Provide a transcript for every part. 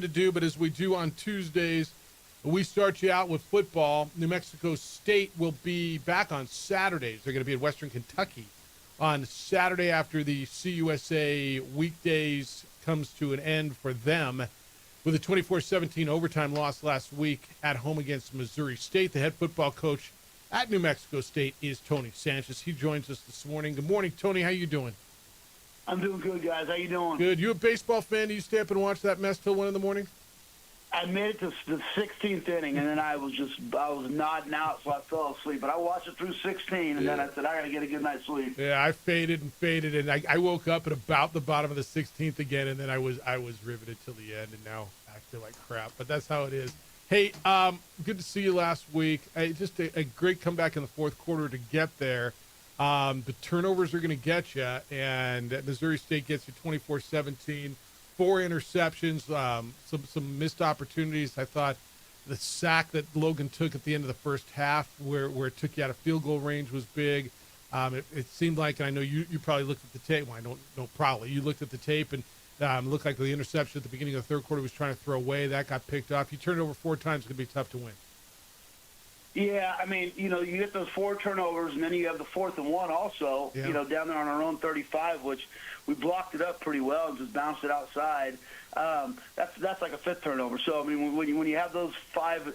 to do, but as we do on Tuesdays, we start you out with football. New Mexico State will be back on Saturdays. They're going to be in Western Kentucky on Saturday after the CUSA weekdays comes to an end for them with a 24-17 overtime loss last week at home against Missouri State. The head football coach at New Mexico State is Tony Sanchez. He joins us this morning. Good morning, Tony. How you doing? I'm doing good, guys. How you doing? Good. You a baseball fan? Do you stay up and watch that mess till 1 in the morning? I made it to the 16th inning, and then I was nodding out, so I fell asleep. But I watched it through 16, and then I said, I got to get a good night's sleep. Yeah, I faded, and I woke up at about the bottom of the 16th again, and then I was riveted till the end, and now I feel like crap. But that's how it is. Hey, good to see you last week. Just a great comeback in the fourth quarter to get there. The turnovers are going to get you, and Missouri State gets you 24-17, 4 interceptions, some missed opportunities. I thought the sack that Logan took at the end of the first half where it took you out of field goal range was big. It seemed like, and I know you probably looked at the tape. Well, I don't know probably. You looked at the tape, and it looked like the interception at the beginning of the third quarter was trying to throw away. That got picked off. You turned it over 4 times. It's going to be tough to win. Yeah, I mean, you get those 4 turnovers, and then you have the 4th and 1 also, down there on our own 35, which we blocked it up pretty well and just bounced it outside. That's like a 5th turnover. So, I mean, when you have those five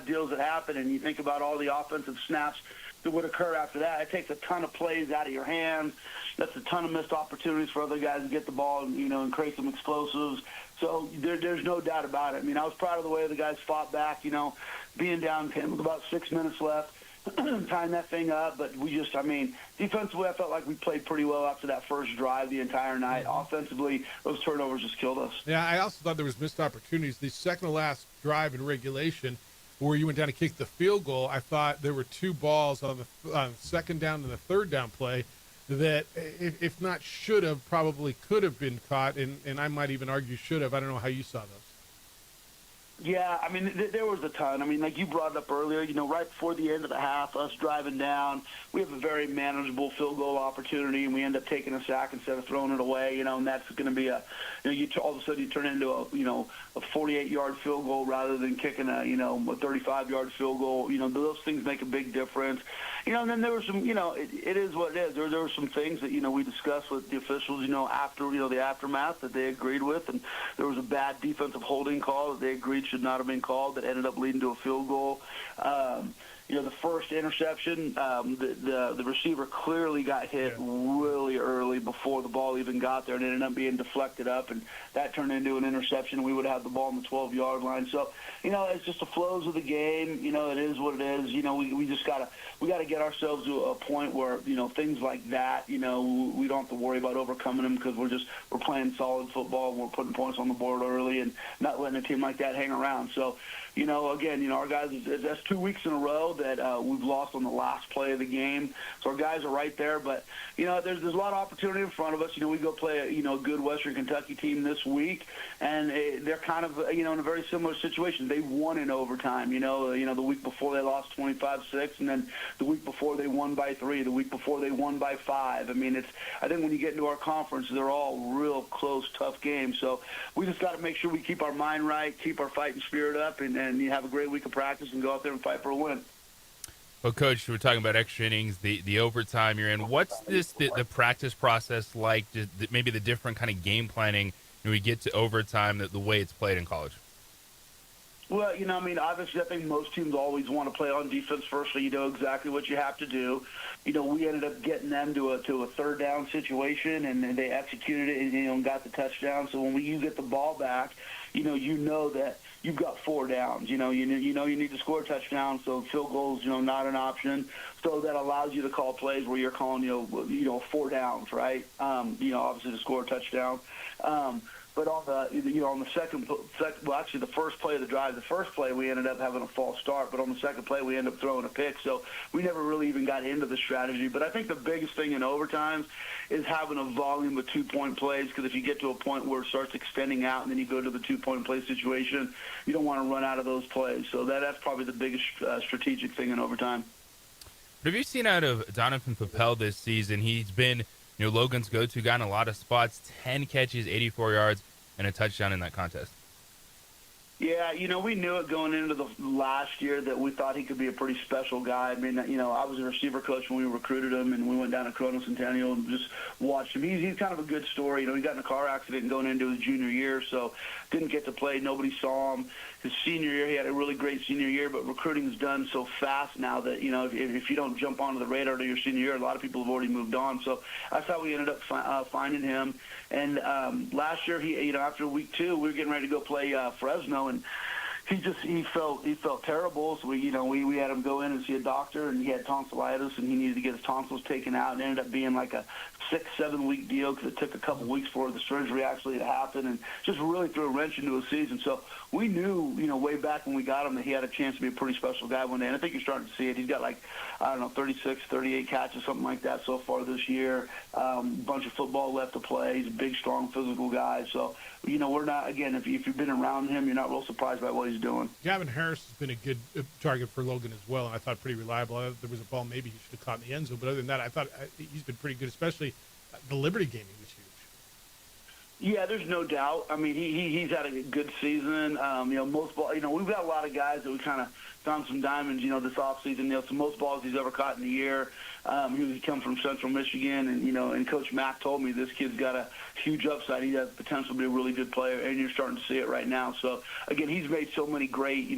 deals that happen and you think about all the offensive snaps that would occur after that, it takes a ton of plays out of your hands. That's a ton of missed opportunities for other guys to get the ball and create some explosives. So there's no doubt about it. I mean, I was proud of the way the guys fought back, being down 10 with about 6 minutes left, tying that thing up. But defensively, I felt like we played pretty well after that first drive the entire night. Offensively, those turnovers just killed us. Yeah, I also thought there was missed opportunities. The second to last drive in regulation where you went down to kick the field goal, I thought there were 2 balls on the second down and the third down play that, if not should have, probably could have been caught, and I might even argue should have. I don't know how you saw those. Yeah, I mean, there was a ton. I mean, like you brought it up earlier, right before the end of the half, us driving down, we have a very manageable field goal opportunity, and we end up taking a sack instead of throwing it away, and that's going to be all of a sudden you turn it into a 48-yard field goal rather than kicking a 35-yard field goal. Those things make a big difference. And then there were some, it is what it is. There were some things that, we discussed with the officials, after, the aftermath that they agreed with. And there was a bad defensive holding call that they agreed should not have been called that ended up leading to a field goal. The first interception, the receiver clearly got hit really early before the ball even got there, and it ended up being deflected up, and that turned into an interception. We would have had the ball on the 12-yard line. So, it's just the flows of the game. It is what it is. We just gotta get ourselves to a point where things like that. We don't have to worry about overcoming them because we're playing solid football. We're putting points on the board early and not letting a team like that hang around. So, again, our guys, that's 2 weeks in a row that we've lost on the last play of the game. So our guys are right there. But, there's a lot of opportunity in front of us. We go play a good Western Kentucky team this week, and they're kind of, in a very similar situation. They won in overtime, the week before they lost 25-6, and then the week before they won by 3, the week before they won by 5. I think when you get into our conference, they're all real close, tough games. So we just got to make sure we keep our mind right, keep our fighting spirit up, and you have a great week of practice and go out there and fight for a win. Well, Coach, we're talking about extra innings, the overtime you're in. What's the practice process like, maybe the different kind of game planning when we get to overtime, the way it's played in college? Well, obviously I think most teams always want to play on defense first, so you know exactly what you have to do. We ended up getting them to a third down situation, and they executed it and got the touchdown. So when you get the ball back, you know that you've got 4 downs. You need to score a touchdown, so field goals, not an option. So that allows you to call plays where you're calling, 4 downs, right? Obviously to score a touchdown. But on the actually the first play of the drive, the first play we ended up having a false start, but on the second play we ended up throwing a pick. So we never really even got into the strategy. But I think the biggest thing in overtimes is having a volume of 2-point plays, because if you get to a point where it starts extending out and then you go to the 2-point play situation, you don't want to run out of those plays. So that's probably the biggest strategic thing in overtime. What have you seen out of Donovan Papel this season? He's been Logan's go-to guy in a lot of spots, 10 catches, 84 yards, and a touchdown in that contest. Yeah, we knew it going into the last year that we thought he could be a pretty special guy. I mean, I was a receiver coach when we recruited him, and we went down to Corona Centennial and just watched him. He's kind of a good story. He got in a car accident going into his junior year, so didn't get to play. Nobody saw him. His senior year, he had a really great senior year, but recruiting's done so fast now that, if you don't jump onto the radar to your senior year, a lot of people have already moved on. So that's how we ended up finding him. And last year, he, after week 2, we were getting ready to go play Fresno, and he felt terrible. So we had him go in and see a doctor, and he had tonsillitis, and he needed to get his tonsils taken out. And it ended up being like a 6-7 week deal because it took a couple weeks for the surgery actually to happen, and just really threw a wrench into his season. So we knew, way back when we got him, that he had a chance to be a pretty special guy one day. And I think you're starting to see it. He's got 36, 38 catches, something like that so far this year. Bunch of football left to play. He's a big, strong, physical guy. So, we're not, again, if you've been around him, you're not real surprised by what he's doing. Gavin Harris has been a good target for Logan as well, and I thought pretty reliable. There was a ball maybe he should have caught in the end zone, but other than that, I thought he's been pretty good, especially the Liberty game. He was huge. Yeah, there's no doubt. I mean, he's had a good season. Most ball. We've got a lot of guys that we kind of found some diamonds. This offseason. So most balls he's ever caught in the year. He come from Central Michigan, and Coach Mack told me this kid's got a huge upside. He has potential to be a really good player, and you're starting to see it right now. So again, he's made so many great,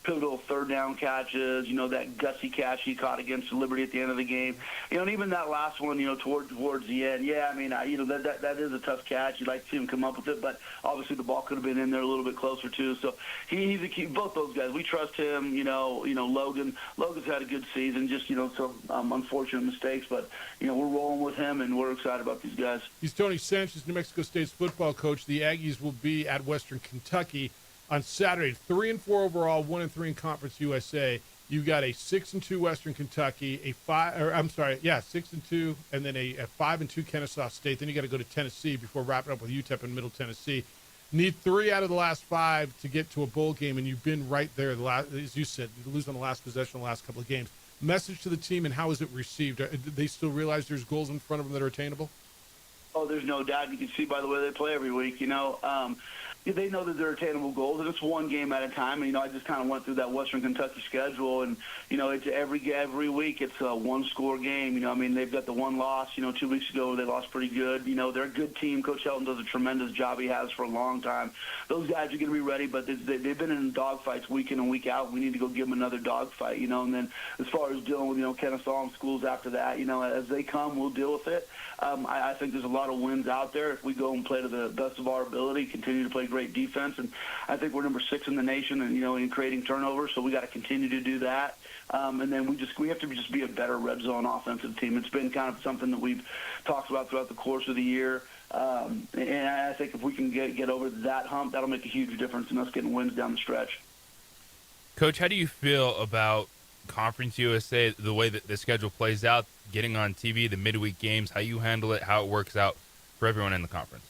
pivotal third down catches. That gutsy catch he caught against Liberty at the end of the game. And even that last one, towards the end. Yeah, I mean, that is a tough catch. You'd like to see him come up with it, but obviously the ball could have been in there a little bit closer too. So he's a key. Both those guys, we trust him. Logan's had a good season. Just some unfortunate mistakes, but we're rolling with him, and we're excited about these guys. He's Tony Sanchez, New Mexico State's football coach. The Aggies will be at Western Kentucky on Saturday. 3-4 overall, 1-3 in Conference USA. You got a 6-2 Western Kentucky, 6-2, and then a 5-2 Kennesaw State. Then you got to go to Tennessee before wrapping up with UTEP in Middle Tennessee. Need 3 out of the last 5 to get to a bowl game, and you've been right there. As you said, you lose on the last possession, the last couple of games. Message to the team, and how is it received? Did they still realize there's goals in front of them that are attainable? Oh, there's no doubt. You can see by the way they play every week. They know that they're attainable goals, and it's one game at a time. And I just kind of went through that Western Kentucky schedule, and it's every week it's a one-score game. They've got the one loss. 2 weeks ago they lost pretty good. They're a good team. Coach Helton does a tremendous job. He has for a long time. Those guys are going to be ready, but they've been in dogfights week in and week out. We need to go give them another dogfight. And then as far as dealing with Kennesaw and schools after that, as they come, we'll deal with it. I think there's a lot of wins out there if we go and play to the best of our ability, continue to play great defense, and I think we're number 6 in the nation, and in creating turnovers, so we got to continue to do that. And then we have to just be a better red zone offensive team. It's been kind of something that we've talked about throughout the course of the year. And I think if we can get over that hump, that'll make a huge difference in us getting wins down the stretch. Coach, how do you feel about Conference USA, the way that the schedule plays out, getting on TV, the midweek games, how you handle it, how it works out for everyone in the conference?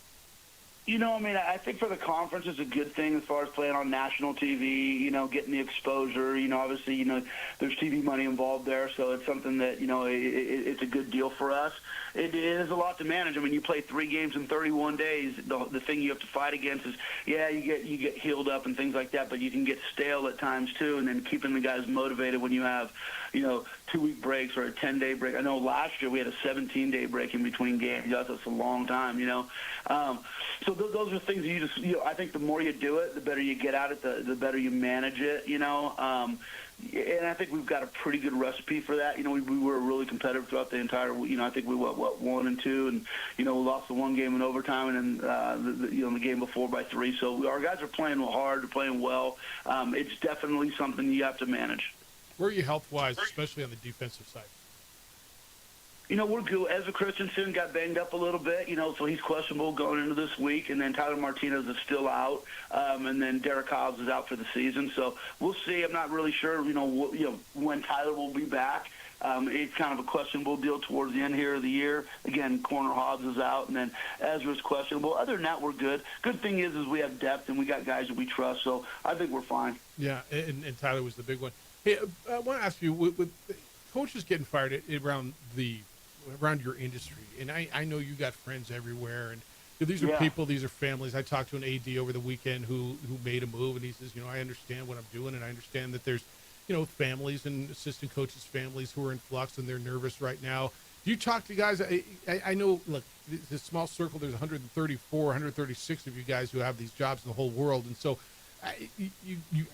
I think for the conference it's a good thing as far as playing on national TV, getting the exposure. Obviously, there's TV money involved there, so it's something that, it's a good deal for us. It is a lot to manage. You play 3 games in 31 days. The thing you have to fight against is, you get healed up and things like that, but you can get stale at times too, and then keeping the guys motivated when you have, 2-week breaks or a 10-day break. I know last year we had a 17-day break in between games. That's a long time, So those are things you just, I think the more you do it, the better you get at it, the better you manage it, and I think we've got a pretty good recipe for that. We were really competitive throughout the entire, I think we went, 1-2, and, we lost the one game in overtime, and then, the game before by 3. So our guys are playing hard, they're playing well. It's definitely something you have to manage. Where are you health-wise, especially on the defensive side? We're good. Ezra Christensen got banged up a little bit, so he's questionable going into this week. And then Tyler Martinez is still out. And then Derek Hobbs is out for the season. So we'll see. I'm not really sure, when Tyler will be back. It's kind of a questionable deal towards the end here of the year. Again, corner Hobbs is out, and then Ezra's questionable. Other than that, we're good. Good thing is we have depth, and we got guys that we trust. So I think we're fine. Yeah, and Tyler was the big one. Hey, I want to ask you, with coaches getting fired around your industry, and I know you got friends everywhere, and these are Yeah. people, these are families. I talked to an AD over the weekend who made a move, and he says, I understand what I'm doing, and I understand that there's, families and assistant coaches' families who are in flux and they're nervous right now. Do you talk to guys? I know, look, this small circle, there's 134, 136 of you guys who have these jobs in the whole world. And so I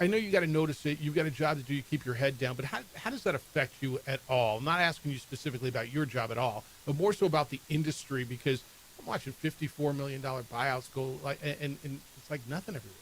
know you got to notice it. You've got a job to do. You keep your head down. But how does that affect you at all? I'm not asking you specifically about your job at all, but more so about the industry, because I'm watching $54 million buyouts go like, and it's like nothing every week.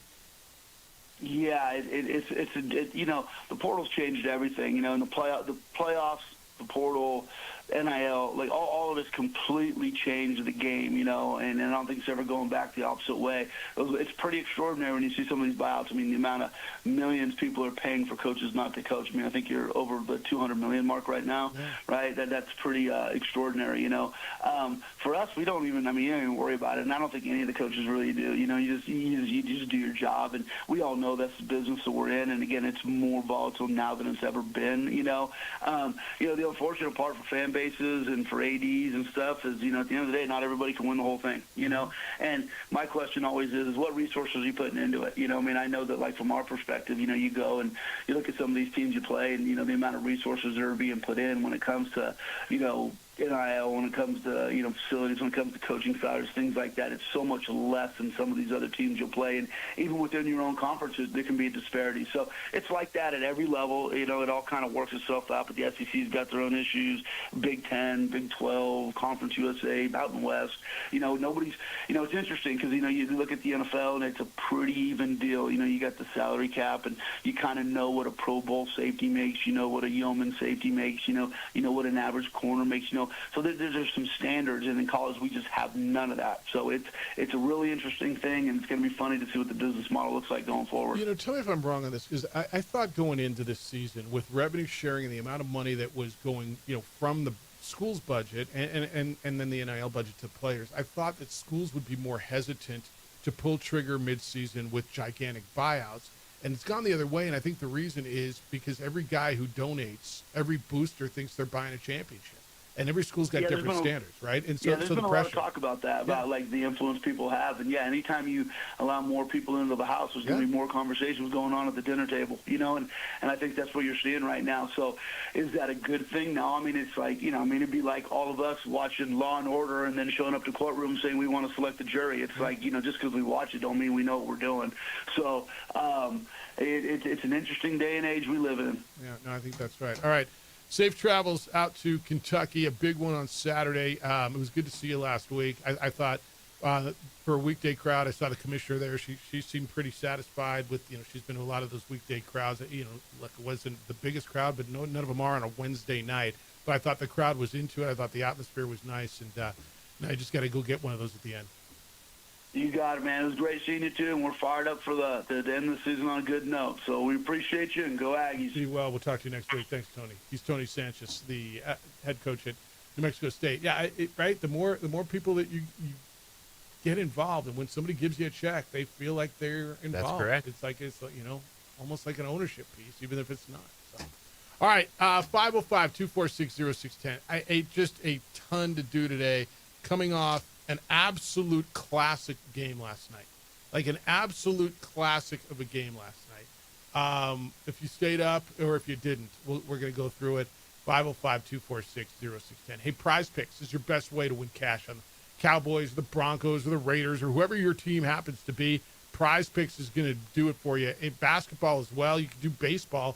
Yeah, the portal's changed everything. In the playoffs, the portal, NIL, like all of it's completely changed the game, and I don't think it's ever going back the opposite way. It's pretty extraordinary when you see some of these buyouts. I mean, the amount of millions people are paying for coaches not to coach. I mean, I think you're over the 200 million mark right now, right? That's pretty extraordinary, For us, we don't even, you don't even worry about it, and I don't think any of the coaches really do. You just do your job, and we all know that's the business that we're in, and again, it's more volatile now than it's ever been, The unfortunate part for fan bases and for ADs and stuff is, at the end of the day, not everybody can win the whole thing, And my question always is what resources are you putting into it? I know that, like, from our perspective, you go and you look at some of these teams you play and, the amount of resources that are being put in when it comes to, NIL, when it comes to, facilities, when it comes to coaching salaries, things like that. It's so much less than some of these other teams you'll play. And even within your own conferences, there can be a disparity. So it's like that at every level. It all kind of works itself out. But the SEC's got their own issues. Big 10, Big 12, Conference USA, Mountain West. Nobody's, it's interesting because, you look at the NFL and it's a pretty even deal. You got the salary cap and you kind of know what a Pro Bowl safety makes. You know what a yeoman safety makes. You know what an average corner makes. So there's some standards, and in college we just have none of that. So it's a really interesting thing, and it's going to be funny to see what the business model looks like going forward. Tell me if I'm wrong on this, because I thought going into this season with revenue sharing and the amount of money that was going, from the school's budget and then the NIL budget to players, I thought that schools would be more hesitant to pull trigger midseason with gigantic buyouts. And it's gone the other way, and I think the reason is because every guy who donates, every booster thinks they're buying a championship. And every school's got different standards, right? And so, there's so been the a pressure. lot of talk about that, about like the influence people have. And anytime you allow more people into the house, there's going to be more conversations going on at the dinner table, and I think that's what you're seeing right now. So is that a good thing? No, it's like, it'd be like all of us watching Law and Order and then showing up to courtroom saying we want to select the jury. It's like, just because we watch it don't mean we know what we're doing. So it's an interesting day and age we live in. Yeah, no, I think that's right. All right. Safe travels out to Kentucky, a big one on Saturday. It was good to see you last week. I thought for a weekday crowd, I saw the commissioner there. She seemed pretty satisfied with, she's been to a lot of those weekday crowds. Look, it wasn't the biggest crowd, but none of them are on a Wednesday night. But I thought the crowd was into it. I thought the atmosphere was nice, and I just got to go get one of those at the end. You got it, man. It was great seeing you, too, and we're fired up for the end of the season on a good note. So we appreciate you, and go Aggies. Be well. We'll talk to you next week. Thanks, Tony. He's Tony Sanchez, the head coach at New Mexico State. Yeah, right? The more people that you get involved, and when somebody gives you a check, they feel like they're involved. That's correct. It's like almost like an ownership piece, even if it's not. So. All right, 505-246-0610. Just a ton to do today, coming off an absolute classic game last night. Like an absolute classic of a game last night. If you stayed up or if you didn't, we're going to go through it. 505-246-0610. Hey, Prize Picks is your best way to win cash on the Cowboys, the Broncos, or the Raiders, or whoever your team happens to be. Prize Picks is going to do it for you. In basketball as well, you can do baseball.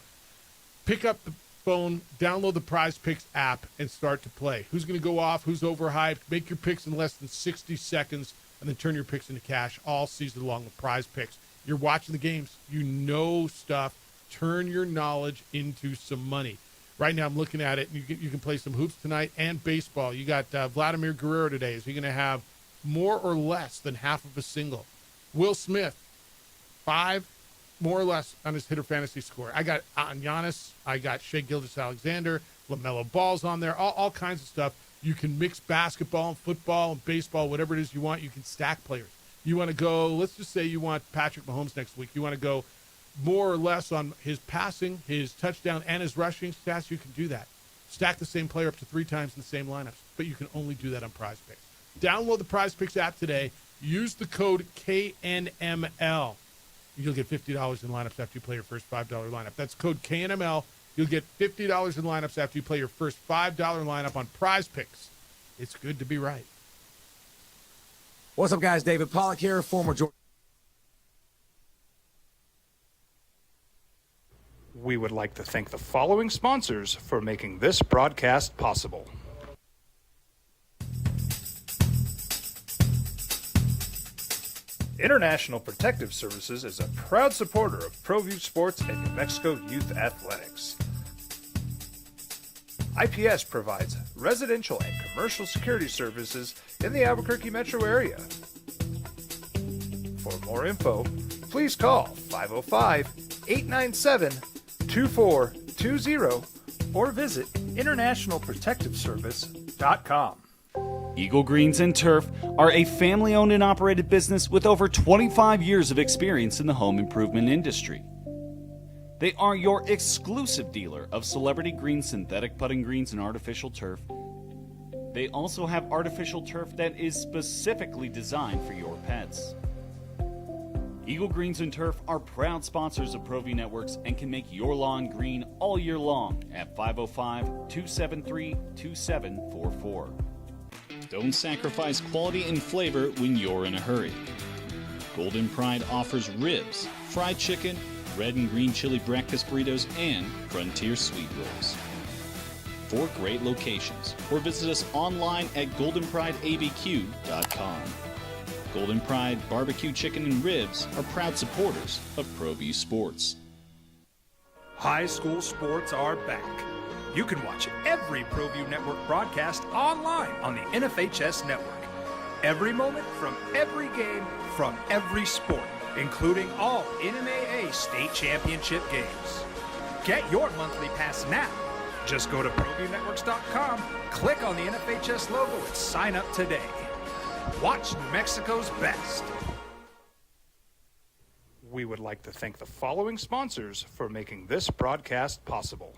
Pick up the phone, download the Prize Picks app, and start to play. Who's going to go off? Who's overhyped? Make your picks in less than 60 seconds, and then turn your picks into cash all season long with Prize Picks. You're watching the games. You know stuff. Turn your knowledge into some money. Right now I'm looking at it. You can play some hoops tonight and baseball. You got Vladimir Guerrero today. Is he going to have more or less than half of a single? Will Smith, 5 more or less on his hitter fantasy score. I got Giannis. I got Shai Gilgeous-Alexander. LaMelo Ball's on there. All kinds of stuff. You can mix basketball and football and baseball, whatever it is you want. You can stack players. You want to go, let's just say you want Patrick Mahomes next week. You want to go more or less on his passing, his touchdown, and his rushing stats. You can do that. Stack the same player up to 3 times in the same lineups, but you can only do that on Prize Picks. Download the Prize Picks app today. Use the code KNML. You'll get $50 in lineups after you play your first $5 lineup. That's code KNML. You'll get $50 in lineups after you play your first $5 lineup on Prize Picks. It's good to be right. What's up, guys? David Pollack here, former Georgia. We would like to thank the following sponsors for making this broadcast possible. International Protective Services is a proud supporter of ProView Sports and New Mexico Youth Athletics. IPS provides residential and commercial security services in the Albuquerque metro area. For more info, please call 505-897-2420 or visit internationalprotectiveservice.com. Eagle Greens and Turf are a family-owned and operated business with over 25 years of experience in the home improvement industry. They are your exclusive dealer of celebrity green, synthetic putting greens, and artificial turf. They also have artificial turf that is specifically designed for your pets. Eagle Greens and Turf are proud sponsors of ProView Networks and can make your lawn green all year long at 505-273-2744. Don't sacrifice quality and flavor when you're in a hurry. Golden Pride offers ribs, fried chicken, red and green chili breakfast burritos, and frontier sweet rolls. 4 great locations, or visit us online at goldenprideabq.com. Golden Pride Barbecue Chicken and Ribs are proud supporters of ProView Sports. High school sports are back. You can watch every ProView Network broadcast online on the NFHS network. Every moment from every game from every sport, including all NMAA state championship games. Get your monthly pass now. Just go to ProViewNetworks.com, click on the NFHS logo, and sign up today. Watch New Mexico's best. We would like to thank the following sponsors for making this broadcast possible.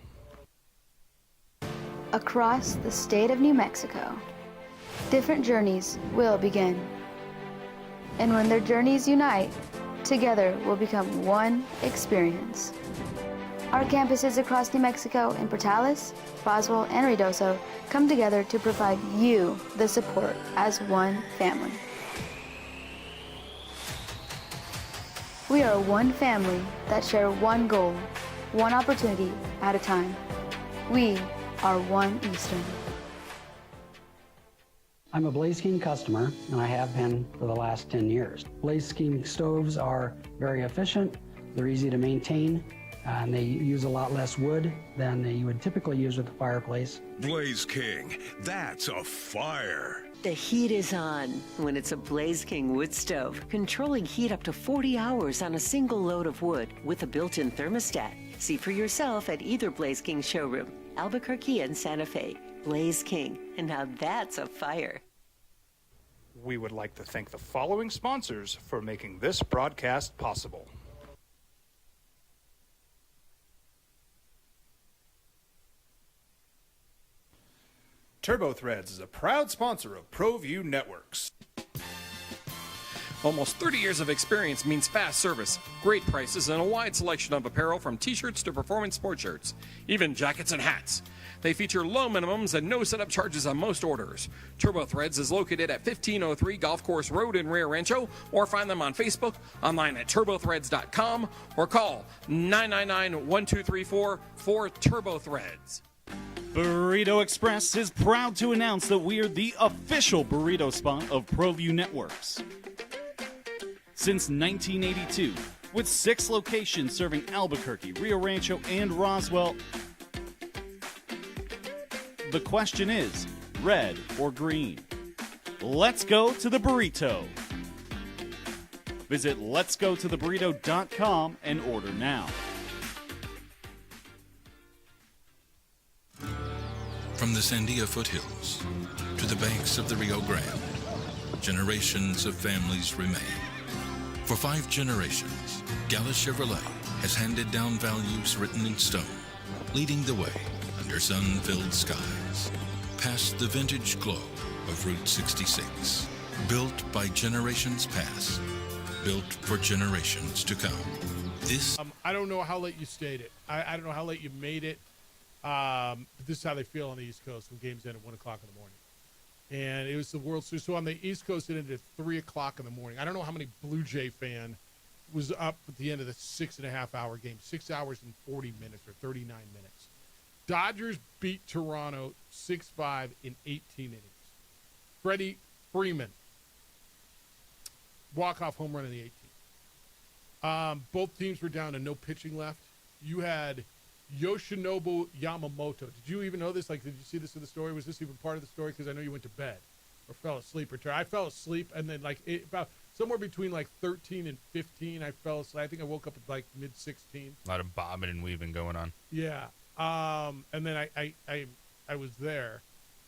Across the state of New Mexico, different journeys will begin. And when their journeys unite, together will become one experience. Our campuses across New Mexico in Portales, Roswell, and Ruidoso come together to provide you the support as one family. We are one family that share one goal, one opportunity at a time. We are one Eastern. I'm a Blaze King customer, and I have been for the last 10 years. Blaze King stoves are very efficient, they're easy to maintain, and they use a lot less wood than you would typically use with a fireplace. Blaze King, that's a fire. The heat is on when it's a Blaze King wood stove, controlling heat up to 40 hours on a single load of wood with a built-in thermostat. See for yourself at either Blaze King showroom, Albuquerque and Santa Fe. Blaze King, and now that's a fire. We would like to thank the following sponsors for making this broadcast possible. TurboThreads is a proud sponsor of ProView Networks. Almost 30 years of experience means fast service, great prices, and a wide selection of apparel from t-shirts to performance sport shirts, even jackets and hats. They feature low minimums and no setup charges on most orders. TurboThreads is located at 1503 Golf Course Road in Rio Rancho, or find them on Facebook, online at turbothreads.com, or call 999-1234 for TurboThreads. Burrito Express is proud to announce that we are the official burrito spot of ProView Networks. Since 1982, with 6 locations serving Albuquerque, Rio Rancho, and Roswell, the question is, red or green? Let's go to the burrito. Visit letsgototheburrito.com and order now. From the Sandia foothills to the banks of the Rio Grande, generations of families remain. For 5 generations, Gallus Chevrolet has handed down values written in stone, leading the way under sun-filled skies, past the vintage glow of Route 66, Built by generations past, built for generations to come. This I don't know how late you stayed it. I don't know how late you made it. But this is how they feel on the East Coast when games end at 1 o'clock in the morning. And it was the World Series. So on the East Coast, it ended at 3 o'clock in the morning. I don't know how many Blue Jay fan was up at the end of the 6.5-hour game, 6 hours and 40 minutes or 39 minutes. Dodgers beat Toronto 6-5 in 18 innings. Freddie Freeman, walk-off home run in the 18th. Both teams were down to no pitching left. You had Yoshinobu Yamamoto. Did you even know this? Like, did you see this in the story? Was this even part of the story? Because I know you went to bed or fell asleep. I fell asleep, and then about somewhere between 13 and 15, I fell asleep. I think I woke up at mid-16. A lot of bobbing and weaving going on. Yeah. And then I was there.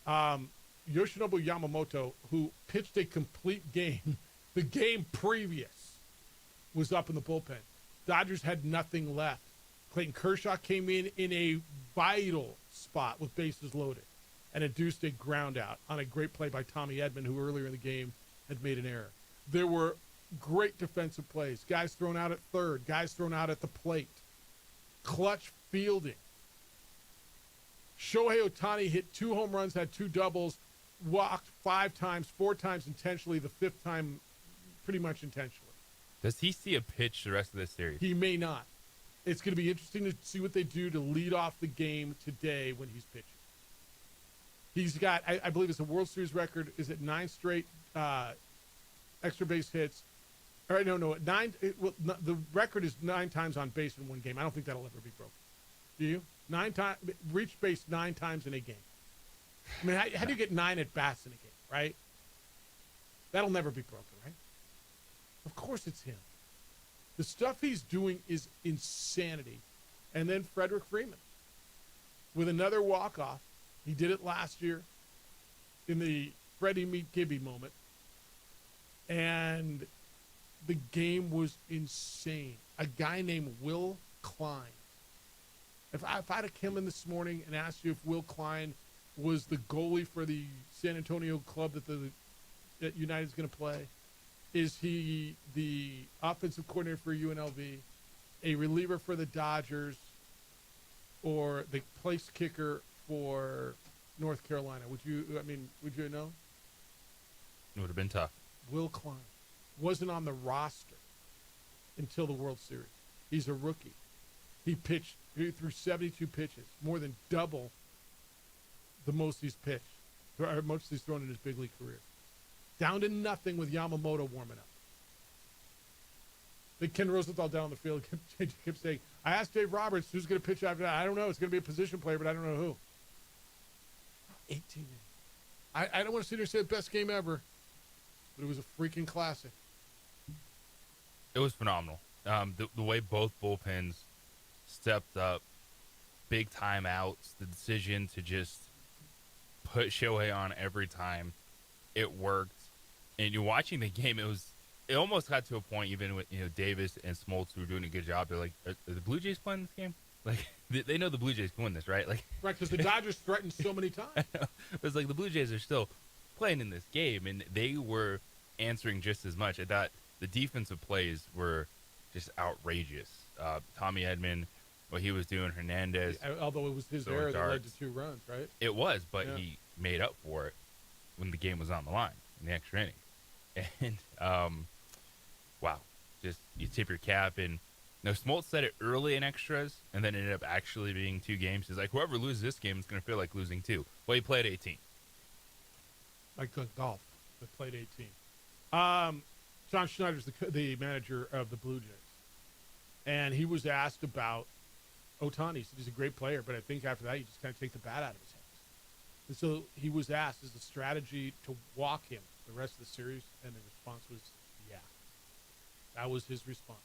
Yoshinobu Yamamoto, who pitched a complete game, the game previous, was up in the bullpen. Dodgers had nothing left. Clayton Kershaw came in a vital spot with bases loaded and induced a ground out on a great play by Tommy Edman, who earlier in the game had made an error. There were great defensive plays. Guys thrown out at third, guys thrown out at the plate. Clutch fielding. Shohei Ohtani hit 2 home runs, had 2 doubles, walked 5 times, 4 times intentionally, the 5th time pretty much intentionally. Does he see a pitch the rest of this series? He may not. It's going to be interesting to see what they do to lead off the game today when he's pitching. He's got, I believe it's a World Series record, is it 9 straight extra base hits? All right, no, 9. The record is 9 times on base in one game. I don't think that'll ever be broken. Do you? 9 times, reached base 9 times in a game. I mean, how do you get 9 at bats in a game, right? That'll never be broken, right? Of course it's him. The stuff he's doing is insanity. And then Frederick Freeman with another walk-off. He did it last year in the Freddie Meet Gibby moment. And the game was insane. A guy named Will Klein. If I'd have come in this morning and asked you if Will Klein was the goalie for the San Antonio club that United's going to play, is he the offensive coordinator for UNLV, a reliever for the Dodgers, or the place kicker for North Carolina? Would you know? It would have been tough. Will Klein wasn't on the roster until the World Series. He's a rookie. He threw 72 pitches, more than double the most he's pitched, or most he's thrown in his big league career. Down to nothing with Yamamoto warming up. Then Ken Rosenthal down the field kept saying, I asked Dave Roberts who's going to pitch after that. I don't know. It's going to be a position player, but I don't know who. 18 innings. I don't want to sit here and say the best game ever, but it was a freaking classic. It was phenomenal. The way both bullpens stepped up, big timeouts, the decision to just put Shohei on every time, it worked. And you're watching the game, it almost got to a point, even with Davis and Smoltz were doing a good job. They're like, are the Blue Jays playing this game? Like, they know the Blue Jays can win this, right? Like, right, because the Dodgers threatened so many times. It's like the Blue Jays are still playing in this game, and they were answering just as much. I thought the defensive plays were just outrageous. Tommy Edman, what he was doing, Hernandez. Although it was his error that led to 2 runs, right? It was, but he made up for it when the game was on the line in the extra inning. And, wow, just you tip your cap. And Smoltz said it early in extras, and then it ended up actually being 2 games. He's like, whoever loses this game is going to feel like losing 2. Well, he played 18. Like golf, that played 18. John Schneider's the manager of the Blue Jays. And he was asked about Ohtani. He said he's a great player, but I think after that you just kind of take the bat out of his hands. And so he was asked, is the strategy to walk him the rest of the series? And the response was, yeah. That was his response.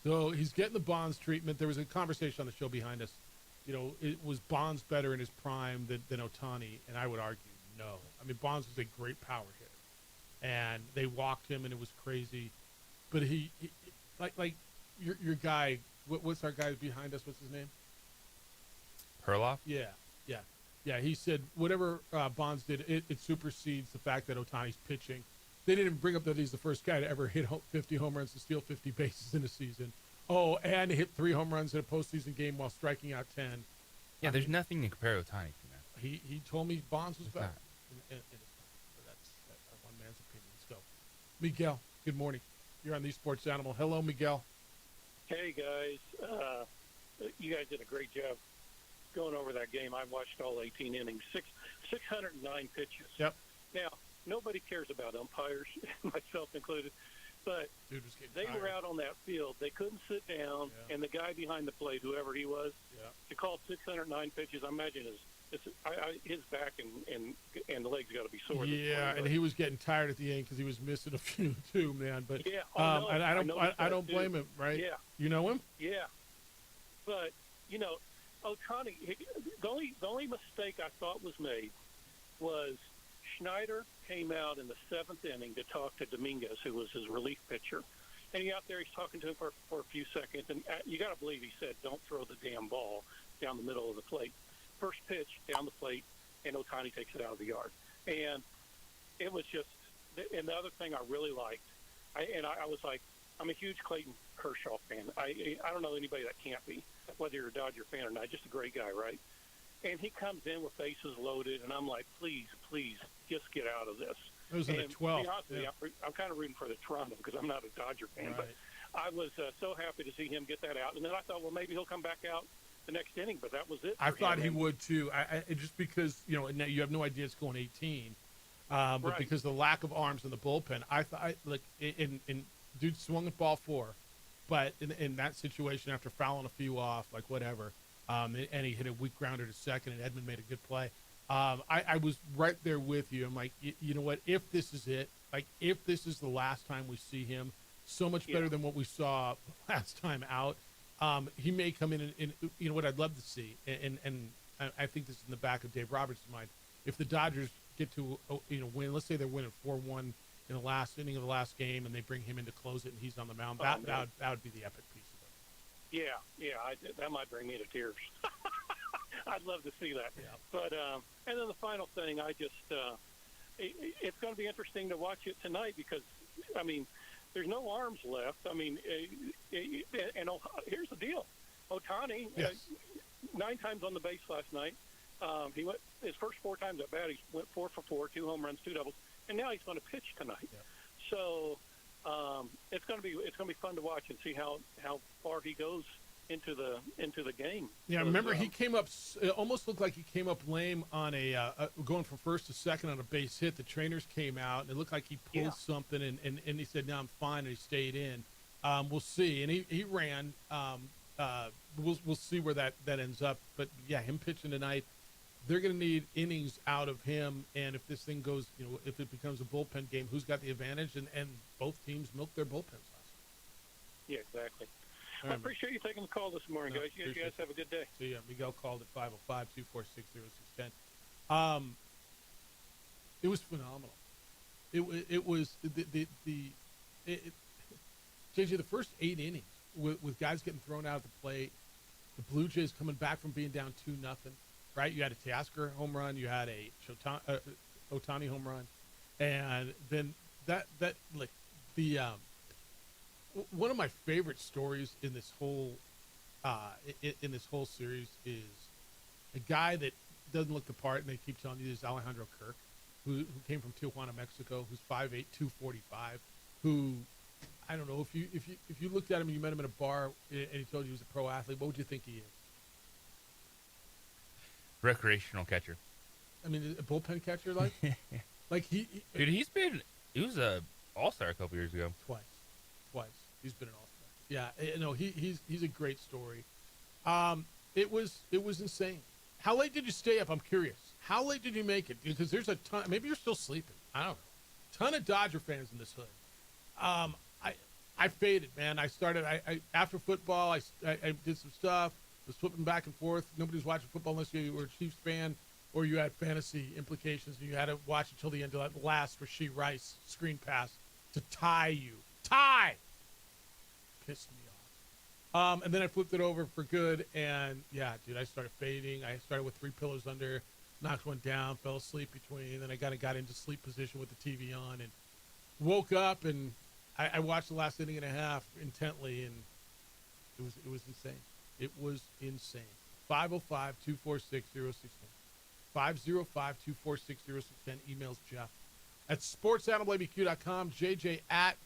So he's getting the Bonds treatment. There was a conversation on the show behind us. Was Bonds better in his prime than Ohtani? And I would argue no. I mean, Bonds was a great power hitter. And they walked him, and it was crazy. But he like your guy, what's our guy behind us? What's his name? Perloff? Yeah. He said whatever Bonds did, it supersedes the fact that Ohtani's pitching. They didn't even bring up that he's the first guy to ever hit 50 home runs and steal 50 bases in a season. Oh, and hit 3 home runs in a postseason game while striking out 10. Yeah, there's nothing to compare Ohtani to, man. He told me Bonds was It's better. not. And it's not. So that's one man's opinion. Let's go. Miguel, good morning. You're on the Sports Animal. Hello, Miguel. Hey, guys. You guys did a great job going over that game. I watched all 18 innings, 609 pitches. Yep. Now, nobody cares about umpires, myself included, but Dude was getting they tired. were out on that field. They couldn't sit down, and the guy behind the plate, whoever he was, to call 609 pitches, I imagine his back and the legs got to be sore. Yeah, and he was getting tired at the end because he was missing a few too, man. But Yeah, and I don't too. blame him, right? Yeah. You know him? Yeah, but Ohtani. The only mistake I thought was made was Schneider came out in the 7th inning to talk to Dominguez, who was his relief pitcher, and he out there. He's talking to him for a few seconds, and you got to believe he said, "Don't throw the damn ball down the middle of the plate." First pitch down the plate, and Ohtani takes it out of the yard, and it was just. And the other thing I really liked, I was like, I'm a huge Clayton Kershaw fan. I don't know anybody that can't be, whether you're a Dodger fan or not. Just a great guy, right? And he comes in with bases loaded, and I'm like, please, just get out of this. It was in the 12th. To be honest with you, I'm kind of rooting for the Toronto because I'm not a Dodger fan. But I was so happy to see him get that out. And then I thought, well, maybe he'll come back out the next inning, but that was it. I thought he would too. I just because and you have no idea it's going 18, but because of the lack of arms in the bullpen, I thought in dude swung the ball 4, but in that situation after fouling a few off, like whatever, and he hit a weak grounder to second, and Edmund made a good play. I was right there with you. I'm like, you know what? If this is it, like if this is the last time we see him, so much better than what we saw last time out. He may come in and you know what I'd love to see, and I think this is in the back of Dave Roberts' mind. If the Dodgers get to win, let's say they're winning 4-1 in the last inning of the last game, and they bring him in to close it, and he's on the mound, that would be the epic piece of it. Yeah, that might bring me to tears. I'd love to see that. Yeah. But and then the final thing, I just it's going to be interesting to watch it tonight because I mean. There's no arms left. I mean, and here's the deal: Ohtani, 9 times on the base last night. He went his first 4 times at bat. He went 4 for 4, 2 home runs, 2 doubles, and now he's going to pitch tonight. Yeah. So it's going to be fun to watch and see how far he goes into the game. Yeah, remember he came up. It almost looked like he came up lame on a going from first to second on a base hit. The trainers came out, and it looked like he pulled something, and he said, "No, I'm fine," and he stayed in. We'll see, and he ran. We'll see where that ends up. But yeah, him pitching tonight, they're going to need innings out of him. And if this thing goes, if it becomes a bullpen game, who's got the advantage? And both teams milked their bullpens last night. Yeah, exactly. I appreciate you taking the call this morning, guys. You guys have a good day. See ya. Miguel called at 505-246-0610. It was phenomenal. It was JJ, the first 8 innings with guys getting thrown out of the plate, the Blue Jays coming back from being down 2-0, right? You had a Teoscar home run, you had a Ohtani home run, and then one of my favorite stories in this whole series is a guy that doesn't look the part, and they keep telling you, is Alejandro Kirk, who came from Tijuana, Mexico, who's 5'8", 245, who I don't know if you looked at him and you met him in a bar and he told you he was a pro athlete, what would you think he is? Recreational catcher. I mean, a bullpen catcher, like he was a all-star a couple years ago. Twice. He's been an all-star. Yeah, he's a great story. It was insane. How late did you stay up? I'm curious. How late did you make it? Because there's a ton. Maybe you're still sleeping. I don't know. Ton of Dodger fans in this hood. I faded, man. I started. I after football, I did some stuff. Was flipping back and forth. Nobody was watching football unless you were a Chiefs fan or you had fantasy implications, and you had to watch until the end of that last Rashee Rice screen pass to tie you. Pissed me off. And then I flipped it over for good, and yeah, dude, I started fading. I started with 3 pillows under, knocked one down, fell asleep between, then I got into sleep position with the TV on, and woke up and I watched the last inning and a half intently, and it was insane. It was insane. 505-246-0610. 505-246-0610. Emails Jeff at sportsanimалabq.com. JJ at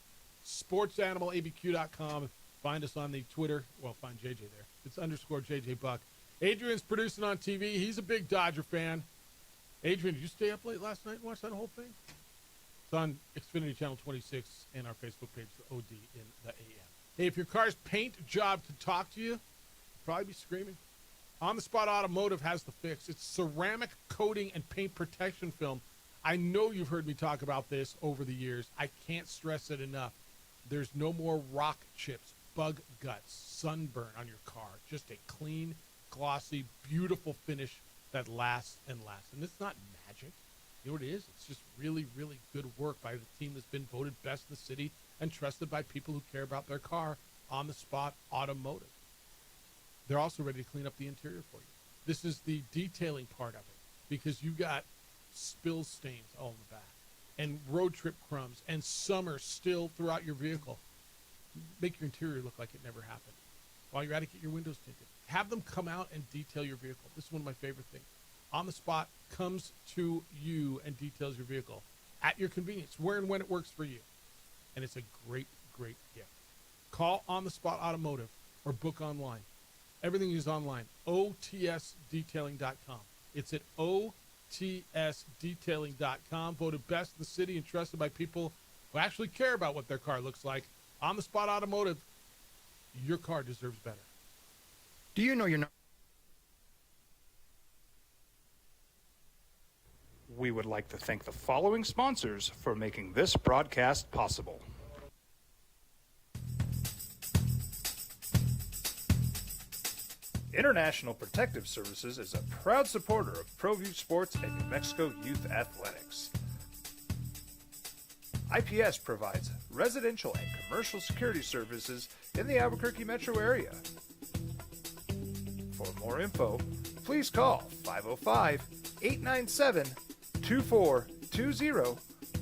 sportsanimалabq.com. Find us on the Twitter. Well, find JJ there. It's _ JJ Buck. Adrian's producing on TV. He's a big Dodger fan. Adrian, did you stay up late last night and watch that whole thing? It's on Xfinity Channel 26 and our Facebook page for OD in the AM. Hey, if your car's paint job could talk to you, you'd probably be screaming. On the Spot Automotive has the fix. It's ceramic coating and paint protection film. I know you've heard me talk about this over the years. I can't stress it enough. There's no more rock chips, bug guts, sunburn on your car. Just a clean, glossy, beautiful finish that lasts and lasts. And it's not magic. You know what it is? It's just really, really good work by the team that's been voted best in the city and trusted by people who care about their car. On the Spot Automotive. They're also ready to clean up the interior for you. This is the detailing part of it, because you got spill stains all in the back and road trip crumbs and summer still throughout your vehicle. Make your interior look like it never happened. While you're at it, get your windows tinted. Have them come out and detail your vehicle. This is one of my favorite things. On the Spot comes to you and details your vehicle at your convenience, where and when it works for you. And it's a great, great gift. Call On the Spot Automotive or book online. Everything is online. OTSdetailing.com. It's at OTSdetailing.com. Voted best in the city and trusted by people who actually care about what their car looks like. On the Spot Automotive, your car deserves better. Do you know you're not? We would like to thank the following sponsors for making this broadcast possible. International Protective Services is a proud supporter of ProView Sports and New Mexico Youth Athletics. IPS provides residential and commercial security services in the Albuquerque metro area. For more info, please call 505-897-2420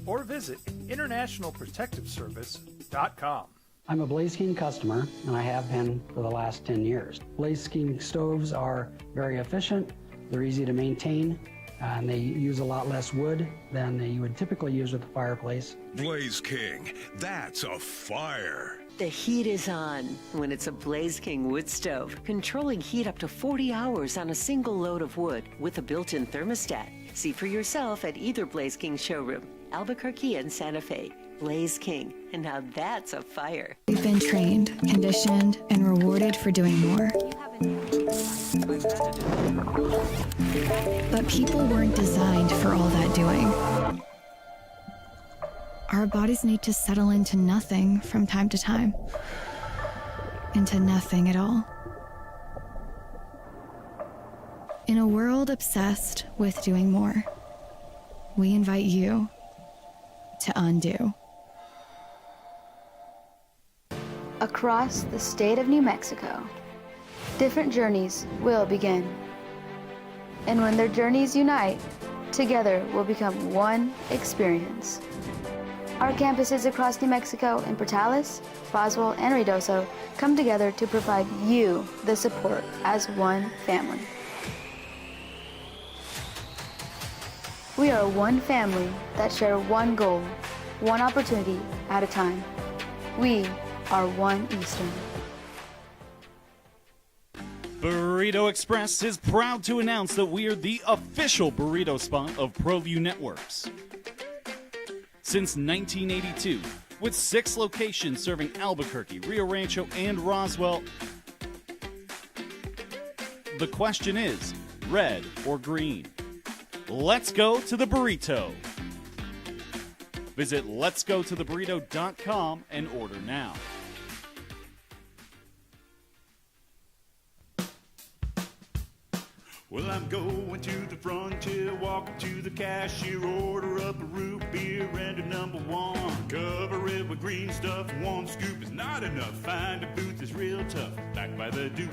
or visit internationalprotectiveservice.com. I'm a Blaze King customer, and I have been for the last 10 years. Blaze King stoves are very efficient, they're easy to maintain, and they use a lot less wood than you would typically use with a fireplace. Blaze King, that's a fire. The heat is on when it's a Blaze King wood stove, controlling heat up to 40 hours on a single load of wood with a built-in thermostat. See for yourself at either Blaze King showroom, Albuquerque and Santa Fe. Blaze King, and now that's a fire. We've been trained, conditioned, and rewarded for doing more. But people weren't designed for all that doing. Our bodies need to settle into nothing from time to time. Into nothing at all. In a world obsessed with doing more, we invite you to undo. Across the state of New Mexico, different journeys will begin. And when their journeys unite, together will become one experience. Our campuses across New Mexico in Portales, Roswell, and Ruidoso come together to provide you the support as one family. We are one family that share one goal, one opportunity at a time. We are One Eastern. Burrito Express is proud to announce that we are the official burrito spot of ProView Networks. Since 1982, with 6 locations serving Albuquerque, Rio Rancho, and Roswell, the question is, red or green? Let's go to the burrito. Visit letsgototheburrito.com and order now. Well, I'm going to the frontier, walking to the cashier, order up a root beer and a number 1. Cover it with green stuff, 1 scoop is not enough. Find a booth is real tough, backed by the Duke.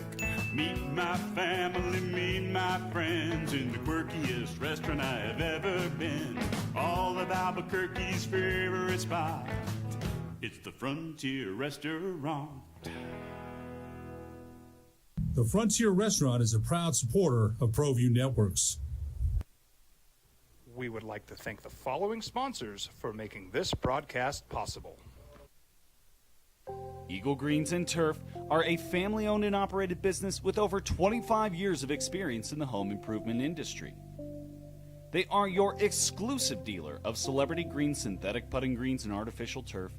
Meet my family, meet my friends in the quirkiest restaurant I have ever been. All of Albuquerque's favorite spot. It's the Frontier Restaurant. The Frontier Restaurant is a proud supporter of ProView Networks. We would like to thank the following sponsors for making this broadcast possible. Eagle Greens and Turf are a family-owned and operated business with over 25 years of experience in the home improvement industry. They are your exclusive dealer of celebrity green synthetic putting greens and artificial turf.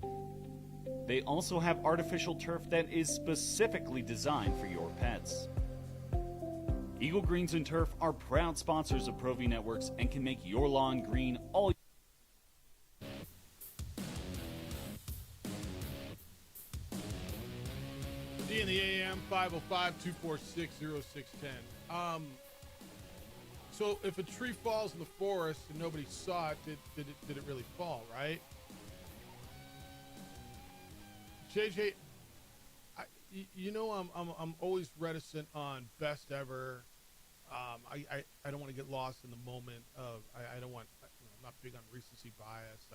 They also have artificial turf that is specifically designed for your pets. Eagle Greens and Turf are proud sponsors of ProView Networks and can make your lawn green all D in the AM 505-246-0610. So if a tree falls in the forest and nobody saw it, did it really fall, right? JJ, I'm always reticent on best ever. I don't want to get lost in the moment of I don't want. I'm not big on recency bias.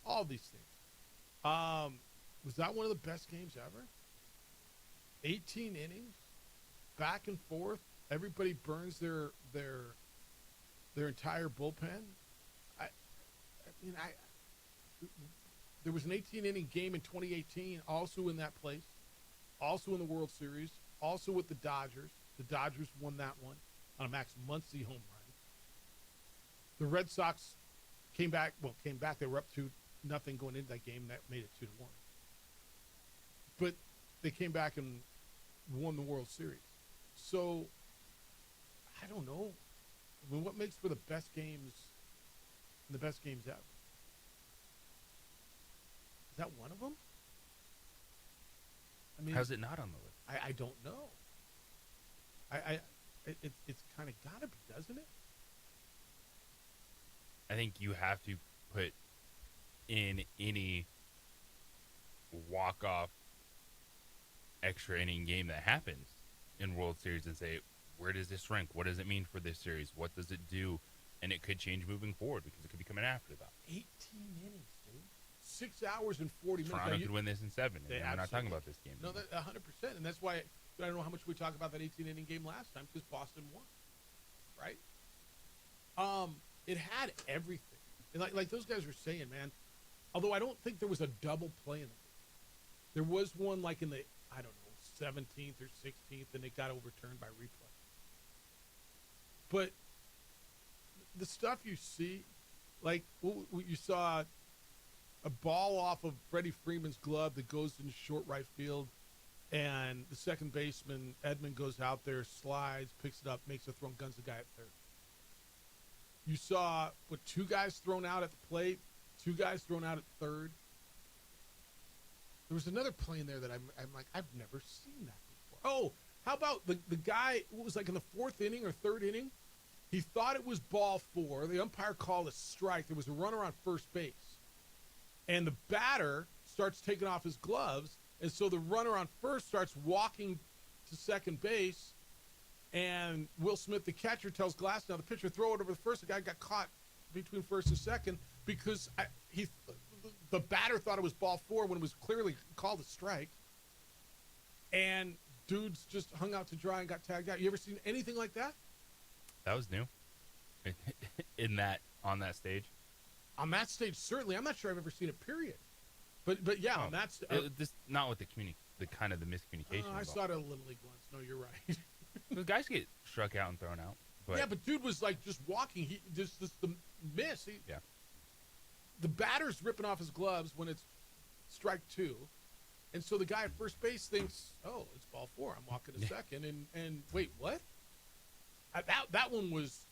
All these things. Was that one of the best games ever? 18 innings, back and forth. Everybody burns their entire bullpen. There was an 18-inning game in 2018, also in that place, also in the World Series, also with the Dodgers. The Dodgers won that one on a Max Muncy home run. The Red Sox came back. They were up 2-0 going into that game, and that made it 2-1. But they came back and won the World Series. So, I don't know. I mean, what makes for the best games and the best games ever? Is that one of them? I mean, how's it not on the list? I don't know. It's kind of got to be, doesn't it? I think you have to put in any walk-off extra inning game that happens in World Series and say, where does this rank? What does it mean for this series? What does it do? And it could change moving forward because it could be coming after that. 18 innings, dude. 6 hours and 40 minutes. Toronto could win this in 7. And we're not talking about this game. No, 100%. And that's why I don't know how much we talked about that 18-inning game last time because Boston won. Right? It had everything. And like those guys were saying, man, although I don't think there was a double play in it. There was one like in the, 17th or 16th, and it got overturned by replay. But the stuff you see, like you saw a ball off of Freddie Freeman's glove that goes into short right field, and the second baseman, Edmund, goes out there, slides, picks it up, makes a throw, and guns the guy at third. You saw, two guys thrown out at the plate, 2 guys thrown out at third. There was another play in there that I'm like, I've never seen that before. Oh, how about the guy, what was like in the 4th inning or 3rd inning? He thought it was ball 4. The umpire called a strike. There was a runner on first base. And the batter starts taking off his gloves, and so the runner on first starts walking to second base, and Will Smith, the catcher, tells Glasnow, the pitcher, throw it over the first. The guy got caught between first and second because the batter thought it was ball 4 when it was clearly called a strike. And dudes just hung out to dry and got tagged out. You ever seen anything like that? That was new. On that stage. On that stage, certainly. I'm not sure I've ever seen it, period. But yeah, on that stage. Not with the miscommunication. I saw it at a Little League once. No, you're right. The guys get struck out and thrown out. But yeah, but dude was like just walking. He just the miss. Yeah. The batter's ripping off his gloves when it's strike 2. And so the guy at first base thinks, oh, it's ball 4. I'm walking to second. And wait, what? That one was,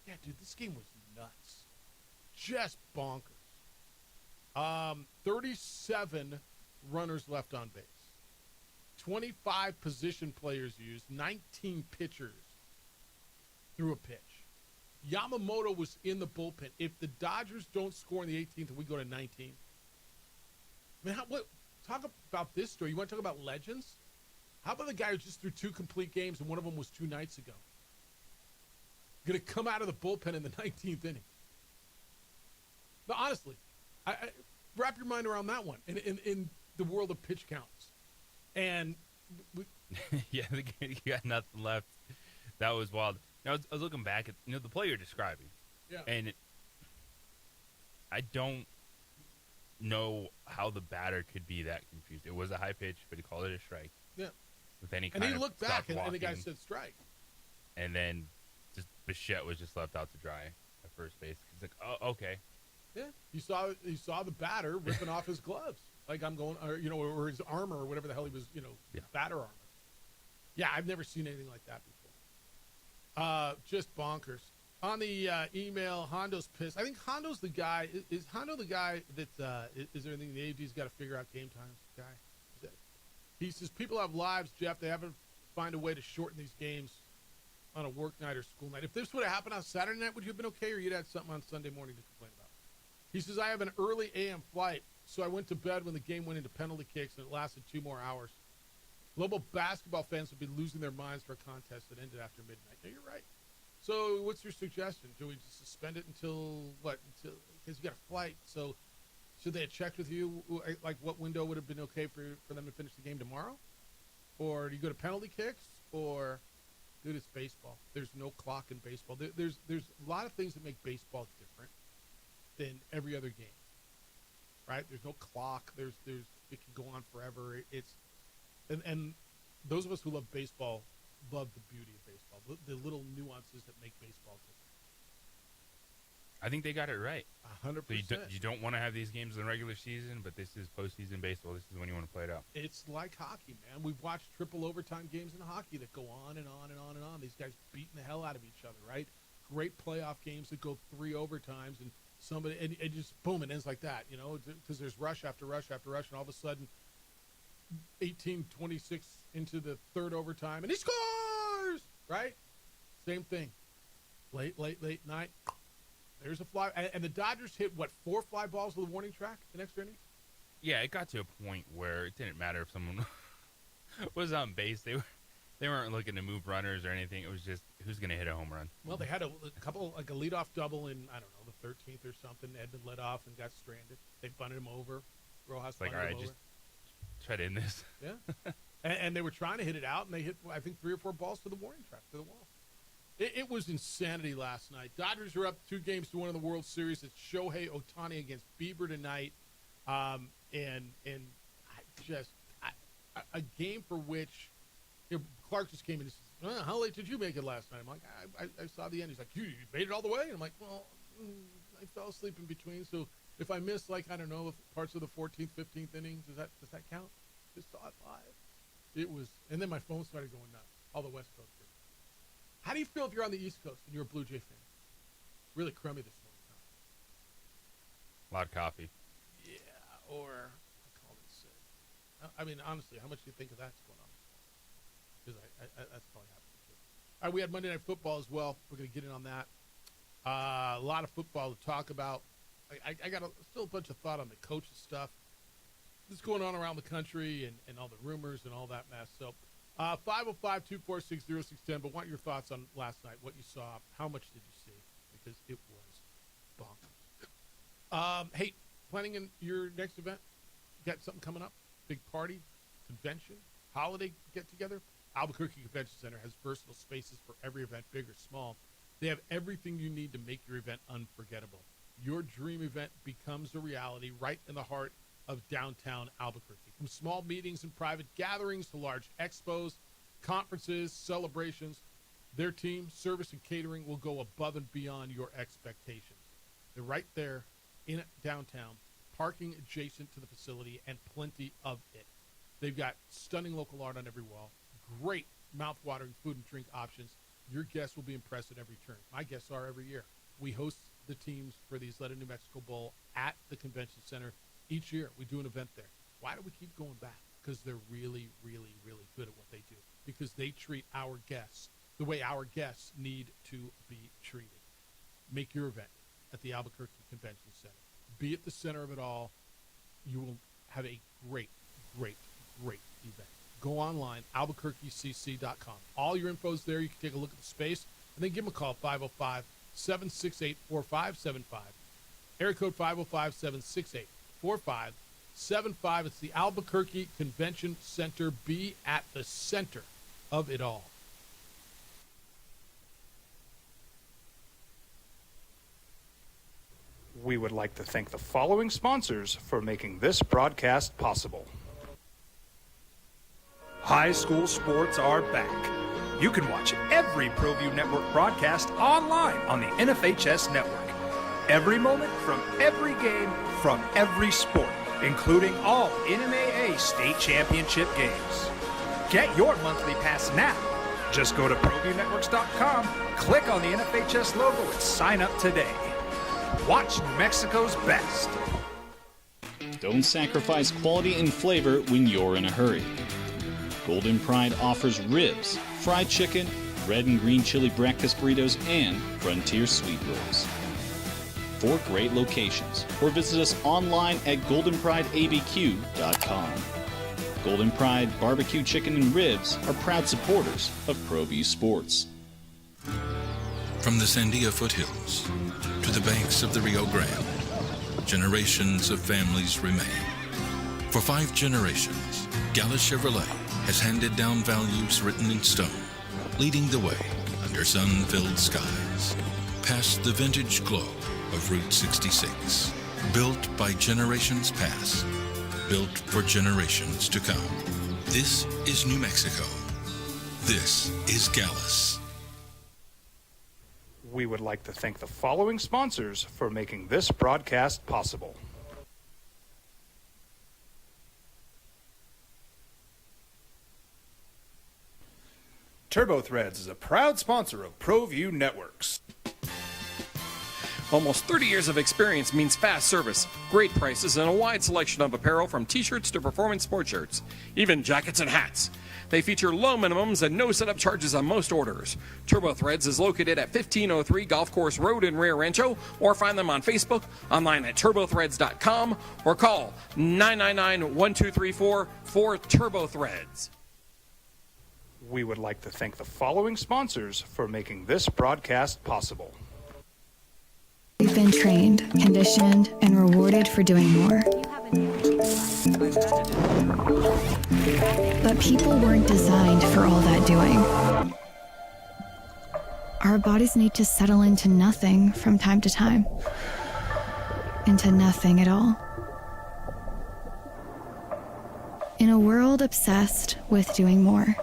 yeah, dude, this game was nuts. Just bonkers. 37 runners left on base. 25 position players used. 19 pitchers threw a pitch. Yamamoto was in the bullpen. If the Dodgers don't score in the 18th and we go to 19th, man, talk about this story. You want to talk about legends? How about the guy who just threw 2 complete games and one of them was 2 nights ago? Going to come out of the bullpen in the 19th inning. No, honestly, I wrap your mind around that one in the world of pitch counts. And yeah, you got nothing left. That was wild. Now, I was looking back at the play you're describing. Yeah. And I don't know how the batter could be that confused. It was a high pitch, but he called it a strike. Yeah. With any and kind he of looked back, stop and the guy walking. said strike. And then just Bichette was just left out to dry at first base. He's like, oh, okay. Yeah, you saw the batter ripping off his gloves, like I'm going, or his armor, or whatever the hell he was, batter armor. Yeah, I've never seen anything like that before. Just bonkers. On the email, Hondo's pissed. I think Hondo's the guy. Is Hondo the guy that is there anything the AD's got to figure out game times? Guy, he says people have lives, Jeff. They haven't find a way to shorten these games on a work night or school night. If this would have happened on Saturday night, would you have been okay, or you'd had something on Sunday morning to complain about? He says, I have an early AM flight, so I went to bed when the game went into penalty kicks, and it lasted 2 more hours. Global basketball fans would be losing their minds for a contest that ended after midnight. Yeah, you're right. So what's your suggestion? Do we just suspend it until what? Because you got a flight. So should they have checked with you, like what window would have been okay for them to finish the game tomorrow? Or do you go to penalty kicks? Or, dude, it's baseball. There's no clock in baseball. There's a lot of things that make baseball different than every other game, right? There's no clock. It can go on forever. And those of us who love baseball love the beauty of baseball, the little nuances that make baseball different. I think they got it right. 100%. So you don't want to have these games in the regular season, but this is postseason baseball. This is when you want to play it out. It's like hockey, man. We've watched triple overtime games in hockey that go on and on and on and on. These guys beating the hell out of each other, right? Great playoff games that go 3 overtimes, and somebody and just boom, it ends like that, because there's rush after rush after rush, and all of a sudden 18-26 into the 3rd overtime, and he scores, right? Same thing. Late night. There's a fly, and the Dodgers hit 4 fly balls with a warning track in extra innings? Yeah, it got to a point where it didn't matter if someone was on base. They weren't looking to move runners or anything. It was just who's going to hit a home run. Well, they had a couple, like a leadoff double in, I don't know, the 13th or something. They had been let off and got stranded. They bunted him over. Rojas like, bunted all right, him just over. try to end this. Yeah. and they were trying to hit it out, and they hit, I think, 3 or 4 balls to the warning track, to the wall. It was insanity last night. Dodgers are up 2-1 in the World Series. It's Shohei Ohtani against Bieber tonight. And a game for which Clark just came in and says, how late did you make it last night? I'm like, I saw the end. He's like, you made it all the way? And I'm like, well, I fell asleep in between. So if I missed, like, I don't know, parts of the 14th, 15th inning, does that count? Just saw it live. It was, and then my phone started going nuts. All the West Coast did. How do you feel if you're on the East Coast and you're a Blue Jay fan? Really crummy this morning, huh? A lot of coffee. Yeah, or I call it sick. I mean, honestly, how much do you think of that's going on? Because that's probably happening too. All right, we had Monday Night Football as well. We're going to get in on that. A lot of football to talk about. I got still a bunch of thought on the coaches stuff. What's going on around the country and all the rumors and all that mess. So 505-246-0610, but want your thoughts on last night, what you saw, how much did you see? Because it was bonkers. Hey, planning in your next event? Got something coming up? Big party, convention, holiday get-together? Albuquerque Convention Center has versatile spaces for every event, big or small. They have everything you need to make your event unforgettable. Your dream event becomes a reality right in the heart of downtown Albuquerque. From small meetings and private gatherings to large expos, conferences, celebrations, their team, service, and catering will go above and beyond your expectations. They're right there in downtown, parking adjacent to the facility, and plenty of it. They've got stunning local art on every wall, great mouth-watering food and drink options. Your guests will be impressed at every turn. My guests are every year. We host the teams for the Isleta New Mexico Bowl at the convention center each year. We do an event there. Why do we keep going back? Because they're really, really, really good at what they do. Because they treat our guests the way our guests need to be treated. Make your event at the Albuquerque Convention Center. Be at the center of it all. You will have a great, great, great event. go online, albuquerquecc.com. All your info's there. You can take a look at the space, and then give them a call, 505-768-4575. Area code 505-768-4575. It's the Albuquerque Convention Center. Be at the center of it all. We would like to thank the following sponsors for making this broadcast possible. High school sports are back. You can watch every ProView Network broadcast online on the NFHS network. Every moment from every game from every sport, including all NMAA state championship games. Get your monthly pass now. Just go to ProViewNetworks.com, click on the NFHS logo, and sign up today. Watch New Mexico's best. Don't sacrifice quality and flavor when you're in a hurry. Golden Pride offers ribs, fried chicken, red and green chili breakfast burritos, and frontier sweet rolls. 4 great locations, or visit us online at goldenprideabq.com. Golden Pride Barbecue Chicken and Ribs are proud supporters of ProView Sports. From the Sandia foothills to the banks of the Rio Grande, generations of families remain. For 5 generations, Gallus Chevrolet has handed down values written in stone, leading the way under sun-filled skies, past the vintage glow of Route 66. Built by generations past, built for generations to come. This is New Mexico. This is Gallus. We would like to thank the following sponsors for making this broadcast possible. TurboThreads is a proud sponsor of ProView Networks. Almost 30 years of experience means fast service, great prices, and a wide selection of apparel from t-shirts to performance sport shirts, even jackets and hats. They feature low minimums and no setup charges on most orders. TurboThreads is located at 1503 Golf Course Road in Rio Rancho, or find them on Facebook, online at turbothreads.com, or call 999-1234 for TurboThreads. We would like to thank the following sponsors for making this broadcast possible. We've been trained, conditioned, and rewarded for doing more. But people weren't designed for all that doing. Our bodies need to settle into nothing from time to time. Into nothing at all. In a world obsessed with doing more,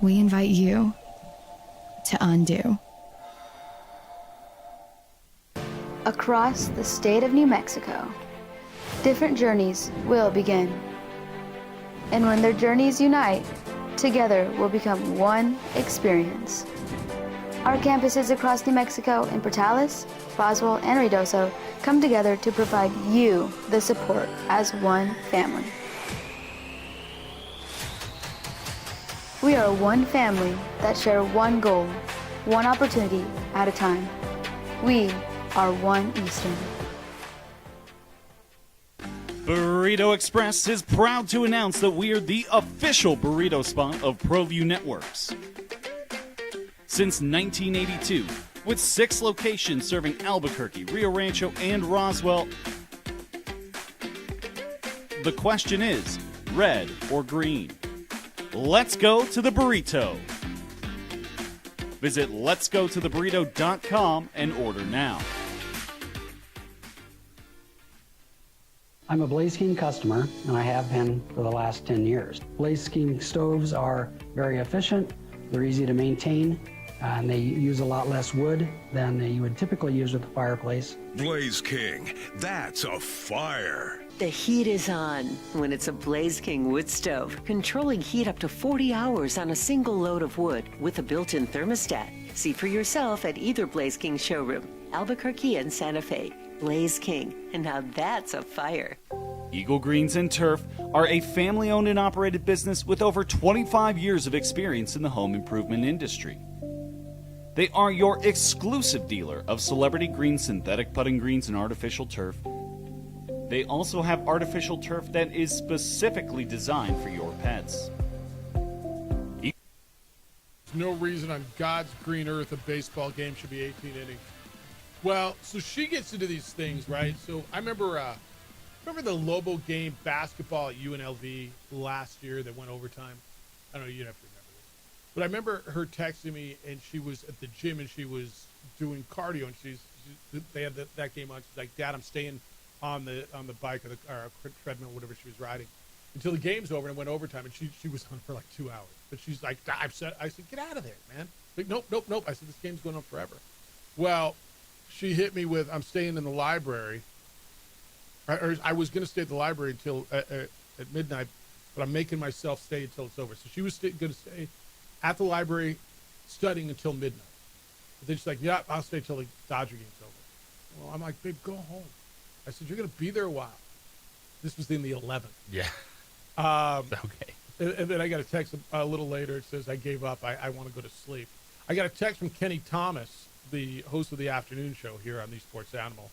we invite you to undo. Across the state of New Mexico, different journeys will begin. And when their journeys unite, together will become one experience. Our campuses across New Mexico in Portales, Boswell, and Ruidoso come together to provide you the support as one family. We are one family that share one goal, one opportunity at a time. We are one Eastern. Burrito Express is proud to announce that we are the official burrito spot of ProView Networks. Since 1982, with 6 locations serving Albuquerque, Rio Rancho, and Roswell, the question is, red or green? Let's go to the burrito. Visit letsgototheburrito.com and order now. I'm a Blaze King customer, and I have been for the last 10 years. Blaze King stoves are very efficient, they're easy to maintain, and they use a lot less wood than you would typically use with a fireplace. Blaze King, that's a fire. The heat is on when it's a Blaze King wood stove, controlling heat up to 40 hours on a single load of wood with a built-in thermostat. See for yourself at either Blaze King showroom, Albuquerque and Santa Fe. Blaze King, and now that's a fire. Eagle Greens and Turf are a family-owned and operated business with over 25 years of experience in the home improvement industry. They are your exclusive dealer of celebrity green, synthetic putting greens, and artificial turf. They also have artificial turf that is specifically designed for your pets. There's no reason on God's green earth a baseball game should be 18 innings. Well, so she gets into these things, right? So I remember the Lobo game basketball at UNLV last year that went overtime. I don't know, you'd have to remember this. But I remember her texting me, and she was at the gym, and she was doing cardio, and they had that game on. She's like, Dad, I'm staying on the bike or treadmill, whatever she was riding, until the game's over and it went overtime, and she was on for like 2 hours. But she's like, I said, get out of there, man. Like, nope. I said, this game's going on forever. Well, she hit me with, I'm staying in the library. Or I was going to stay at the library until at midnight, but I'm making myself stay until it's over. So she was going to stay at the library studying until midnight. But then she's like, yeah, I'll stay till the Dodger game's over. Well, I'm like, babe, go home. I said, you're going to be there a while. This was in the 11th. Yeah. Okay. And then I got a text a little later. It says, I gave up. I want to go to sleep. I got a text from Kenny Thomas, the host of the afternoon show here on the Sports Animal.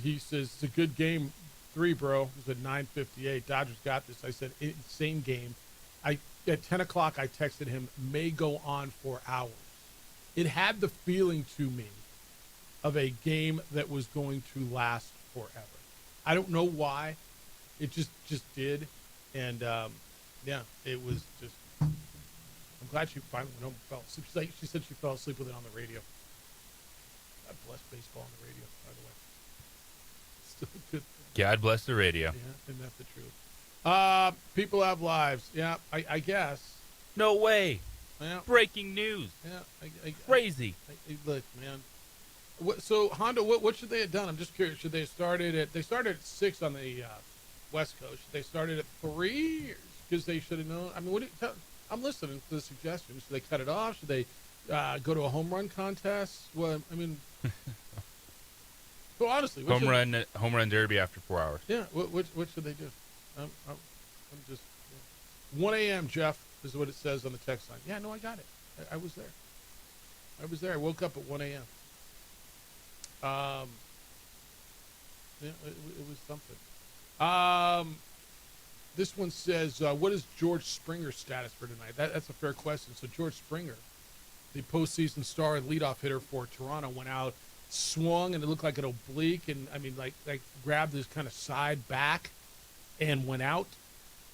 He says, it's a good game 3, bro. It was at 9:58. Dodgers got this. I said, insane game. At 10 o'clock, I texted him, may go on for hours. It had the feeling to me of a game that was going to last forever. I don't know why. It just did. And, yeah, it was just, I'm glad she finally went home and fell asleep. She said she fell asleep with it on the radio. God bless baseball on the radio, by the way. Still a good thing. God bless the radio. Yeah, isn't that the truth? People have lives. Yeah, I guess. No way. Yeah. Breaking news. Yeah, crazy. Look, man. So Honda, what should they have done? I'm just curious. Should they have started at? They started at 6 on the West Coast. Should they started at 3 because they should have known? I mean, I'm listening to the suggestions. Should they cut it off? Should they go to a home run contest? Well, I mean, well, honestly, home run derby after 4 hours. Yeah. What should they do? I'm just 1 a.m. Jeff is what it says on the text line. Yeah, no, I got it. I was there. I woke up at 1 a.m. Yeah, it was something. This one says, what is George Springer's status for tonight? That's a fair question. So George Springer, the postseason star and leadoff hitter for Toronto, went out, swung, and it looked like an oblique, and I mean, like grabbed his kind of side back and went out.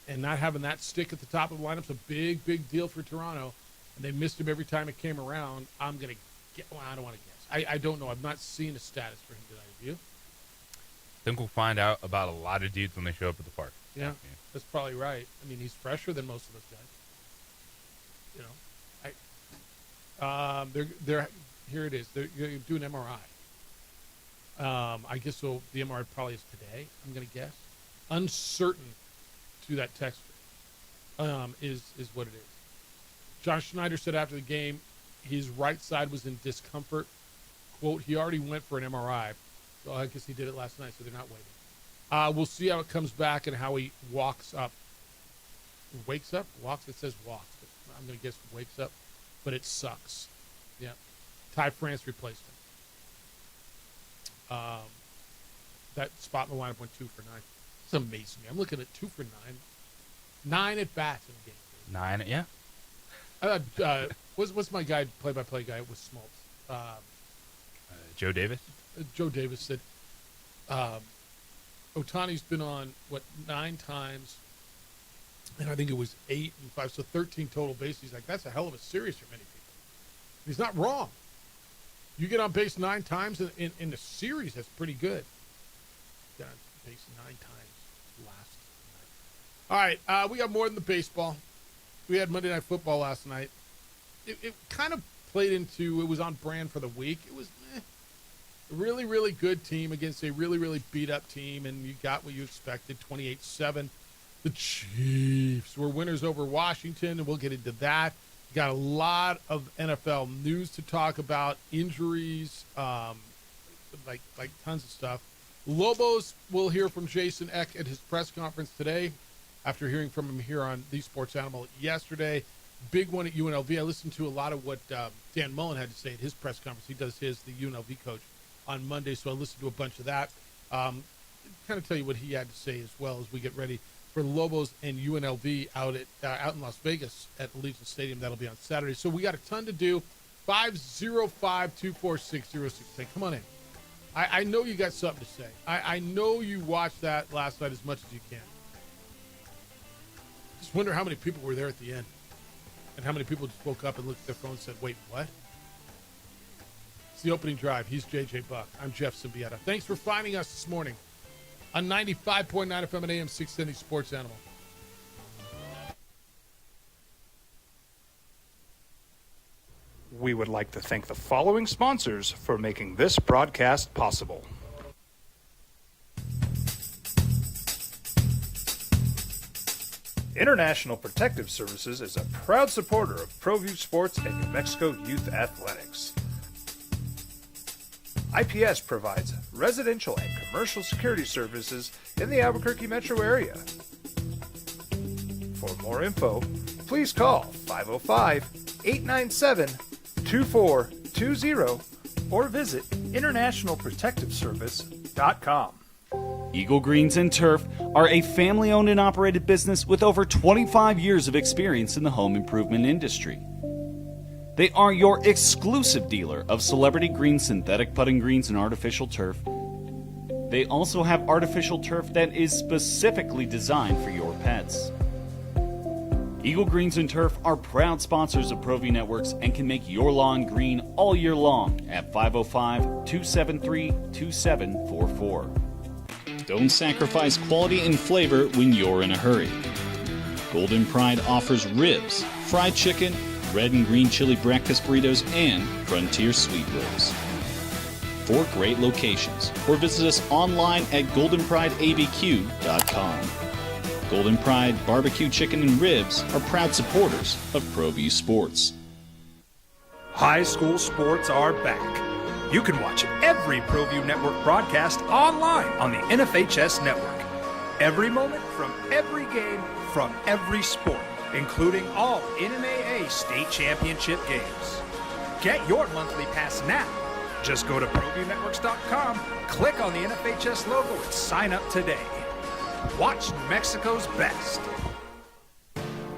And not having that stick at the top of the lineup's a big, big deal for Toronto. And they missed him every time it came around. I'm going to get, well, I don't want to guess. I don't know. I've not seen a status for him tonight. Have you? I think we'll find out about a lot of dudes when they show up at the park. Yeah, that's probably right. I mean, he's fresher than most of those guys. You know, they're here it is. They're doing MRI. I guess so. The MRI probably is today. I'm going to guess. Uncertain to that text is what it is. John Schneider said after the game, his right side was in discomfort. Quote, he already went for an MRI. So I guess he did it last night, so they're not waiting. We'll see how it comes back and how he walks up. Wakes up? Walks? It says walks. But I'm going to guess wakes up. But it sucks. Yeah. Ty France replaced him. That spot in the lineup went 2 for 9. It's amazing. I'm looking at 2 for 9. 9 at bats in the game. 9, yeah. What's my guy, play-by-play guy with Smoltz? Joe Davis? Joe Davis said Ohtani's been on, 9 times, and I think it was 8 and 5, so 13 total bases. He's like, that's a hell of a series for many people. He's not wrong. You get on base 9 times in the series, that's pretty good. Got on base 9 times last night. All right, we got more than the baseball. We had Monday Night Football last night. It kind of played into, it was on brand for the week. It was a really, really good team against a really, really beat-up team, and you got what you expected, 28-7. The Chiefs were winners over Washington, and we'll get into that. Got a lot of NFL news to talk about, injuries, like tons of stuff. Lobos, will hear from Jason Eck at his press conference today after hearing from him here on The Sports Animal yesterday. Big one at UNLV. I listened to a lot of what Dan Mullen had to say at his press conference. He does the UNLV coach, on Monday, so I listened to a bunch of that. Kind of tell you what he had to say as well as we get ready for Lobos and UNLV out in Las Vegas at Allegiant Stadium. That'll be on Saturday. So we got a ton to do. 505-246-0610. Come on in. I know you got something to say. I know you watched that last night as much as you can. Just wonder how many people were there at the end. And how many people just woke up and looked at their phone and said, wait, what? It's the opening drive. He's J.J. Buck. I'm Jeff Symbieta. Thanks for finding us this morning on 95.9 FM and AM 670 Sports Animal. We would like to thank the following sponsors for making this broadcast possible. International Protective Services is a proud supporter of ProView Sports and New Mexico Youth Athletics. IPS provides residential and commercial security services in the Albuquerque metro area. For more info, please call 505-897-2420 or visit internationalprotectiveservice.com. Eagle Greens and Turf are a family-owned and operated business with over 25 years of experience in the home improvement industry. They are your exclusive dealer of celebrity green, synthetic putting greens, and artificial turf. They also have artificial turf that is specifically designed for your pets. Eagle Greens and Turf are proud sponsors of ProView Networks and can make your lawn green all year long at 505-273-2744. Don't sacrifice quality and flavor when you're in a hurry. Golden Pride offers ribs, fried chicken, red and green chili breakfast burritos, and frontier sweet rolls. 4 great locations, or visit us online at goldenprideabq.com. Golden Pride Barbecue Chicken and Ribs are proud supporters of ProView Sports. High school sports are back. You can watch every ProView Network broadcast online on the NFHS network. Every moment from every game from every sport, including all NMAA state championship games. Get your monthly pass now. Just go to ProViewNetworks.com, click on the NFHS logo, and sign up today. Watch New Mexico's best.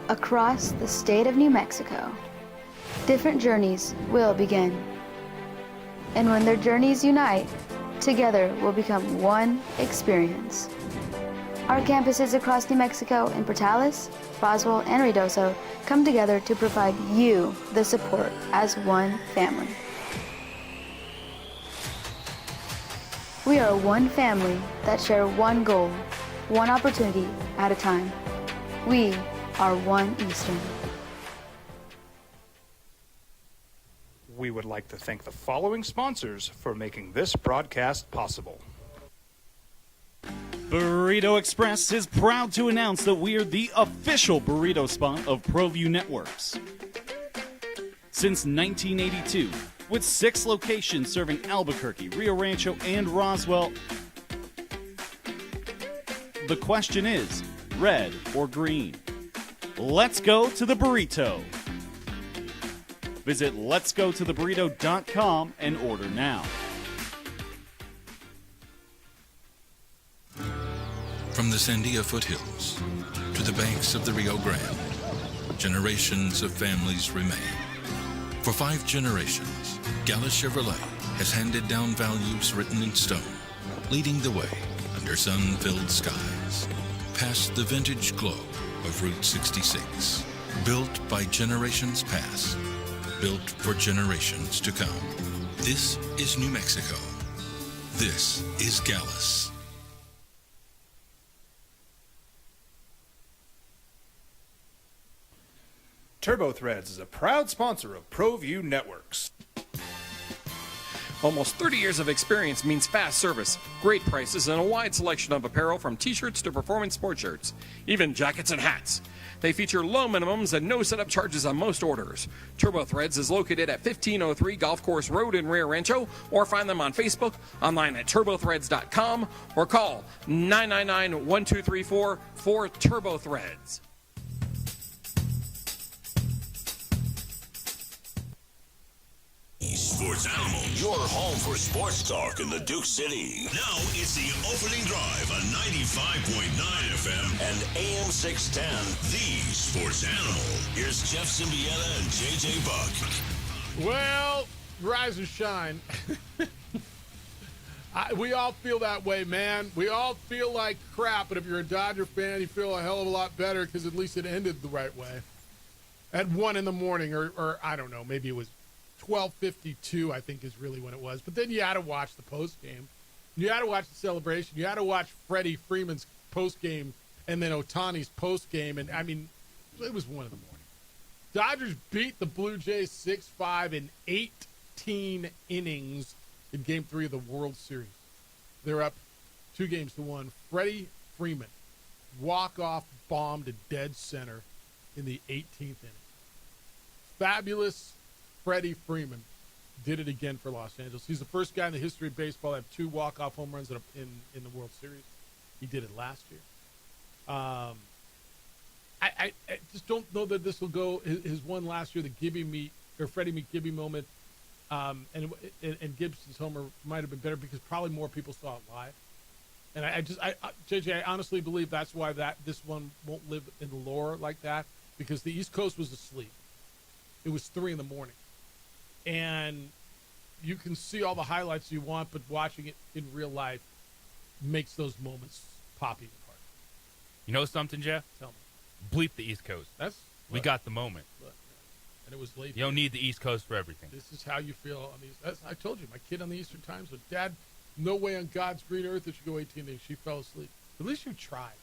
Across the state of New Mexico, different journeys will begin. And when their journeys unite, together will become one experience. Our campuses across New Mexico in Portales, Roswell, and Ruidoso come together to provide you the support as one family. We are one family that share one goal, one opportunity at a time. We are one Eastern. We would like to thank the following sponsors for making this broadcast possible. Burrito Express is proud to announce that we are the official burrito spot of ProView Networks. Since 1982, with 6 locations serving Albuquerque, Rio Rancho, and Roswell, the question is, red or green? Let's go to the burrito. Visit letsgototheburrito.com and order now. From the Sandia foothills to the banks of the Rio Grande, generations of families remain. For 5 generations, Gallus Chevrolet has handed down values written in stone, leading the way under sun-filled skies, past the vintage glow of Route 66. Built by generations past, built for generations to come. This is New Mexico. This is Gallus. Turbo Threads is a proud sponsor of ProView Networks. Almost 30 years of experience means fast service, great prices, and a wide selection of apparel from t-shirts to performance sport shirts, even jackets and hats. They feature low minimums and no setup charges on most orders. Turbo Threads is located at 1503 Golf Course Road in Rio Rancho, or find them on Facebook, online at turbothreads.com, or call 999-1234 for Turbo Threads. Sports Animal, your home for sports talk in the Duke City. Now it's the opening drive on 95.9 FM and AM 610, the Sports Animal. Here's Jeff Symbieta and JJ Buck. Well, rise and shine. We all feel that way, man. We all feel like crap, but if you're a Dodger fan, you feel a hell of a lot better because at least it ended the right way. At 1 in the morning, or I don't know, maybe it was 12:52, I think is really when it was. But then you had to watch the post game. You had to watch the celebration. You had to watch Freddie Freeman's post game and then Ohtani's post game. And I mean, it was 1 in the morning. Dodgers beat the Blue Jays 6-5 in 18 innings in Game 3 of the World Series. They're up 2-1. Freddie Freeman walk-off bomb to dead center in the 18th inning. Fabulous Freddie Freeman did it again for Los Angeles. He's the first guy in the history of baseball to have 2 walk-off home runs in the World Series. He did it last year. I just don't know that this will go his one last year, the Freddie meet Gibby moment. And Gibson's homer might have been better because probably more people saw it live. And JJ, I honestly believe that's why this one won't live in the lore like that, because the East Coast was asleep. It was 3 in the morning. And you can see all the highlights you want, but watching it in real life makes those moments pop even harder. You know something, Jeff? Tell me. Bleep the East Coast. We got the moment. Look, and it was late. You don't need the East Coast for everything. This is how you feel on these. I told you, my kid on the Eastern Time Zone, Dad, no way on God's green earth that she go 18 days. She fell asleep. At least you tried.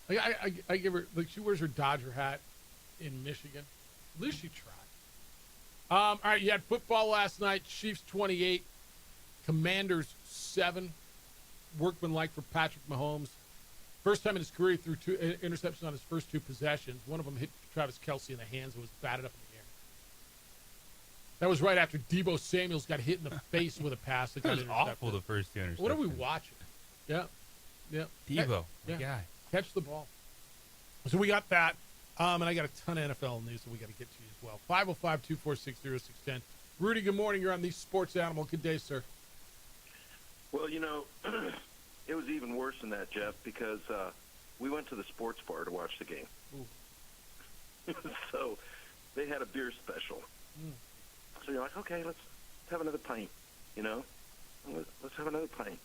I give her, like, she wears her Dodger hat in Michigan. At least she tried. All right, you had football last night. Chiefs 28, Commanders 7. Workmanlike for Patrick Mahomes. First time in his career he threw 2 interceptions on his first 2 possessions. One of them hit Travis Kelce in the hands and was batted up in the air. That was right after Deebo Samuels got hit in the face with a pass. That was awful, the first 2 interceptions. What are we watching? Yeah. Deebo, my guy. Catch the ball. So we got that. And I got a ton of NFL news that we got to get to as well. 505-246-0610. Rudy, good morning. You're on the Sports Animal. Good day, sir. Well, it was even worse than that, Jeff, because we went to the sports bar to watch the game. So they had a beer special. So you're like, okay, let's have another pint, Let's have another pint.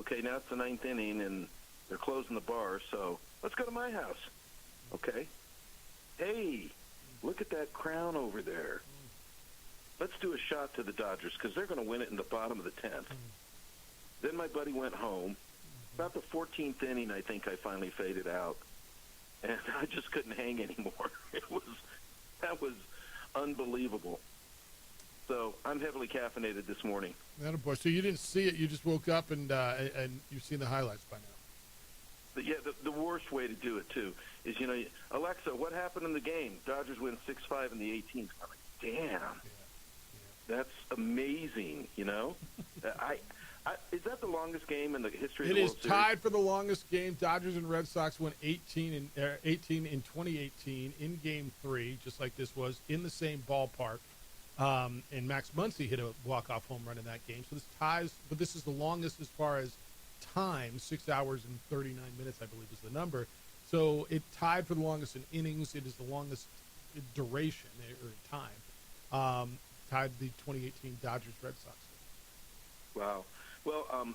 Okay, now it's the 9th inning, and they're closing the bar, so let's go to my house. Okay. Hey, look at that crown over there. Let's do a shot to the Dodgers because they're going to win it in the bottom of the 10th. Then my buddy went home. About the 14th inning, I think I finally faded out. And I just couldn't hang anymore. That was unbelievable. So I'm heavily caffeinated this morning. Attaboy. So you didn't see it. You just woke up and you've seen the highlights by now. But yeah, the worst way to do it, too, is, Alexa, what happened in the game? Dodgers win 6-5 in the 18th. I'm like, damn. That's amazing, is that the longest game in the history of the World Series? It is tied for the longest game. Dodgers and Red Sox won 18 in 2018 in Game 3, just like this was, in the same ballpark. And Max Muncy hit a walk-off home run in that game. So this ties, but this is the longest as far as time, 6 hours and 39 minutes, I believe is the number. So it tied for the longest in innings. It is the longest duration or time. Tied the 2018 Dodgers-Red Sox game. Wow. Well, on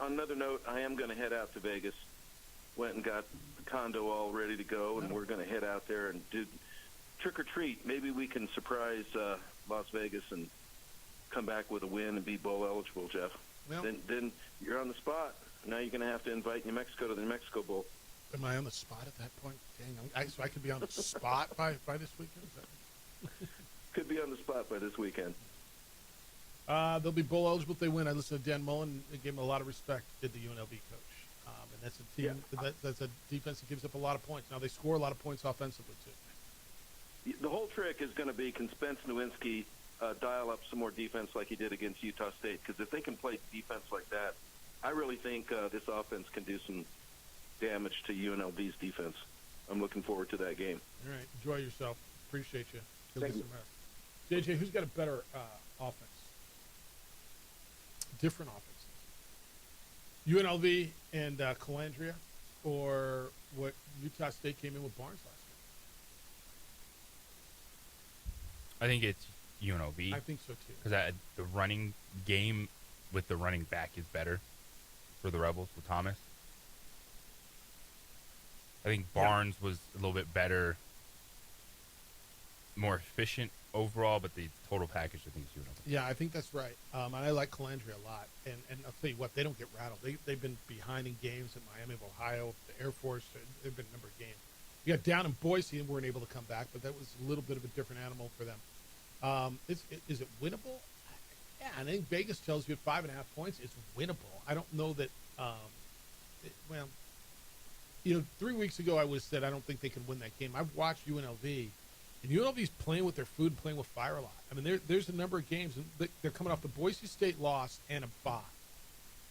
another note, I am going to head out to Vegas. Went and got the condo all ready to go, and we're going to head out there and do trick or treat. Maybe we can surprise Las Vegas and come back with a win and be bowl eligible, Jeff. Well, then you're on the spot. Now you're going to have to invite New Mexico to the New Mexico Bowl. Am I on the spot at that point? Dang, so I could be on the spot by this weekend? Is that... Could be on the spot by this weekend. They'll be bowl eligible if they win. I listened to Dan Mullen and gave him a lot of respect, did the UNLV coach. And that's a team, that's a defense that gives up a lot of points. Now they score a lot of points offensively, too. The whole trick is going to be, can Spence Nowinski dial up some more defense like he did against Utah State? Because if they can play defense like that, I really think this offense can do some damage to UNLV's defense. I'm looking forward to that game. All right. Enjoy yourself. Appreciate you. Thank you. JJ, who's got a better offense. Different offenses. UNLV and Calandria, or what Utah State came in with Barnes last I think it's UNLV. year. I think so too. Because the running game with the running back is better for the Rebels with Thomas. I think Barnes was a little bit better, more efficient overall, but the total package, I think, is UNLV. Yeah, I think that's right. And I like Calandria a lot. And I'll tell you what, they don't get rattled. They've been behind in games at Miami of Ohio, the Air Force. They've been a number of games. You got down in Boise and weren't able to come back, but that was a little bit of a different animal for them. Is it winnable? Yeah, I think Vegas tells you at 5.5 points, it's winnable. I don't know that. Well, 3 weeks ago I would have said I don't think they can win that game. I've watched UNLV, and UNLV's playing with their food and playing with fire a lot. I mean, there's a number of games, and they're coming off the Boise State loss and a bye.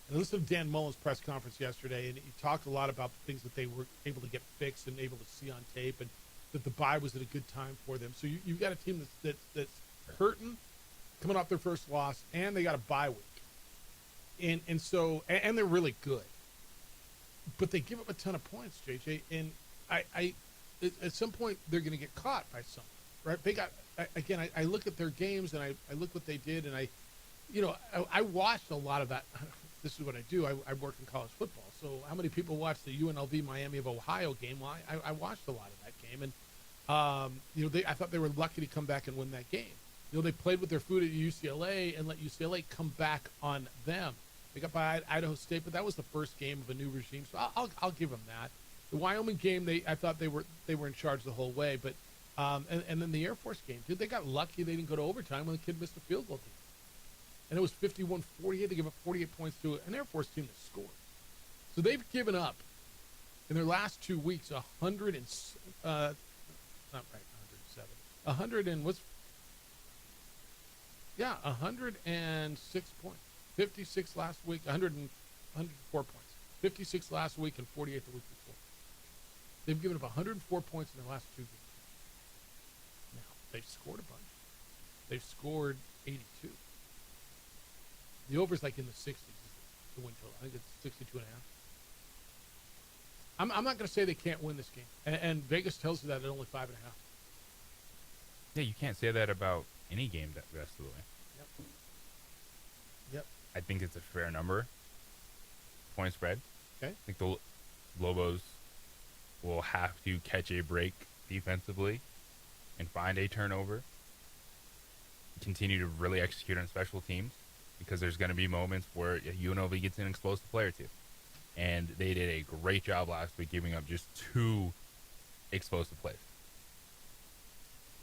And I listened to Dan Mullen's press conference yesterday, and he talked a lot about the things that they were able to get fixed and able to see on tape, and that the bye was at a good time for them. So you've got a team that's hurting, coming off their first loss, and they got a bye week. And so they're really good. But they give up a ton of points, JJ, and I at some point they're going to get caught by someone, right? They got again. I look at their games and I look what they did, and I watched a lot of that. This is what I do. I work in college football, so how many people watch the UNLV Miami of Ohio game? Well, I watched a lot of that game, and I thought they were lucky to come back and win that game. They played with their food at UCLA and let UCLA come back on them. They got by Idaho State, but that was the first game of a new regime, so I'll give them that. The Wyoming game, I thought they were in charge the whole way, but and then the Air Force game, dude, they got lucky they didn't go to overtime when the kid missed a field goal. And it was 51-48. They gave up 48 points to an Air Force team that scored. So they've given up in their last 2 weeks 100 and not right, 107. 100 and what's 106 points. 56 last week, 104 points. 56 last week and 48 the week before. They've given up 104 points in their last 2 games. Now, they've scored a bunch. They've scored 82. The over's like in the 60s, the win total. I think it's 62.5. I'm not going to say they can't win this game. And Vegas tells you that at only 5.5. Yeah, you can't say that about any game that rest of the way. Yep. I think it's a fair number. Point spread. Okay. I think the Lobos will have to catch a break defensively and find a turnover. Continue to really execute on special teams, because there's going to be moments where UNLV gets an explosive player too. And they did a great job last week giving up just 2 explosive plays.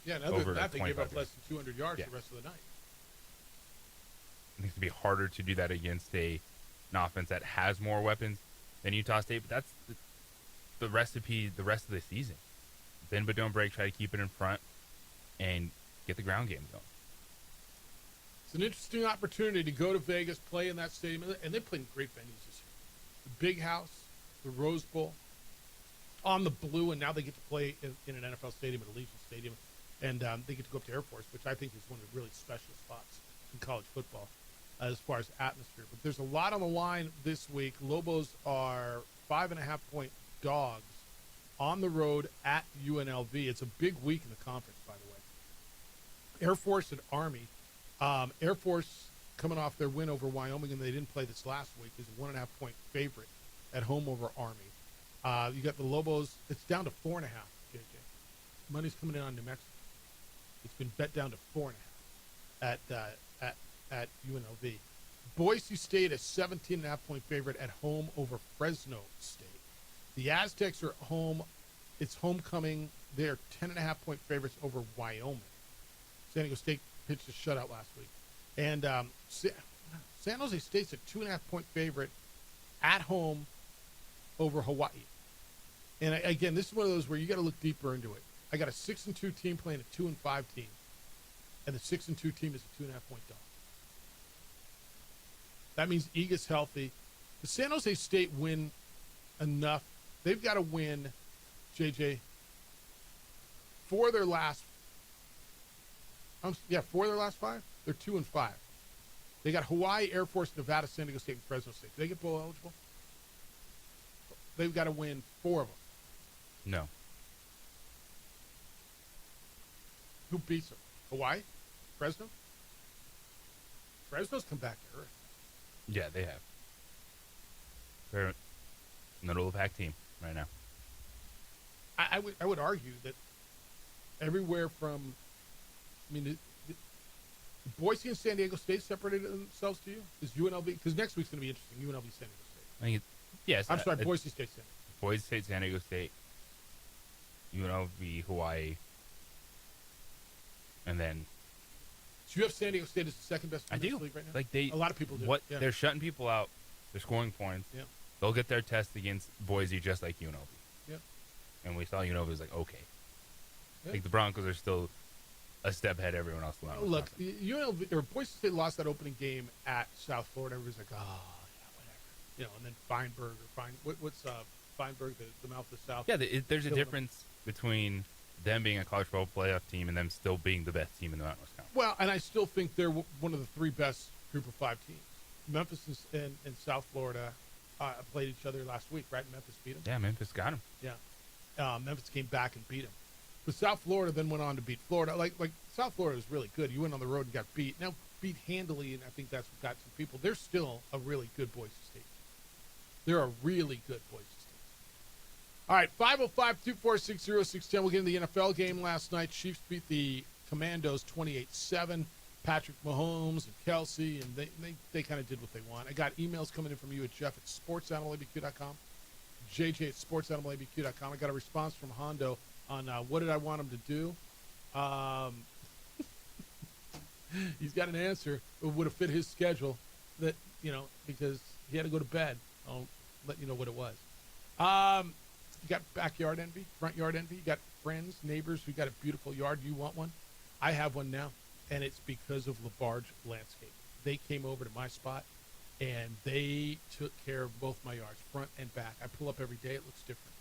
Yeah, and other than that, they gave up less than 200 yards the rest of the night. I think it's going to be harder to do that against an offense that has more weapons than Utah State, but that's the recipe the rest of the season. Bend but don't break, try to keep it in front, and get the ground game going. It's an interesting opportunity to go to Vegas, play in that stadium, and they played in great venues this year. The Big House, the Rose Bowl, on the blue, and now they get to play in an NFL stadium at Allegiant Stadium, and they get to go up to Air Force, which I think is one of the really special spots in college football as far as atmosphere. But there's a lot on the line this week. Lobos are 5.5-point dogs on the road at UNLV. It's a big week in the conference, by the way. Air Force and Army. Air Force, coming off their win over Wyoming, and they didn't play this last week, is a 1.5-point favorite at home over Army. You got the Lobos. It's down to 4.5, JJ. Money's coming in on New Mexico. It's been bet down to 4.5 at UNLV. Boise State, a 17.5-point favorite at home over Fresno State. The Aztecs are home. It's homecoming. They're 10.5-point favorites over Wyoming. San Diego State pitched a shutout last week. And San Jose State's a 2.5-point favorite at home over Hawaii. And again, this is one of those where you got to look deeper into it. I got a 6-2 team playing a 2-5 team, and the 6-2 team is a 2.5-point dog. That means Ega's healthy. The San Jose State win enough. They've got to win, JJ, for their last Yeah, 4 of their last 5. They're 2-5. They got Hawaii, Air Force, Nevada, San Diego State, and Fresno State. Do they get bowl eligible? They've got to win 4 of them. No. Who beats them? Hawaii? Fresno? Fresno's come back to earth. Yeah, they have. They're middle of the pack team right now. I would argue that everywhere from, I mean, Boise and San Diego State separated themselves to you? Is UNLV, because next week's going to be interesting, UNLV, San Diego State. I think yes. I'm sorry, Boise State, San Diego. Boise State, San Diego State, UNLV, Hawaii, and then. So you have San Diego State as the second best team in this league right now? Like a lot of people do. Yeah. They're shutting people out. They're scoring points. Yeah. They'll get their test against Boise just like UNLV. Yeah. And we saw UNLV was like, okay. Yeah. Like the Broncos are still a step ahead of everyone else. Look, UNLV or Boise State lost that opening game at South Florida. Everybody's like, oh, yeah, whatever. You know, and then Feinberg what's Feinberg, the mouth of the South? Yeah, there's a difference between them being a college football playoff team and them still being the best team in the Mountain West Conference. Well, and I still think they're one of the 3 best Group of 5 teams. Memphis and South Florida played each other last week, right? Memphis beat them. Yeah, Memphis got them. Yeah, Memphis came back and beat them. But South Florida then went on to beat Florida. Like South Florida was really good. You went on the road and got beat. Now beat handily, and I think that's what got some people. They're still a really good Boise State. They're a really good Boise State. All right, 505-246-0610. We'll get into the NFL game last night. Chiefs beat the Commandos 28-7. Patrick Mahomes and Kelsey, and they kind of did what they want. I got emails coming in from you at Jeff at sportsanimalabq.com, JJ at sportsanimalabq.com. I got a response from Hondo on what did I want him to do. He's got an answer. It would have fit his schedule that, because he had to go to bed. I'll let you know what it was. You got backyard envy, front yard envy. You got friends, neighbors who got a beautiful yard. You want one? I have one now, and it's because of LaBarge Landscape. They came over to my spot, and they took care of both my yards, front and back. I pull up every day. It looks different.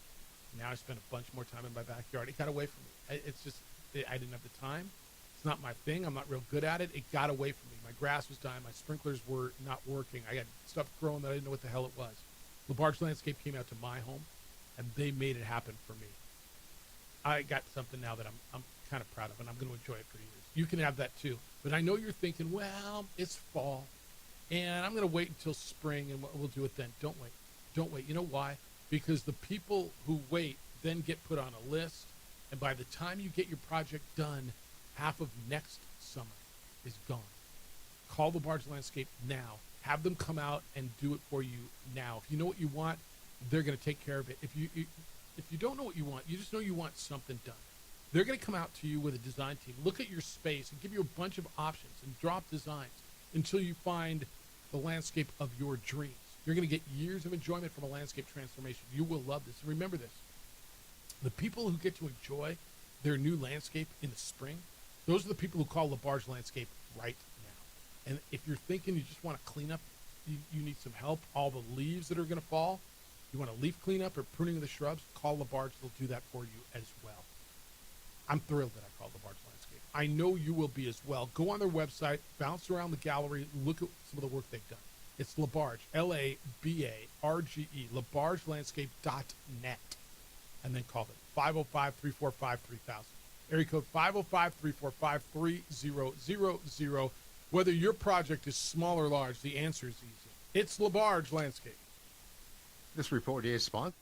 Now I spend a bunch more time in my backyard. It got away from me. It's just I didn't have the time. It's not my thing. I'm not real good at it. It got away from me. My grass was dying. My sprinklers were not working. I got stuff growing that I didn't know what the hell it was. LaBarge Landscape came out to my home, and they made it happen for me. I got something now that I'm kind of proud of, and I'm going to enjoy it for years. You can have that too. But I know you're thinking, well, it's fall, and I'm going to wait until spring, and we'll do it then. Don't wait. Don't wait. You know why? Because the people who wait then get put on a list, and by the time you get your project done, half of next summer is gone. Call LaBarge Landscape now. Have them come out and do it for you now. If you know what you want, they're going to take care of it. If you don't know what you want, you just know you want something done. They're going to come out to you with a design team, look at your space, and give you a bunch of options and drop designs until you find the landscape of your dreams. You're going to get years of enjoyment from a landscape transformation. You will love this. And remember this. The people who get to enjoy their new landscape in the spring, those are the people who call LaBarge Landscape right now. And if you're thinking you just want to clean up, you need some help, all the leaves that are going to fall, you want a leaf cleanup or pruning of the shrubs, call LaBarge. They'll do that for you as well. I'm thrilled that I called LaBarge Landscape. I know you will be as well. Go on their website, bounce around the gallery, look at some of the work they've done. It's LaBarge, LaBarge, LaBargeLandscape.net. And then call them 505-345-3000. Area code 505-345-3000. Whether your project is small or large, the answer is easy. It's LaBarge Landscape. This report is sponsored.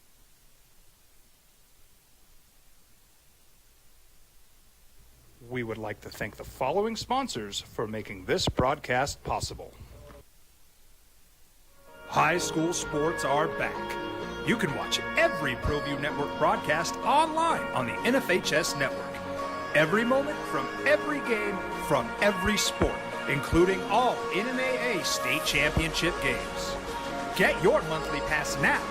We would like to thank the following sponsors for making this broadcast possible. High school sports are back. You can watch every ProView Network broadcast online on the NFHS Network. Every moment from every game from every sport, including all NNAA state championship games. Get your monthly pass now.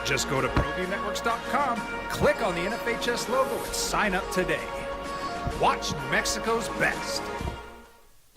Just go to ProViewNetworks.com, click on the NFHS logo, and sign up today. Watch Mexico's best.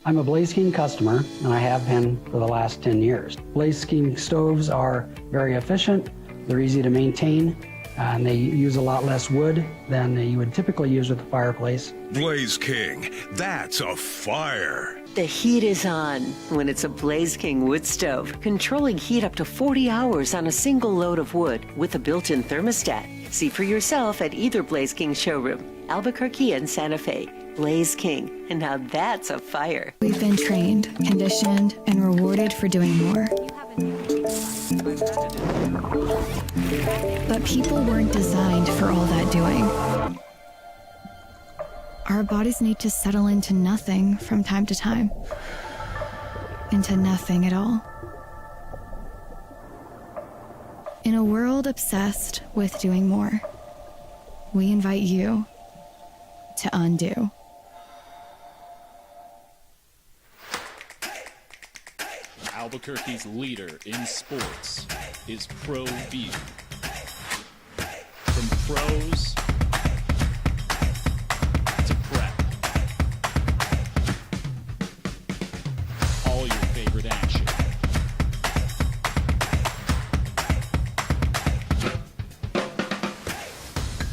I'm a Blaze King customer, and I have been for the last 10 years. Blaze King stoves are very efficient, they're easy to maintain, and they use a lot less wood than you would typically use with a fireplace. Blaze King, that's a fire. The heat is on when it's a Blaze King wood stove, controlling heat up to 40 hours on a single load of wood with a built-in thermostat. See for yourself at either Blaze King showroom, Albuquerque and Santa Fe. Blaze King, and now that's a fire. We've been trained, conditioned, and rewarded for doing more. But people weren't designed for all that doing. Our bodies need to settle into nothing from time to time. Into nothing at all. In a world obsessed with doing more, we invite you to undo. Albuquerque's leader in sports is Pro View. From pros to prep. All your favorite action.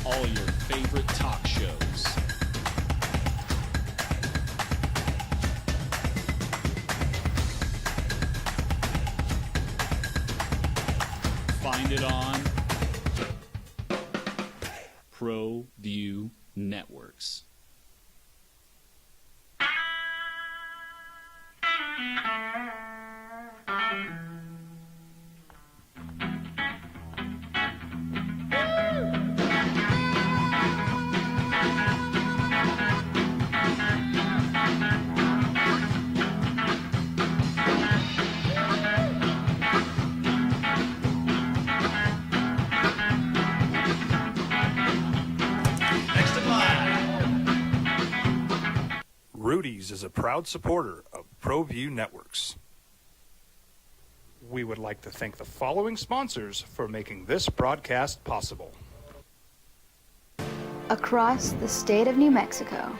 All your favorite talk shows. Find it on Pro View Networks. Rudy's is a proud supporter of ProView Networks. We would like to thank the following sponsors for making this broadcast possible. Across the state of New Mexico,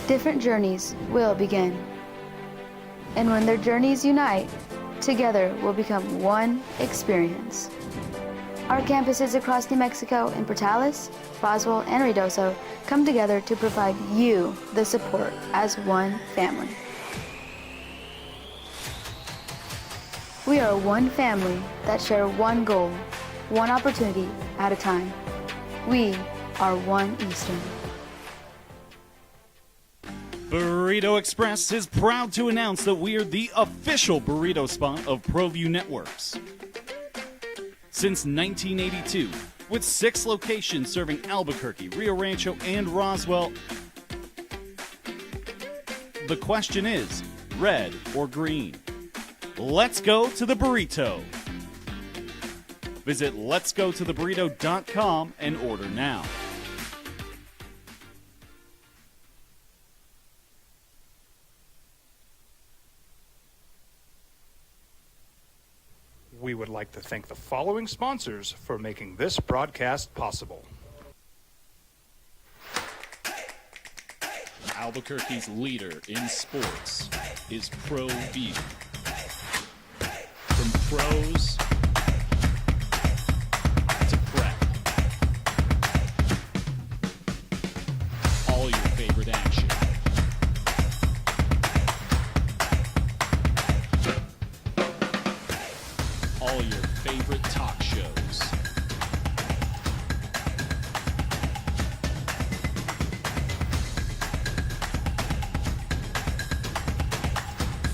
different journeys will begin. And when their journeys unite, together will become one experience. Our campuses across New Mexico in Portales, Roswell, and Ruidoso come together to provide you the support as one family. We are one family that share one goal, one opportunity at a time. We are One Eastern. Burrito Express is proud to announce that we are the official burrito spot of ProView Networks. Since 1982, with 6 locations serving Albuquerque, Rio Rancho, and Roswell, the question is, red or green? Let's go to the burrito. Visit letsgototheburrito.com and order now. We would like to thank the following sponsors for making this broadcast possible. Albuquerque's leader in sports is Pro View. From pros to prep. All your favorite action. All your favorite talk shows.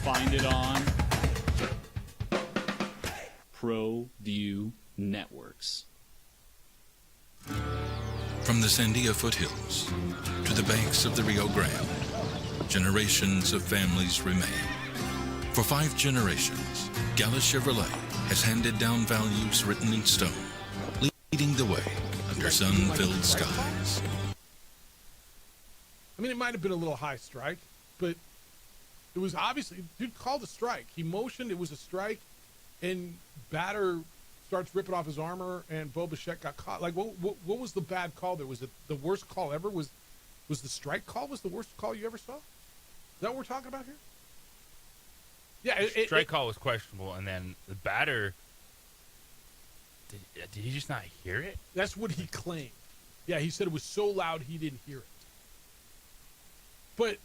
Find it on Pro View Networks. From the Sandia foothills to the banks of the Rio Grande, generations of families remain. For 5 generations, Gala Chevrolet has handed down values written in stone, leading the way under sun-filled skies. I mean, it might have been a little high strike, but it was obviously, dude called a strike. He motioned, it was a strike, and batter starts ripping off his armor, and Bo Bichette got caught. Like, what was the bad call there? Was it the worst call ever? Was the strike call was the worst call you ever saw? Is that what we're talking about here? Yeah, Strike call was questionable, and then the batter Did he just not hear it? That's what he claimed. Yeah, he said it was so loud he didn't hear it. But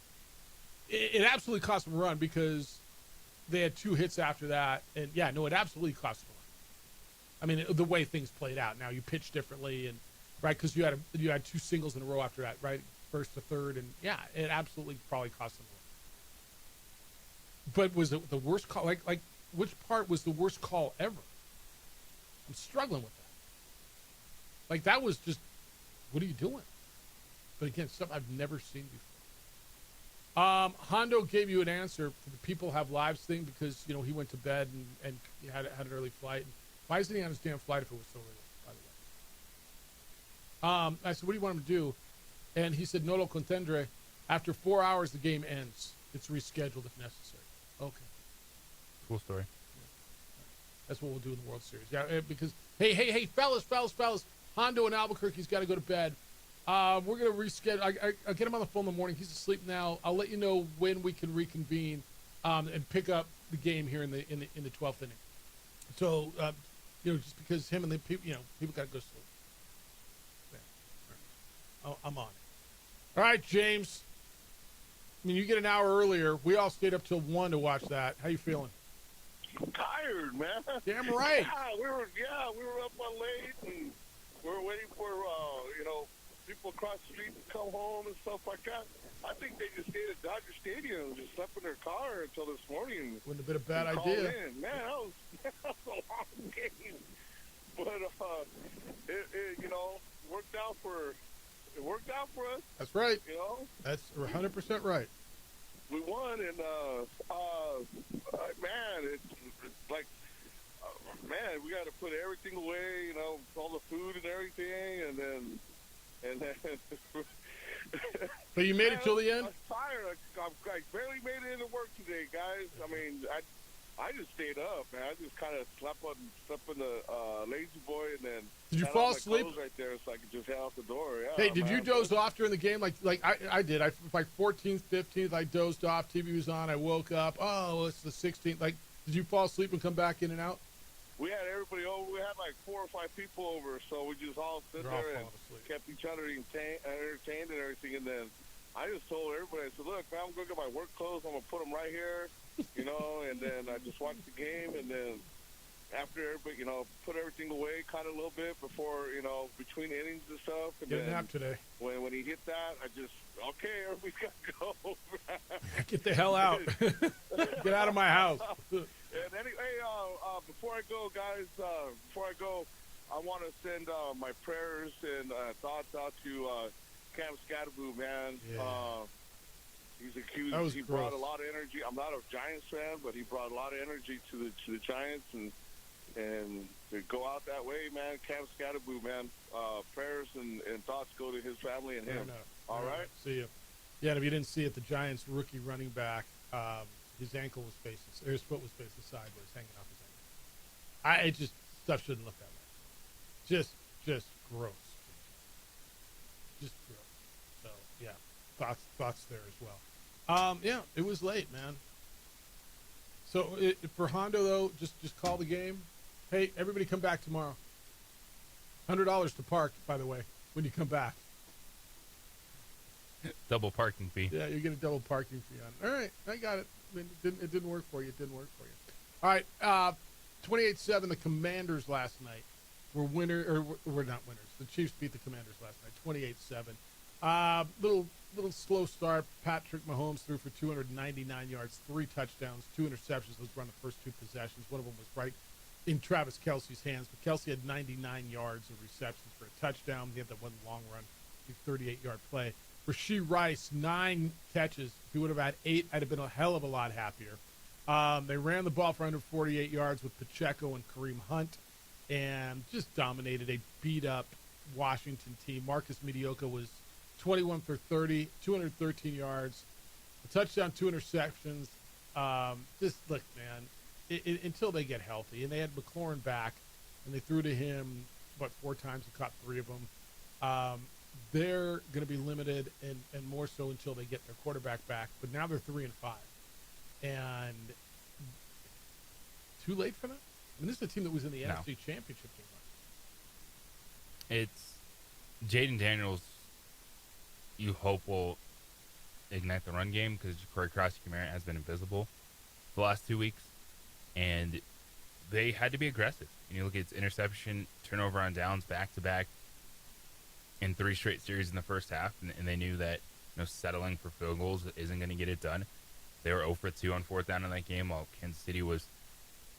it absolutely cost him a run because they had 2 hits after that. And, yeah, no, it absolutely cost him a run. I mean, the way things played out. Now, you pitch differently, and right, because you had 2 singles in a row after that, right? First to third, and, yeah, it absolutely probably cost him a run. But was it the worst call? Like which part was the worst call ever? I'm struggling with that. Like, that was just, what are you doing? But again, stuff I've never seen before. Hondo gave you an answer for the People Have Lives thing because, he went to bed and he had an early flight. And why isn't he on his damn flight if it was so early, by the way? I said, what do you want him to do? And he said, no lo contendere. After 4 hours, the game ends. It's rescheduled if necessary. Okay. Cool story. That's what we'll do in the World Series. Yeah, because, hey, fellas. Hondo in Albuquerque's got to go to bed. We're going to reschedule. I'll get him on the phone in the morning. He's asleep now. I'll let you know when we can reconvene and pick up the game here in the 12th inning. So, just because him and the people, people got to go sleep. Yeah. I'm on it. All right, James. I mean, you get an hour earlier. We all stayed up till 1 to watch that. How you feeling? Tired, man. Damn right. We were up late, and we were waiting for people across the street to come home and stuff like that. I think they just stayed at Dodger Stadium and just slept in their car until this morning. Wouldn't have been a bad idea. Man, that was a long game. But it worked out for us. That's right. That's 100% right. We won, and man, it's like, man, we got to put everything away, all the food and everything, and then. But you made it till the end? I'm tired. I barely made it into work today, guys. I mean, I just stayed up, man. I just kind of slept in the lazy boy, and then did you had fall all my asleep clothes right there, so I could just head out the door. Yeah. Hey, did you doze off during the game? Like I did. Like 14th, 15th, I dozed off. TV was on. I woke up. Oh, it's the 16th. Like, did you fall asleep and come back in and out? We had everybody over. We had like 4 or 5 people over, so we just all stood there and kept each other entertained and everything. And then I just told everybody, I said, look, man, I'm going to get my work clothes. I'm going to put them right here, and then I just watched the game. And then after everybody, put everything away kind of a little bit before, between innings and stuff. And get then a nap today. When he hit that, I just, okay, everybody's got to go. Get the hell out. Get out of my house. And anyway, before I go, guys, I want to send my prayers and thoughts out to Cam Scatteraboo, man. Yeah. He brought a lot of energy. I'm not a Giants fan, but he brought a lot of energy to the Giants, and to go out that way, man. Cam Scatteraboo, man. Prayers and thoughts go to his family and him. All right? See you. Yeah, and if you didn't see it, the Giants rookie running back, his ankle was facing, or his foot was facing sideways, hanging off his ankle. Stuff shouldn't look that way. Just gross. Just gross. So yeah, thoughts there as well. Yeah, it was late, man. So for Hondo though, just call the game. Hey, everybody, come back tomorrow. $100 to park, by the way, when you come back. Double parking fee. Yeah, you get a double parking fee on. All right, I got it. I mean, it didn't work for you. All right, 28-7. The Commanders last night were not winners. The Chiefs beat the Commanders last night, 27. Little slow start. Patrick Mahomes threw for 299 yards, 3 touchdowns, 2 interceptions. Those were on the first 2 possessions. One of them was right in Travis Kelce's hands, but Kelce had 99 yards of receptions for a touchdown. He had that one long run, 38-yard play. Rashee Rice, 9 catches. If he would have had 8, I'd have been a hell of a lot happier. They ran the ball for 148 yards with Pacheco and Kareem Hunt and just dominated a beat-up Washington team. Marcus Mediocre was 21 for 30, 213 yards, a touchdown, 2 interceptions. Just look, man, until they get healthy. And they had McLaurin back, and they threw to him, 4 times and caught 3 of them. They're going to be limited and more so until they get their quarterback back. But now they're 3-5. And too late for them? I mean, this is a team that was in the NFC Championship game. It's Jaden Daniels, you hope will ignite the run game because Corey Cross-Kamara has been invisible the last 2 weeks. And they had to be aggressive. And you look at its interception, turnover on downs back-to-back in 3 straight series in the first half. And they knew that settling for field goals isn't going to get it done. They were 0 for 2 on 4th down in that game, while Kansas City was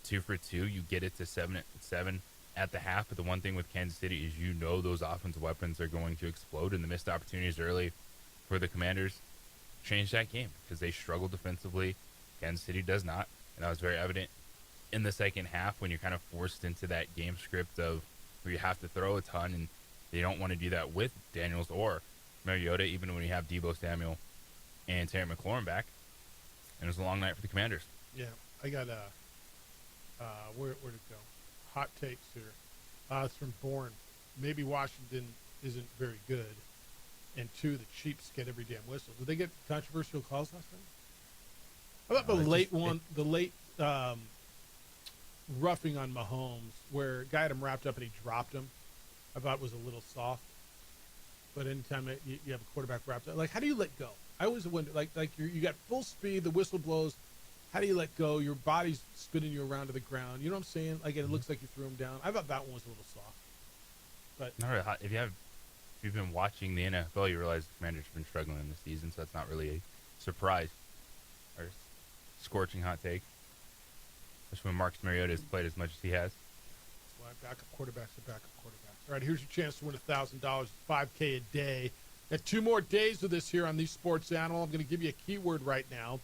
2 for 2. You get it to 7 at the half, but the one thing with Kansas City is those offensive weapons are going to explode, and the missed opportunities early for the Commanders changed that game because they struggle defensively. Kansas City does not, and that was very evident in the second half when you're kind of forced into that game script of where you have to throw a ton, and they don't want to do that with Daniels or Mariota, even when you have Deebo Samuel and Terry McLaurin back. And it was a long night for the Commanders. Yeah, I got where'd it go? Hot takes here. It's from Bourne. Maybe Washington isn't very good, and 2, the Chiefs get every damn whistle. Did they get controversial calls last night? How about the late roughing on Mahomes, where a guy had him wrapped up and he dropped him? I thought was a little soft. But anytime you have a quarterback wrapped up, like, how do you let go? I always wonder, like you got full speed, the whistle blows. How do you let go? Your body's spinning you around to the ground. You know what I'm saying? Like, it looks like you threw him down. I thought that one was a little soft. But not really hot. If you've been watching the NFL, you realize the Commanders have been struggling this season, so that's not really a surprise or scorching hot take. Especially when Marcus Mariota has played as much as he has. That's why backup quarterbacks are backup quarterbacks. All right, here's your chance to win $1,000, $5K a day. Got 2 more days of this here on the Sports Animal. I'm going to give you a keyword right now,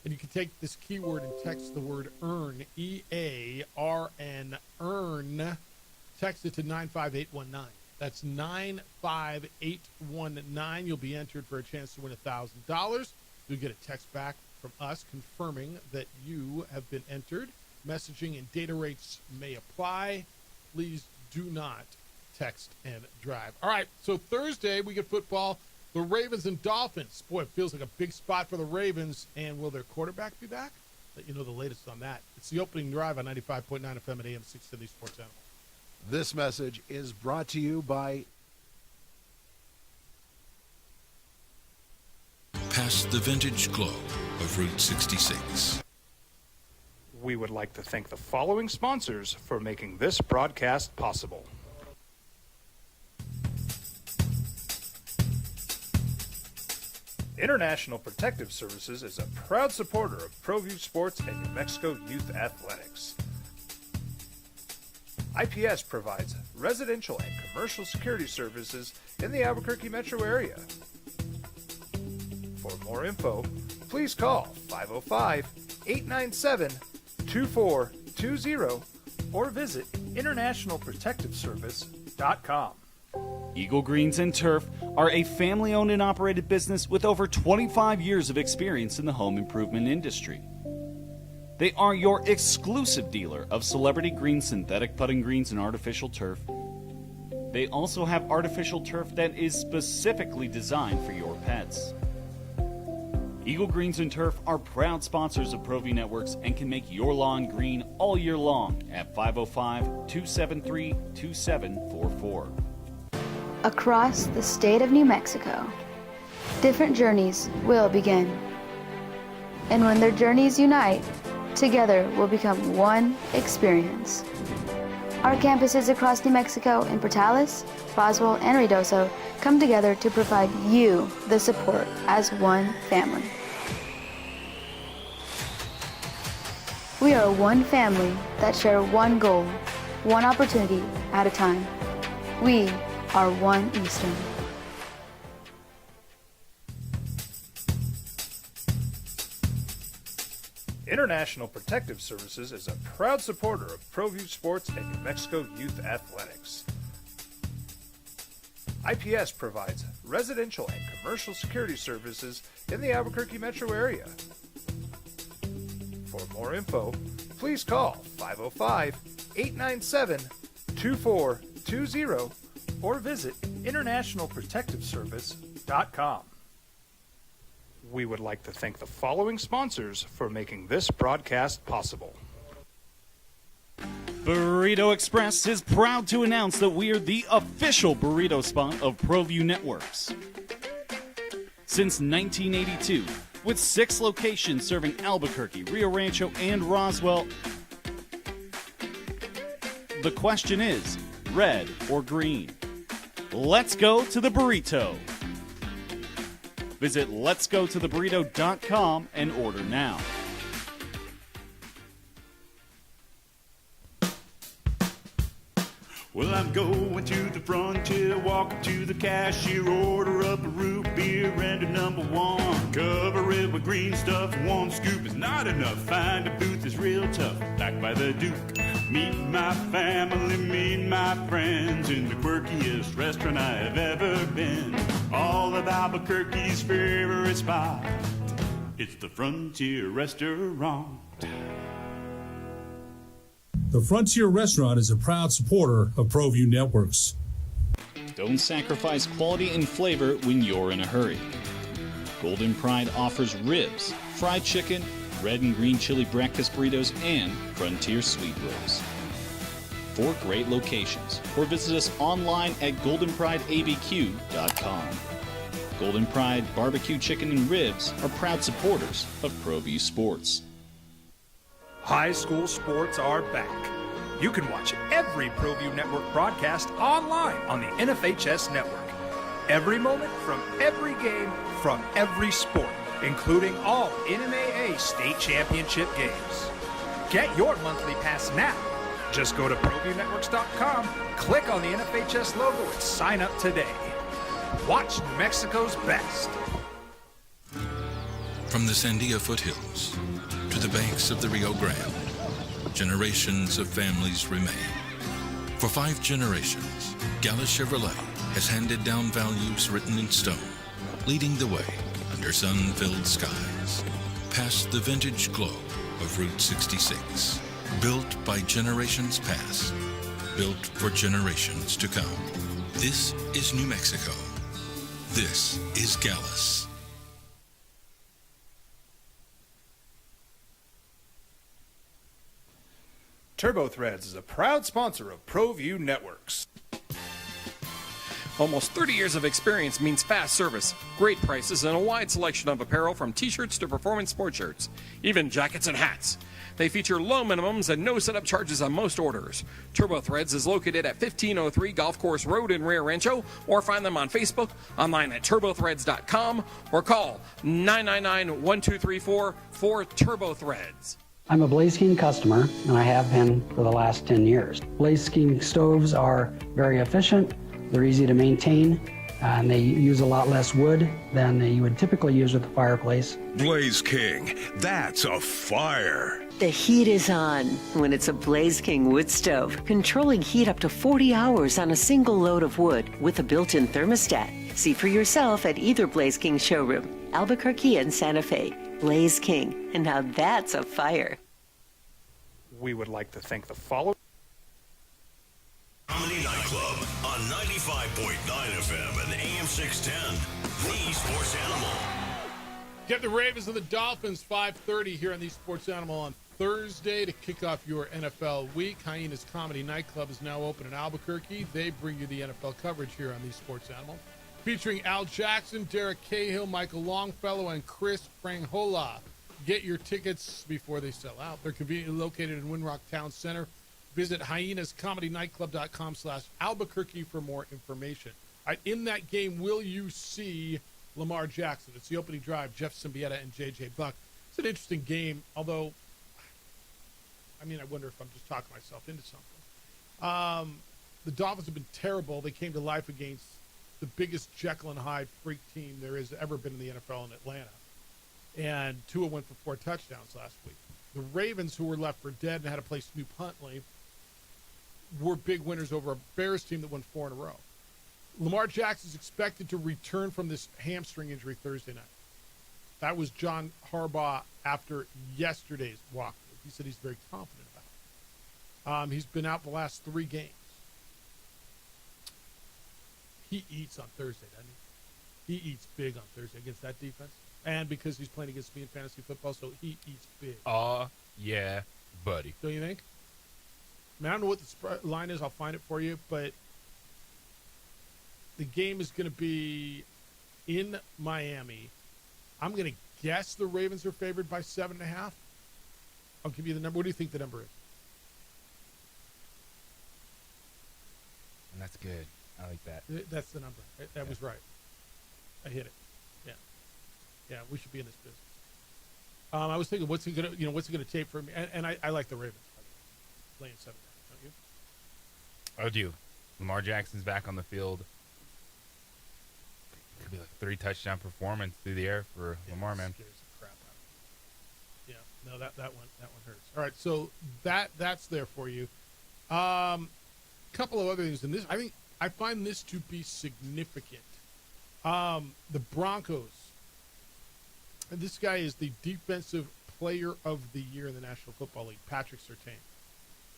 and you can take this keyword and text the word EARN, E-A-R-N, EARN. Text it to 95819. That's 95819. You'll be entered for a chance to win $1,000. You'll get a text back from us confirming that you have been entered. Messaging and data rates may apply. Please do not text and drive. All right, so Thursday we get football. The Ravens and Dolphins. Boy, it feels like a big spot for the Ravens. And will their quarterback be back? Let you know the latest on that. It's the opening drive on 95.9 FM at AM 670 Sports Animal. This message is brought to you by Past the vintage glow of Route 66. We would like to thank the following sponsors for making this broadcast possible. International Protective Services is a proud supporter of ProView Sports and New Mexico Youth Athletics. IPS provides residential and commercial security services in the Albuquerque metro area. For more info, please call 505-897-2420 or visit internationalprotectiveservice.com. Eagle Greens and Turf are a family-owned and operated business with over 25 years of experience in the home improvement industry. They are your exclusive dealer of celebrity green, synthetic putting greens, and artificial turf. They also have artificial turf that is specifically designed for your pets. Eagle Greens and Turf are proud sponsors of ProView Networks and can make your lawn green all year long at 505-273-2744. Across the state of New Mexico, different journeys will begin. And when their journeys unite, together will become one experience. Our campuses across New Mexico in Portales, Boswell, and Ruidoso come together to provide you the support as one family. We are one family that share one goal, one opportunity at a time. We are one Eastern. International Protective Services is a proud supporter of ProView Sports and New Mexico Youth Athletics. IPS provides residential and commercial security services in the Albuquerque metro area. For more info, please call 505-897-2420 or visit internationalprotectiveservice.com. We would like to thank the following sponsors for making this broadcast possible. Burrito Express is proud to announce that we are the official burrito spot of ProView Networks. Since 1982, with 6 locations serving Albuquerque, Rio Rancho, and Roswell, the question is, red or green? Let's go to the burrito. Visit letsgototheburrito.com and order now. Well, I'm going to the frontier, walking to the cashier, order up a root beer and a number 1. Cover it with green stuff, 1 scoop is not enough. Find a booth is real tough, back by the Duke. Meet my family, meet my friends in the quirkiest restaurant I have ever been. All of Albuquerque's favorite spot, it's the Frontier Restaurant. The Frontier Restaurant is a proud supporter of ProView Networks. Don't sacrifice quality and flavor when you're in a hurry. Golden Pride offers ribs, fried chicken, red and green chili breakfast burritos, and Frontier sweet rolls. 4 great locations, or visit us online at goldenprideabq.com. Golden Pride Barbecue Chicken and Ribs are proud supporters of ProView Sports. High school sports are back. You can watch every ProView Network broadcast online on the NFHS network. Every moment from every game from every sport, including all NMAA state championship games. Get your monthly pass now. Just go to ProViewNetworks.com, click on the NFHS logo, and sign up today. Watch New Mexico's best. From the Sandia foothills to the banks of the Rio Grande, generations of families remain. For 5 generations, Gallus Chevrolet has handed down values written in stone, leading the way under sun-filled skies, past the vintage glow of Route 66. Built by generations past, built for generations to come. This is New Mexico. This is Gallus. Turbo Threads is a proud sponsor of ProView Networks. Almost 30 years of experience means fast service, great prices, and a wide selection of apparel from t-shirts to performance sport shirts, even jackets and hats. They feature low minimums and no setup charges on most orders. Turbo Threads is located at 1503 Golf Course Road in Rio Rancho, or find them on Facebook, online at turbothreads.com, or call 999-1234 for Turbo Threads. I'm a Blaze King customer, and I have been for the last 10 years. Blaze King stoves are very efficient, they're easy to maintain, and they use a lot less wood than you would typically use with a fireplace. Blaze King, that's a fire. The heat is on when it's a Blaze King wood stove, controlling heat up to 40 hours on a single load of wood with a built-in thermostat. See for yourself at either Blaze King showroom, Albuquerque and Santa Fe. Blaze King, and now that's a fire. We would like to thank the following. Comedy Nightclub on 95.9 FM and AM 610, the Sports Animal. Get the Ravens and the Dolphins 5:30 here on the Sports Animal on Thursday to kick off your NFL week. Hyena's Comedy Nightclub is now open in Albuquerque. They bring you the NFL coverage here on the Sports Animal, featuring Al Jackson, Derek Cahill, Michael Longfellow, and Chris Franghola. Get your tickets before they sell out. They're conveniently located in Winrock Town Center. Visit hyenascomedynightclub.com/Albuquerque for more information. All right, in that game, will you see Lamar Jackson? It's the opening drive, Jeff Symbieta and J.J. Buck. It's an interesting game, although, I wonder if I'm just talking myself into something. The Dolphins have been terrible. They came to life against the biggest Jekyll and Hyde freak team there has ever been in the NFL in Atlanta. And Tua went for 4 touchdowns last week. The Ravens, who were left for dead and had to play Snoop Huntley, were big winners over a Bears team that won 4 in a row. Lamar Jackson is expected to return from this hamstring injury Thursday night. That was John Harbaugh after yesterday's walkthrough. He said he's very confident about it. He's been out the last 3 games. He eats on Thursday, doesn't he? He eats big on Thursday against that defense. And because he's playing against me in fantasy football, so he eats big. Yeah, buddy. Don't you think? I don't know what the line is. I'll find it for you. But the game is going to be in Miami. I'm going to guess the Ravens are favored by 7.5. I'll give you the number. What do you think the number is? And that's good. I like that. That's the number. That was right. I hit it. Yeah. Yeah, we should be in this business. I was thinking, what's it gonna take for me? And I like the Ravens. Laying 7.5, don't you? I do. Lamar Jackson's back on the field. Could be like a 3 touchdown performance through the air for Lamar, man. Scares the crap out of me. Yeah. No, that one hurts. All right, so that's there for you. Couple of other things in this. I find this to be significant. The Broncos. And this guy is the defensive player of the year in the National Football League, Patrick Surtain.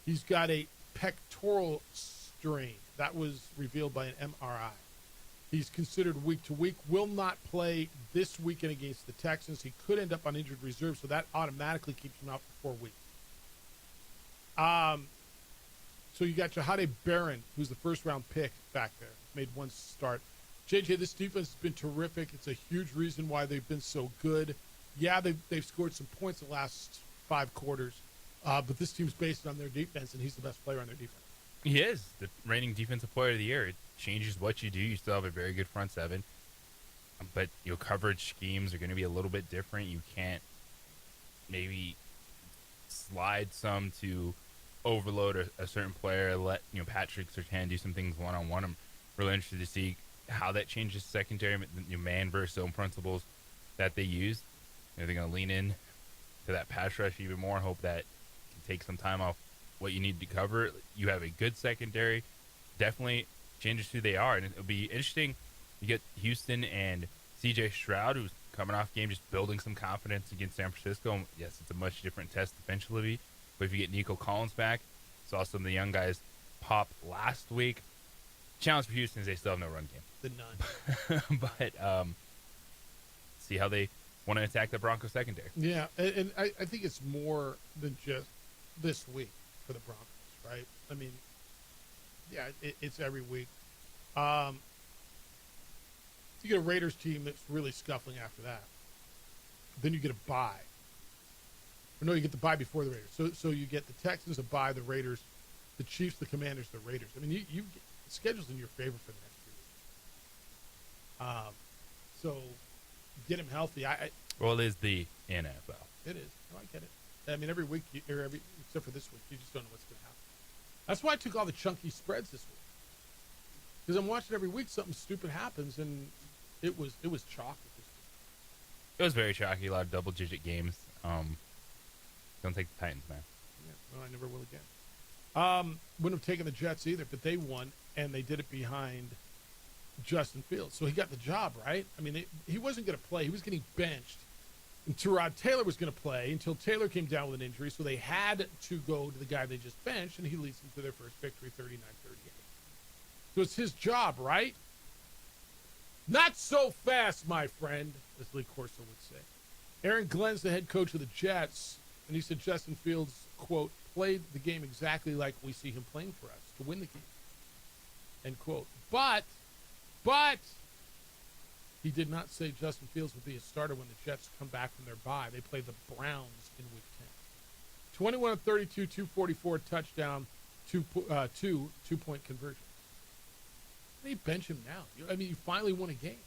He's got a pectoral strain. That was revealed by an MRI. He's considered week to week, will not play this weekend against the Texans. He could end up on injured reserve, so that automatically keeps him out for 4 weeks. So you got Jahade Barron, who's the first-round pick back there. Made one start. JJ, this defense has been terrific. It's a huge reason why they've been so good. Yeah, they've scored some points the last 5 quarters, but this team's based on their defense, and he's the best player on their defense. He is the reigning defensive player of the year. It changes what you do. You still have a very good front seven, but your coverage schemes are going to be a little bit different. You can't maybe slide some to overload a certain player. Let Patrick Surtain do some things one-on-one. I'm really interested to see how that changes secondary, man versus zone principles that they use. They're going to lean in to that pass rush even more. Hope that can take some time off what you need to cover. You have a good secondary. Definitely changes who they are, and it'll be interesting. You get Houston and C.J. Stroud, who's coming off game, just building some confidence against San Francisco. Yes, it's a much different test defensively, but if you get Nico Collins back, saw some of the young guys pop last week. Challenge for Houston is they still have no run game. The none. But see how they want to attack the Broncos secondary. Yeah, and I think it's more than just this week for the Broncos, right? I mean, yeah, it's every week. You get a Raiders team that's really scuffling after that. Then you get a bye. Or no, you get the bye before the Raiders. So you get the Texans, a bye, the Raiders, the Chiefs, the Commanders, the Raiders. I mean, you the schedule's in your favor for the next 3 weeks. So get him healthy. Well, it is the NFL. It is. No, I get it. I mean, every week, except for this week, you just don't know what's going to happen. That's why I took all the chunky spreads this week. Because I'm watching every week, something stupid happens, and it was chalky this week. It was very chalky. A lot of double-digit games. Don't take the Titans, man. Yeah, well, I never will again. Wouldn't have taken the Jets either, but they won, and they did it behind Justin Fields. So he got the job, right? I mean, he wasn't going to play. He was getting benched. And Tyrod Taylor was going to play until Taylor came down with an injury, so they had to go to the guy they just benched, and he leads them to their first victory, 39-38. So it's his job, right? Not so fast, my friend, as Lee Corso would say. Aaron Glenn's the head coach of the Jets, and he said Justin Fields, quote, played the game exactly like we see him playing for us to win the game, end quote. But he did not say Justin Fields would be a starter when the Jets come back from their bye. They play the Browns in Week 10. 21 of 32, 244 touchdown, two-point conversion. They bench him now. I mean, you finally won a game.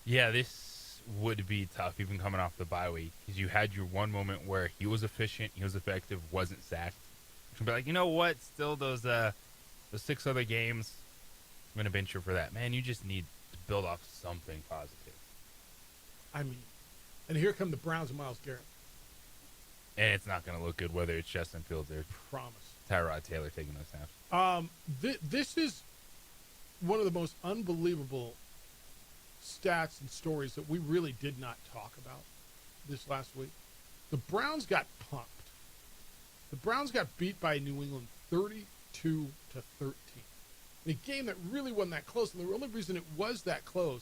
Yeah, this would be tough, even coming off the bye week, because you had your one moment where he was efficient, he was effective, wasn't sacked. You can be like, you know what? Still, those 6 other games, I'm going to bench you for that. Man, you just need to build off something positive. I mean, and here come the Browns and Myles Garrett. And it's not going to look good whether it's Justin Fields or Promise. Tyrod Taylor taking those snaps. This is one of the most unbelievable stats and stories that we really did not talk about this last week. The Browns got pumped. The Browns got beat by New England 32-13. In a game that really wasn't that close, and the only reason it was that close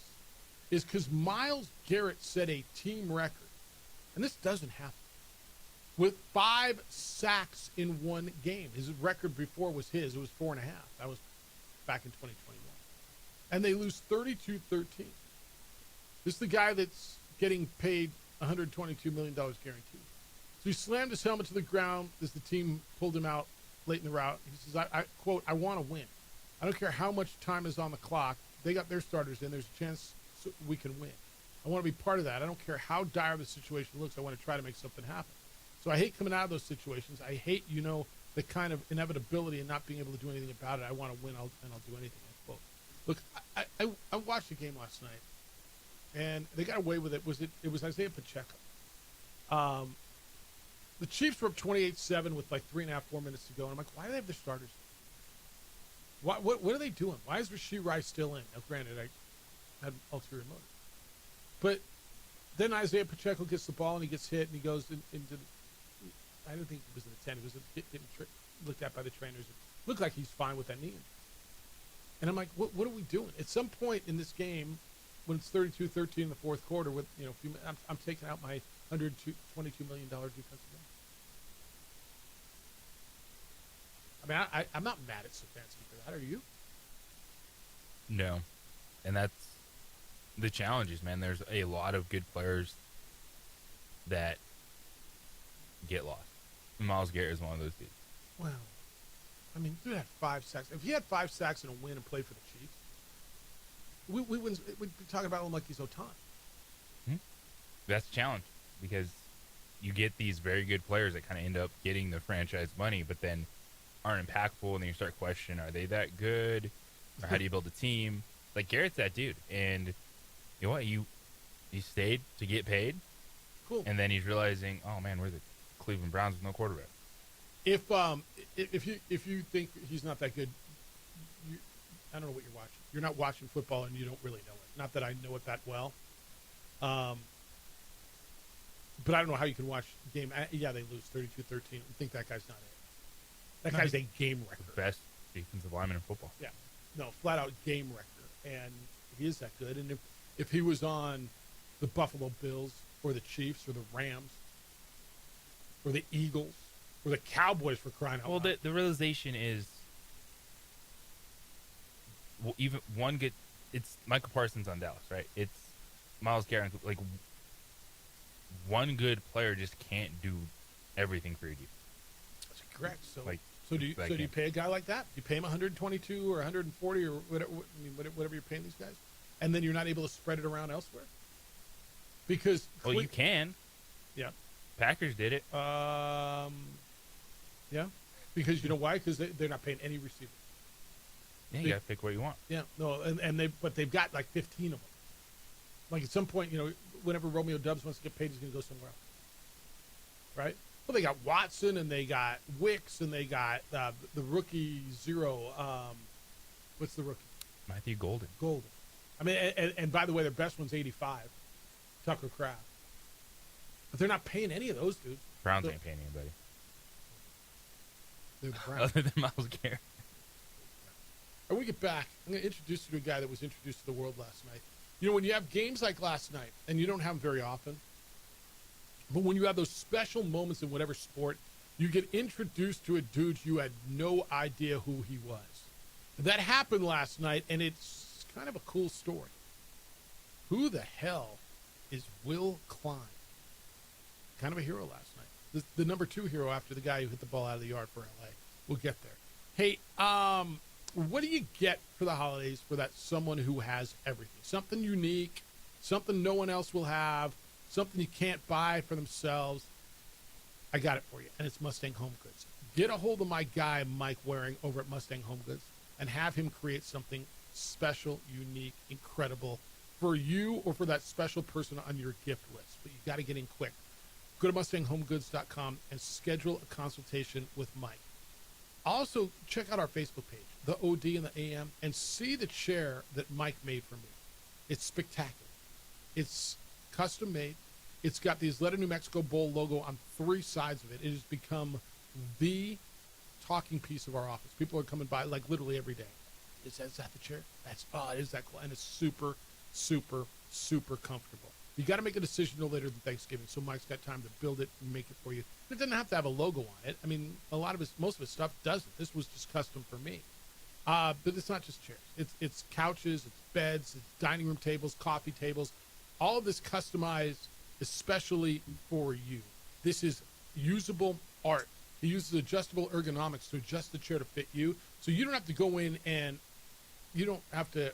is because Myles Garrett set a team record. And this doesn't happen. with 5 sacks in one game. His record before was his. It was 4.5. That was back in 2021. And they lose 32-13. This is the guy that's getting paid $122 million guaranteed. So he slammed his helmet to the ground as the team pulled him out late in the route. He says, I quote, I want to win. I don't care how much time is on the clock. They got their starters in. There's a chance we can win. I want to be part of that. I don't care how dire the situation looks. I want to try to make something happen. So I hate coming out of those situations. I hate, the kind of inevitability and not being able to do anything about it. I want to win, I'll do anything. Quote. Look, I watched the game last night, and they got away with it. It was Isaiah Pacheco. The Chiefs were up 28-7 with like 3.5, 4 minutes to go. And I'm like, why do they have their starters? What are they doing? Why is Rashee Rice still in? Now, granted, I had ulterior motive. But then Isaiah Pacheco gets the ball and he gets hit and he goes into I don't think it was in the 10. It was getting looked at by the trainers. It looked like he's fine with that knee. And I'm like, what are we doing? At some point in this game, when it's 32-13 in the fourth quarter, with I'm taking out my $122 million defensive end. I mean, I'm not mad at Stefanski for that. Are you? No. And that's the challenges, man. There's a lot of good players that get lost. Myles Garrett is one of those dudes. Well, I mean, dude had 5 sacks. If he had 5 sacks and a win and played for the Chiefs, we'd be talking about him like he's Otani. Mm-hmm. That's a challenge because you get these very good players that kind of end up getting the franchise money, but then aren't impactful, and then you start questioning, are they that good? Or how do you build a team? Like, Garrett's that dude. And you know what? He stayed to get paid. Cool. And then he's realizing, oh, man, we're the Cleveland Browns with no quarterback. If you think he's not that good, I don't know what you're watching. You're not watching football, and you don't really know it. Not that I know it that well. But I don't know how you can watch the game. Yeah, they lose 32-13. I think that guy's not it. That guy's a game wrecker. Best defensive lineman in football. Yeah. No, flat out game wrecker. And he is that good. And if he was on the Buffalo Bills or the Chiefs or the Rams or the Eagles or the Cowboys, for crying out loud. Well, the realization is even one good – it's Michael Parsons on Dallas, right? It's Myles Garrett. Like, one good player just can't do everything for your defense. That's correct. So, like, do you pay a guy like that? You pay him 122 or 140 or whatever you're paying these guys, and then you're not able to spread it around elsewhere? Because you can. Yeah. Packers did it. Yeah. Because you know why? Because they're not paying any receivers. Yeah, you got to pick what you want. Yeah. No, and they've got like 15 of them. Like at some point, whenever Romeo Dubs wants to get paid, he's going to go somewhere else. Right? Well, they got Watson, and they got Wicks, and they got the rookie zero. What's the rookie? Matthew Golden. I mean, and by the way, their best one's 85, Tucker Kraft. But they're not paying any of those dudes. Browns ain't paying anybody. They're the Browns. Other than Myles Garrett. When we get back, I'm going to introduce you to a guy that was introduced to the world last night. When you have games like last night, and you don't have them very often, but when you have those special moments in whatever sport, you get introduced to a dude you had no idea who he was. That happened last night, and it's kind of a cool story. Who the hell is Will Klein? Kind of a hero last night. The number 2 hero after the guy who hit the ball out of the yard for LA. We'll get there. Hey, what do you get for the holidays for that someone who has everything? Something unique, something no one else will have, something you can't buy for themselves. I got it for you, and it's Mustang Home Goods. Get a hold of my guy, Mike Waring, over at Mustang Home Goods, and have him create something special, unique, incredible for you or for that special person on your gift list. But you got to get in quick. Go to MustangHomeGoods.com and schedule a consultation with Mike. Also, check out our Facebook page, the OD and the AM, and see the chair that Mike made for me. It's spectacular. It's custom made. It's got the Isleta New Mexico Bowl logo on 3 sides of it. It has become the talking piece of our office. People are coming by like literally every day. Is that the chair? It is that cool. And it's super, super, super comfortable. You got to make a decision no later than Thanksgiving, so Mike's got time to build it and make it for you. It doesn't have to have a logo on it. I mean, most of his stuff doesn't. This was just custom for me. But it's not just chairs. It's couches, it's beds, it's dining room tables, coffee tables. All of this customized especially for you. This is usable art. He uses adjustable ergonomics to adjust the chair to fit you, so you don't have to go in and you don't have to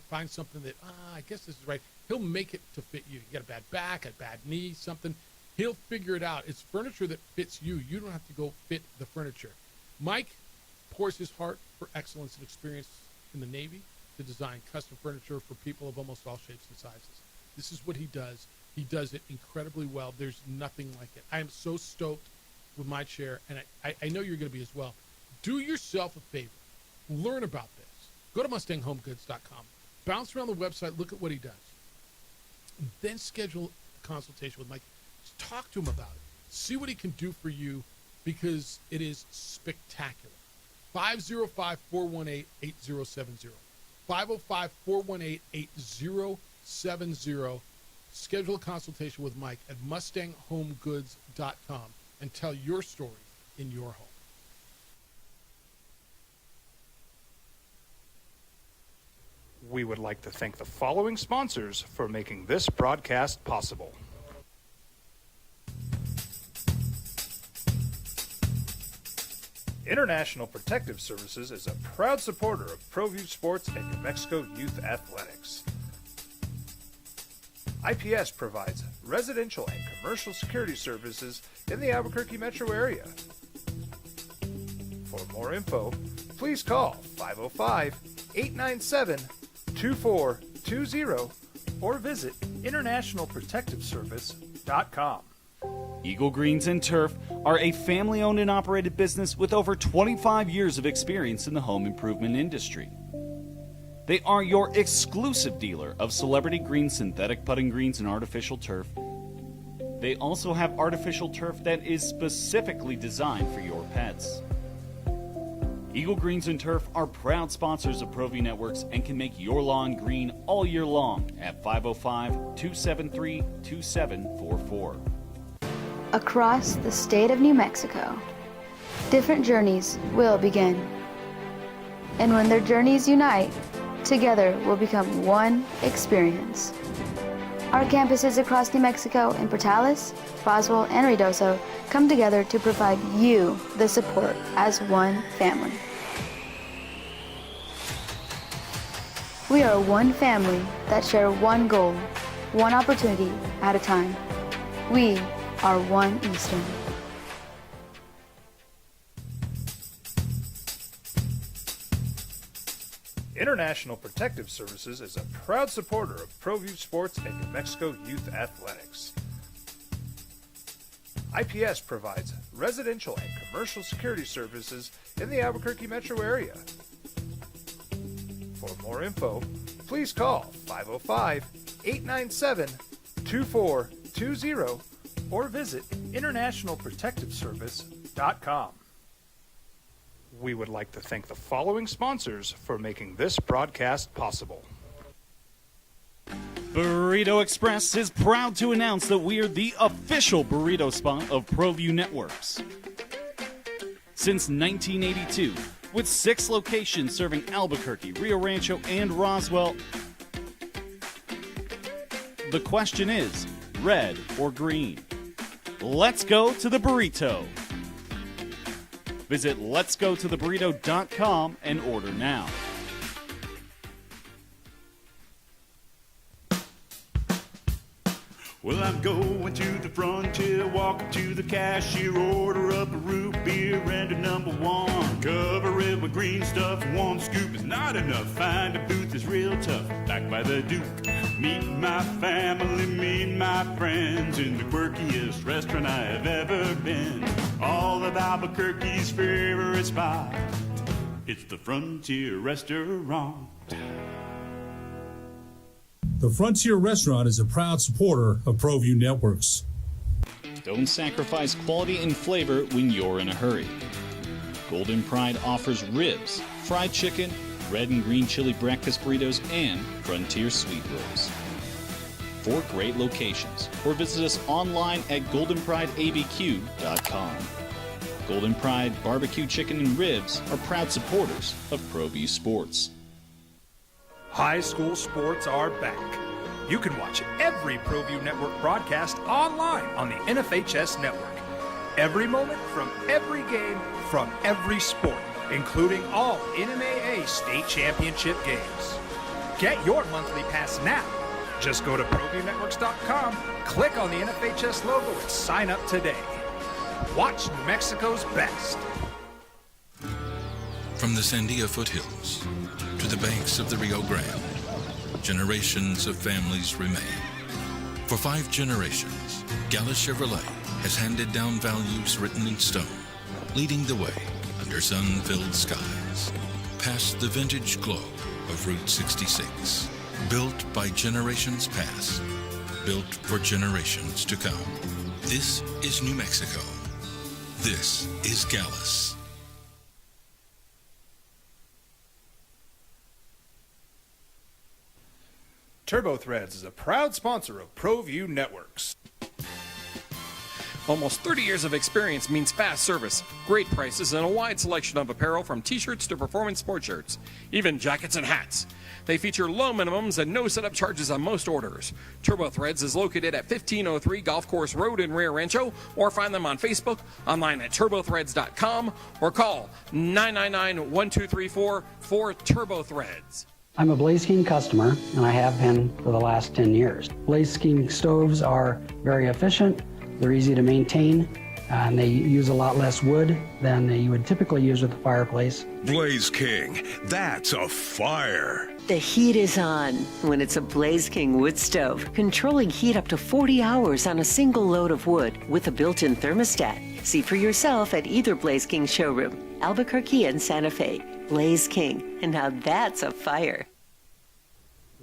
find something that I guess this is right. He'll make it to fit you. You got a bad back, a bad knee, something. He'll figure it out. It's furniture that fits you. You don't have to go fit the furniture. Mike pours his heart for excellence and experience in the Navy to design custom furniture for people of almost all shapes and sizes. This is what he does. He does it incredibly well. There's nothing like it. I am so stoked with my chair, and I know you're going to be as well. Do yourself a favor. Learn about this. Go to MustangHomeGoods.com. Bounce around the website. Look at what he does. And then schedule a consultation with Mike. Just talk to him about it. See what he can do for you, because it is spectacular. 505-418-8070. 505-418-8070. Schedule a consultation with Mike at MustangHomeGoods.com and tell your story in your home. We would like to thank the following sponsors for making this broadcast possible. International Protective Services is a proud supporter of ProView Sports and New Mexico Youth Athletics. IPS provides residential and commercial security services in the Albuquerque metro area. For more info, please call 505-897-2420 or visit internationalprotectiveservice.com. Eagle Greens and Turf are a family-owned and operated business with over 25 years of experience in the home improvement industry. They are your exclusive dealer of celebrity green, synthetic putting greens, and artificial turf. They also have artificial turf that is specifically designed for your pets. Eagle Greens and Turf are proud sponsors of ProView Networks and can make your lawn green all year long at 505-273-2744. Across the state of New Mexico, different journeys will begin. And when their journeys unite, together will become one experience. Our campuses across New Mexico in Portales, Roswell, and Ruidoso come together to provide you the support as one family. We are one family that share one goal, one opportunity at a time. We are one Eastern. International Protective Services is a proud supporter of ProView Sports and New Mexico Youth Athletics. IPS provides residential and commercial security services in the Albuquerque metro area. For more info, please call 505-897-2420 or visit internationalprotectiveservice.com. We would like to thank the following sponsors for making this broadcast possible. Burrito Express is proud to announce that we are the official burrito spot of ProView Networks. Since 1982, with 6 locations serving Albuquerque, Rio Rancho, and Roswell, the question is, red or green? Let's go to the burrito. Visit letsgototheburrito.com and order now. Well, I'm going to the frontier, walking to the cashier, order up a root beer and a number 1. Cover it with green stuff, 1 scoop is not enough. Find a booth that's real tough, back by the Duke. Meet my family, meet my friends in the quirkiest restaurant I have ever been. All of Albuquerque's favorite spot, it's the Frontier Restaurant. The Frontier Restaurant is a proud supporter of ProView Networks. Don't sacrifice quality and flavor when you're in a hurry. Golden Pride offers ribs, fried chicken, red and green chili breakfast burritos, and Frontier sweet rolls. 4 great locations, or visit us online at goldenprideabq.com. Golden Pride Barbecue Chicken and Ribs are proud supporters of ProView Sports. High school sports are back. You can watch every ProView Network broadcast online on the NFHS Network. Every moment from every game from every sport, including all NMAA state championship games. Get your monthly pass now. Just go to ProViewNetworks.com, click on the NFHS logo, and sign up today. Watch New Mexico's best. From the Sandia foothills to the banks of the Rio Grande, generations of families remain. For 5 generations, Gallus Chevrolet has handed down values written in stone, leading the way under sun-filled skies, past the vintage glow of Route 66. Built by generations past, built for generations to come. This is New Mexico. This is Gallus. Turbo Threads is a proud sponsor of ProView Networks. Almost 30 years of experience means fast service, great prices, and a wide selection of apparel from t-shirts to performance sport shirts, even jackets and hats. They feature low minimums and no setup charges on most orders. Turbo Threads is located at 1503 Golf Course Road in Rio Rancho, or find them on Facebook, online at turbothreads.com, or call 999-1234 for Turbo Threads. I'm a Blaze King customer, and I have been for the last 10 years. Blaze King stoves are very efficient, they're easy to maintain, and they use a lot less wood than you would typically use with a fireplace. Blaze King, that's a fire. The heat is on when it's a Blaze King wood stove, controlling heat up to 40 hours on a single load of wood with a built-in thermostat. See for yourself at either Blaze King showroom, Albuquerque and Santa Fe. Blaze King, and now that's a fire.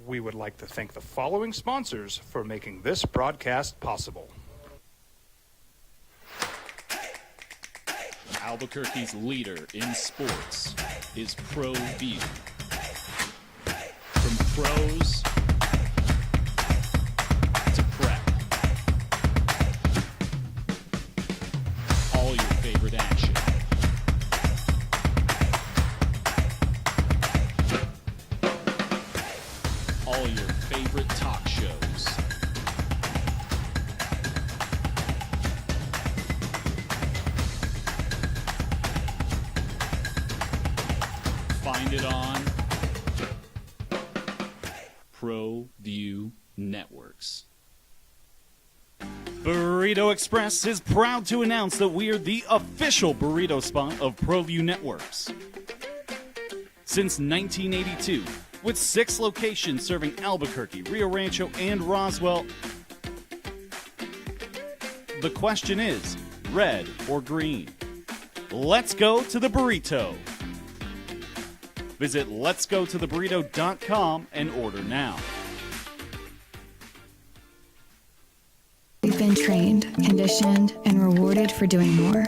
We would like to thank the following sponsors for making this broadcast possible. Albuquerque's leader in sports is ProView. From pros to prep, all your favorite action. All your favorite talk shows. Find it on ProView Networks. Burrito Express is proud to announce that we are the official burrito spot of ProView Networks. Since 1982, with 6 locations serving Albuquerque, Rio Rancho, and Roswell, the question is, red or green? Let's go to the burrito. Visit letsgototheburrito.com and order now. We've been trained, conditioned, and rewarded for doing more.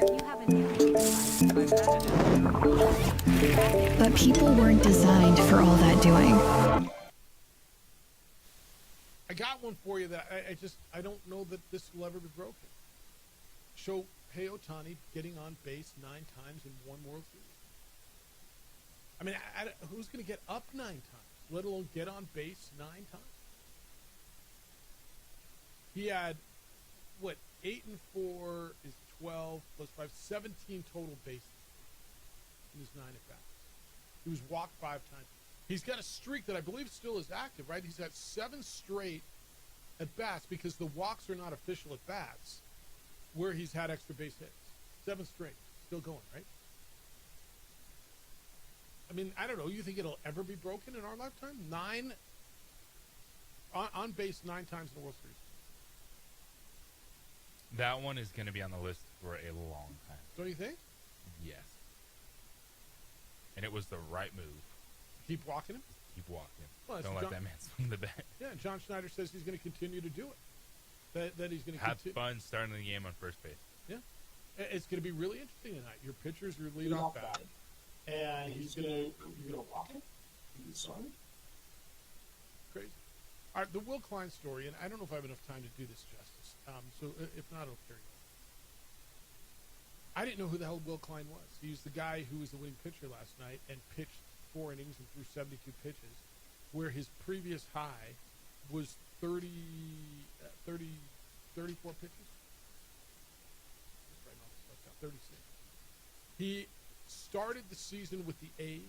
But people weren't designed for all that doing. I got one for you that I don't know that this will ever be broken. Shohei Ohtani getting on base 9 times in one World Series. I mean, who's going to get up 9 times, let alone get on base 9 times? He had, 8 and 4 is 12 plus 5, 17 total bases in his 9 at bats. He was walked 5 times. He's got a streak that I believe still is active, right? He's got 7 straight at bats because the walks are not official at bats where he's had extra base hits. 7 straight. Still going, right? I mean, I don't know. You think it'll ever be broken in our lifetime? 9 on base 9 times in the World Series. That one is going to be on the list for a long time. Don't you think? Yes. And it was the right move. Keep walking him? Keep walking him. Well, Don't let that man swing the bat. Yeah, John Schneider says he's going to continue to do it. That he's going to have fun starting the game on first base. Yeah. It's going to be really interesting tonight. Your pitcher's your leadoff bat. And you're gonna walk him? Sorry? Crazy. All right, the Will Klein story, and I don't know if I have enough time to do this justice. So if not, I'll carry on. I didn't know who the hell Will Klein was. He was the guy who was the winning pitcher last night and pitched 4 innings and threw 72 pitches, where his previous high was 34 pitches. Right on this stuff down, 36. He started the season with the A's,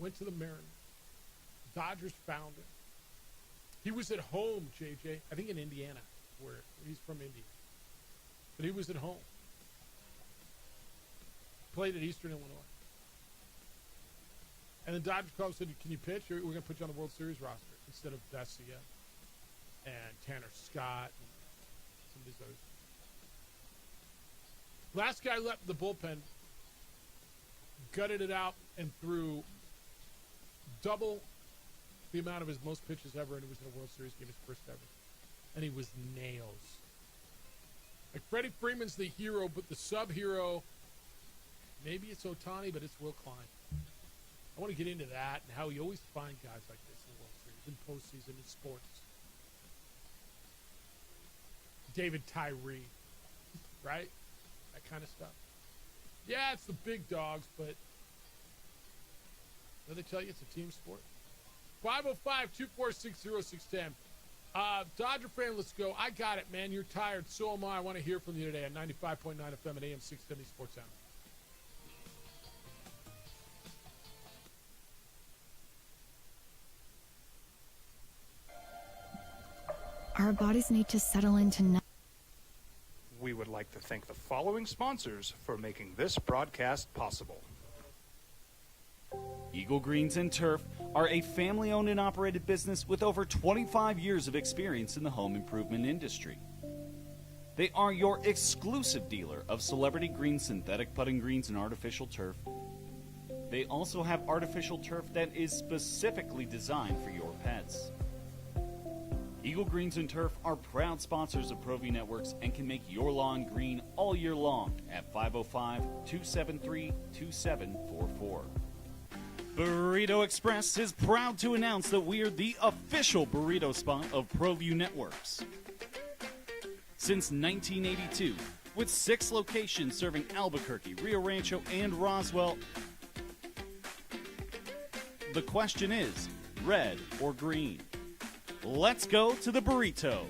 went to the Mariners. Dodgers found him. He was at home, JJ, I think in Indiana, where he's from Indiana. But he was at home. Played at Eastern Illinois. And the Dodgers called and said, can you pitch? We're going to put you on the World Series roster instead of Vesia and Tanner Scott and some of these others. Last guy left the bullpen, gutted it out, and threw double the amount of his most pitches ever, and it was in a World Series game, his first ever. And he was nails. Like Freddie Freeman's the hero, but the sub-hero, maybe it's Ohtani, but it's Will Klein. I want to get into that and how you always find guys like this in the World Series, in postseason, in sports. David Tyree, right? That kind of stuff. Yeah, it's the big dogs, but don't they tell you it's a team sport? 505-246-0610. Dodger fan, let's go. I got it, man. You're tired. So am I. I want to hear from you today on 95.9 FM and AM 670 Sports Sound. Our bodies need to settle into nothing. We would like to thank the following sponsors for making this broadcast possible. Eagle Greens and Turf are a family-owned and operated business with over 25 years of experience in the home improvement industry. They are your exclusive dealer of celebrity green, synthetic putting greens, and artificial turf. They also have artificial turf that is specifically designed for your pets. Eagle Greens and Turf are proud sponsors of ProView Networks and can make your lawn green all year long at 505-273-2744. Burrito Express is proud to announce that we are the official burrito spot of ProView Networks. Since 1982, with 6 locations serving Albuquerque, Rio Rancho, and Roswell, the question is, red or green? Let's go to the burrito.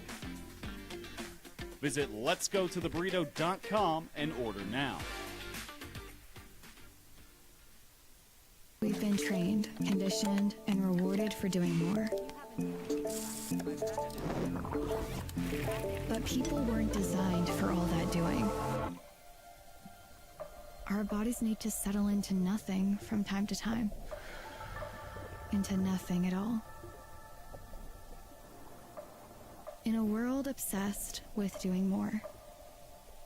Visit letsgototheburrito.com and order now. We've been trained, conditioned, and rewarded for doing more. But people weren't designed for all that doing. Our bodies need to settle into nothing from time to time. Into nothing at all. In a world obsessed with doing more,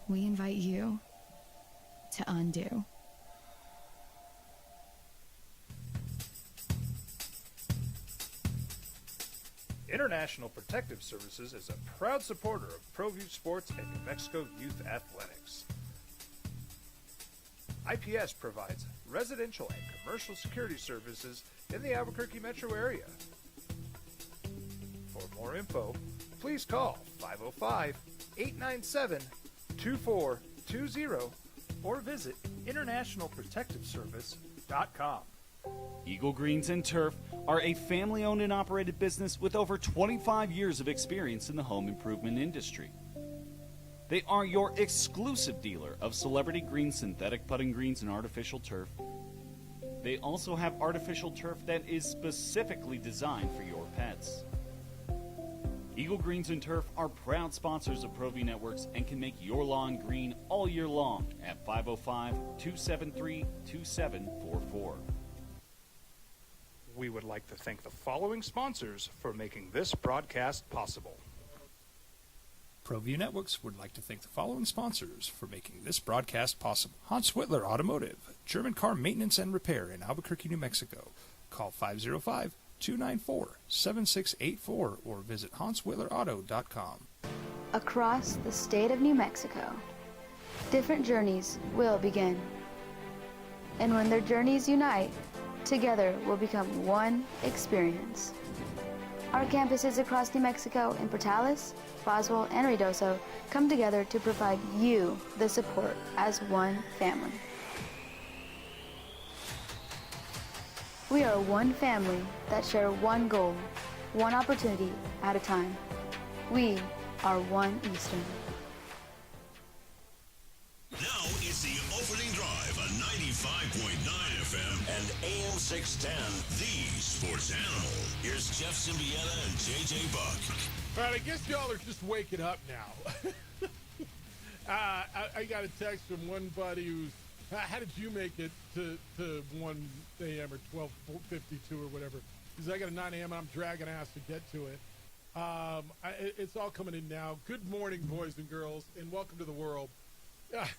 we invite you to undo. International Protective Services is a proud supporter of ProView Sports and New Mexico Youth Athletics. IPS provides residential and commercial security services in the Albuquerque metro area. For more info, please call 505-897-2420 or visit internationalprotectiveservice.com. Eagle Greens and Turf are a family-owned and operated business with over 25 years of experience in the home improvement industry. They are your exclusive dealer of celebrity green, synthetic putting greens, and artificial turf. They also have artificial turf that is specifically designed for your pets. Eagle Greens and Turf are proud sponsors of ProView Networks and can make your lawn green all year long at 505-273-2744. We would like to thank the following sponsors for making this broadcast possible. ProView Networks would like to thank the following sponsors for making this broadcast possible. Hans Whitler Automotive, German car maintenance and repair in Albuquerque, New Mexico. Call 505-294-7684 or visit hanswhitlerauto.com. Across the state of New Mexico, different journeys will begin. And when their journeys unite, together will become one experience. Our campuses across New Mexico in Portales, Boswell, and Ruidoso come together to provide you the support as one family. We are one family that share one goal, one opportunity at a time. We are one Eastern. Now it's the opening drive on 95.9 FM and AM 610, the sports animal. Here's Jeff Symbieta and JJ Buck. All right, I guess y'all are just waking up now. I got a text from one buddy who's, how did you make it to 1 a.m. or 12:52 or whatever? Because I got a 9 a.m. and I'm dragging ass to get to it. It's all coming in now. Good morning, boys and girls, and welcome to the world.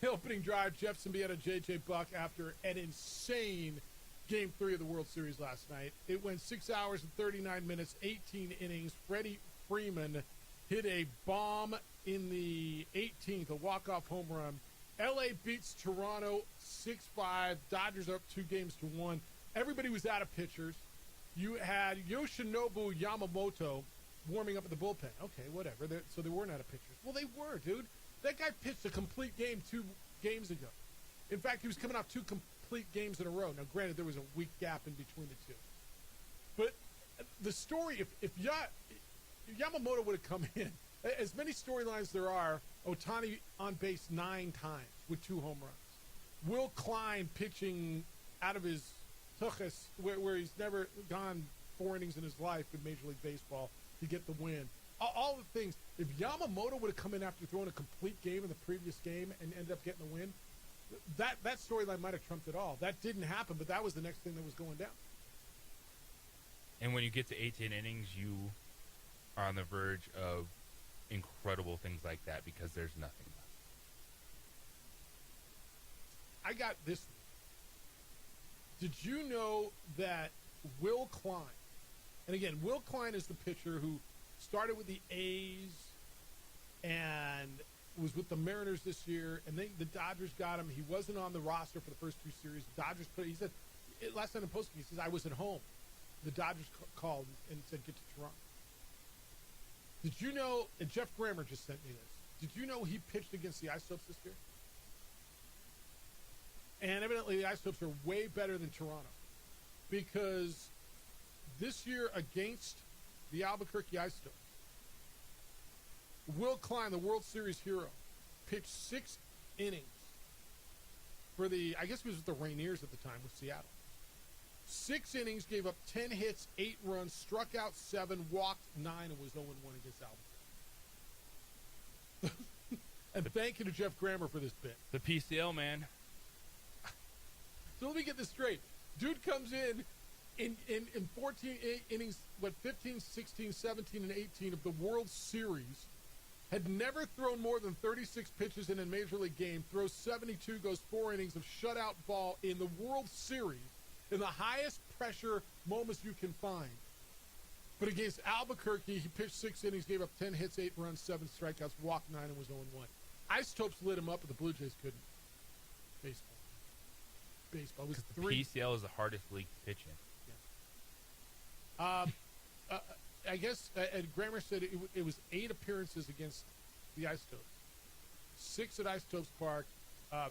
Opening drive, Jeff Symbieta, JJ Buck, after an insane Game 3 of the World Series last night. It went 6 hours and 39 minutes, 18 innings. Freddie Freeman hit a bomb in the 18th, a walk-off home run. L.A. beats Toronto 6-5. Dodgers up 2-1. Everybody was out of pitchers. You had Yoshinobu Yamamoto warming up at the bullpen. Okay, whatever. So they weren't out of pitchers. Well, they were, dude. That guy pitched a complete game 2 games ago. In fact, he was coming off 2 complete games in a row. Now, granted, there was a week gap in between the two. But the story, if Yamamoto would have come in, as many storylines there are, Ohtani on base 9 times with 2 home runs. Will Klein pitching out of his tuchus, where he's never gone 4 innings in his life in Major League Baseball to get the win. All the things. If Yamamoto would have come in after throwing a complete game in the previous game and ended up getting the win, that storyline might have trumped it all. That didn't happen, but that was the next thing that was going down. And when you get to 18 innings, you are on the verge of incredible things like that because there's nothing left. I got this. Did you know that Will Klein, and again, Will Klein is the pitcher who started with the A's and was with the Mariners this year, and the Dodgers got him. He wasn't on the roster for the first 2 series. The Dodgers he said, last night in postgame, he says, I was at home. The Dodgers called and said, get to Toronto. Did you know, and Jeff Grammer just sent me this, did you know he pitched against the Isotopes this year? And evidently the Isotopes are way better than Toronto, because this year against the Albuquerque Isotopes, Will Klein, the World Series hero, pitched 6 innings for the, I guess it was with the Rainiers at the time, with Seattle. 6 innings, gave up 10 hits, 8 runs, struck out 7, walked 9, and was 0-1 against Albuquerque. And thank you to Jeff Grammer for this bit. The PCL, man. So let me get this straight. Dude comes in 14 innings, 15, 16, 17, and 18 of the World Series, had never thrown more than 36 pitches in a Major League game, throws 72, goes 4 innings of shutout ball in the World Series, in the highest pressure moments you can find. But against Albuquerque, he pitched 6 innings, gave up 10 hits, 8 runs, 7 strikeouts, walked 9, and was 0-1. Isotopes lit him up, but the Blue Jays couldn't. Baseball was 3. The PCL is the hardest league to pitch in. I guess, and Grammer said it was 8 appearances against the Isotopes. 6 at Isotopes Park,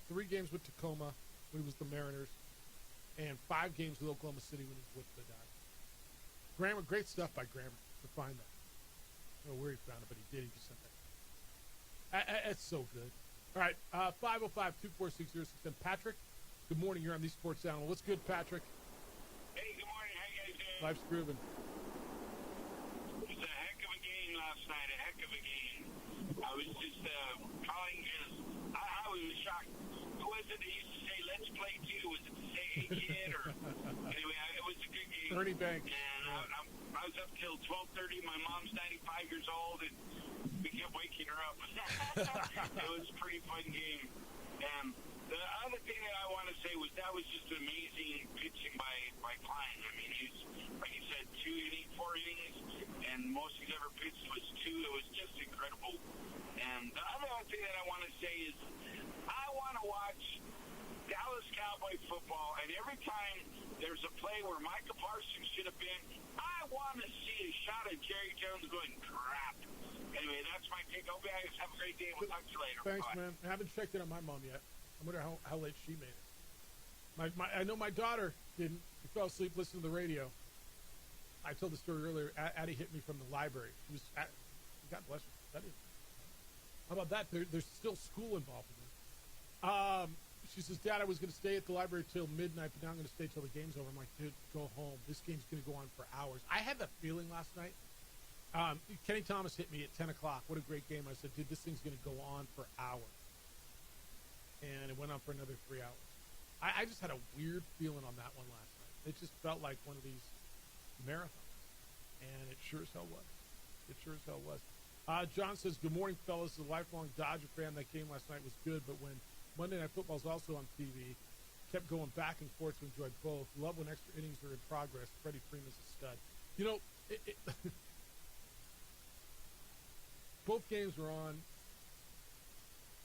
3 games with Tacoma when he was the Mariners, and 5 games with Oklahoma City when he was with the Dodgers. Grammer, great stuff by Grammer to find that. I don't know where he found it, but he did. He just sent that. That's so good. All right, 505-246-0610. Patrick, good morning. You're on the Sports Animal. What's good, Patrick? Hey, good morning. How you guys doing? Life's grooving. It was a heck of a game last night. A heck of a game. I was just calling because I was shocked. Who was it that used to say, let's play too? Was it to say, hey, kid? Or anyway, it was a good game. Ernie Banks. And I was up till 12:30. My mom's 95 years old, and we kept waking her up. It was a pretty fun game. And the other thing that I want to say was that was just amazing pitching by Klein. I mean, he's, like you said, 4 innings, and most he's ever pitched was 2. It was just incredible. And the other thing that I want to say is I want to watch Dallas Cowboy football, and every time there's a play where Micah Parsons should have been. I want to see a shot of Jerry Jones going crap. Anyway, that's my take. Hope you guys have a great day. We'll talk to you later. Thanks, Bye. man. I haven't checked in on my mom yet. I wonder how late she made it. I know my daughter didn't. She fell asleep listening to the radio. I told the story earlier. Addie hit me from the library. She was God bless her, studying. How about that? There's still school involved in it. She says, Dad, I was going to stay at the library till midnight, but now I'm going to stay till the game's over. I'm like, dude, go home. This game's going to go on for hours. I had that feeling last night. Kenny Thomas hit me at 10 o'clock. What a great game. I said, dude, this thing's going to go on for hours. And it went on for another 3 hours. I just had a weird feeling on that one last night. It just felt like one of these marathons. And it sure as hell was. It sure as hell was. John says, good morning, fellas. As a lifelong Dodger fan, that game last night was good, but when Monday Night Football is also on TV, kept going back and forth to enjoy both. Love when extra innings are in progress. Freddie Freeman's a stud. You know, both games were on.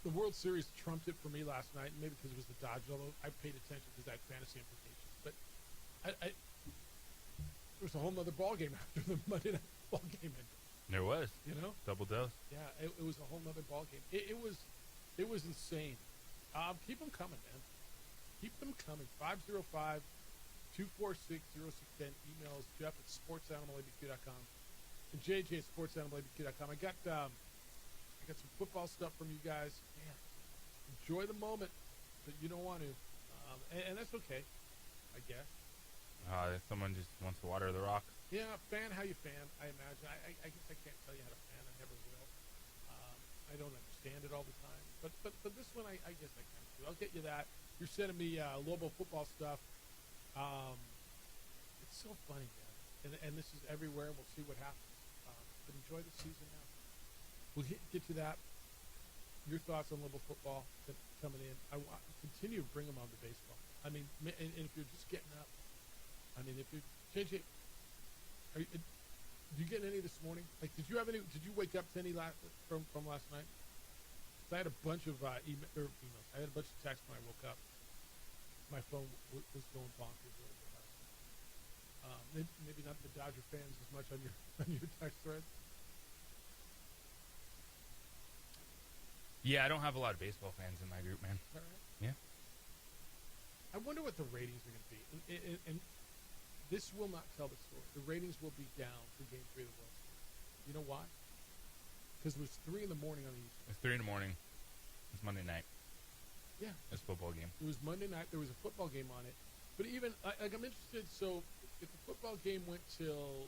The World Series trumped it for me last night, maybe because it was the Dodgers, although I paid attention because I had fantasy implications. But there was a whole nother ball game after the Monday Night Football game ended. There was. You know? Double dose. Yeah, it was a whole nother ball game. It was insane. Keep them coming, man. Keep them coming. 505-246-0610. Emails Jeff at sportsanimalabq.com and JJ at sportsanimalabq.com. I got some football stuff from you guys. Man, enjoy the moment, but you don't want to. And that's okay, I guess. Someone just wants to water the rock. Yeah, fan how you fan, I imagine. I guess I can't tell you how to fan. I never will. I don't understand it all the time. But this one, I guess I can do. I'll get you that. You're sending me Lobo football stuff. It's so funny, man. And this is everywhere. We'll see what happens. But enjoy the season now. We'll get to that. Your thoughts on Lobo football coming in. I want to continue to bring them on to baseball. I mean, and if you're just getting up, I mean, if you're JJ, did you get any this morning? Like, did you wake up to any from last night? So I had a bunch of emails. I had a bunch of texts when I woke up. My phone was going bonkers a little bit last night. Maybe not the Dodger fans as much on your text thread. Yeah, I don't have a lot of baseball fans in my group, man. All right. Yeah. I wonder what the ratings are going to be. And this will not tell the story. The ratings will be down for Game 3 of the World Series. You know why? Because it was 3 in the morning on the East Coast. It's 3 in the morning. It's Monday night. Yeah. It's a football game. It was Monday night. There was a football game on it. But even, I'm interested, so if the football game went till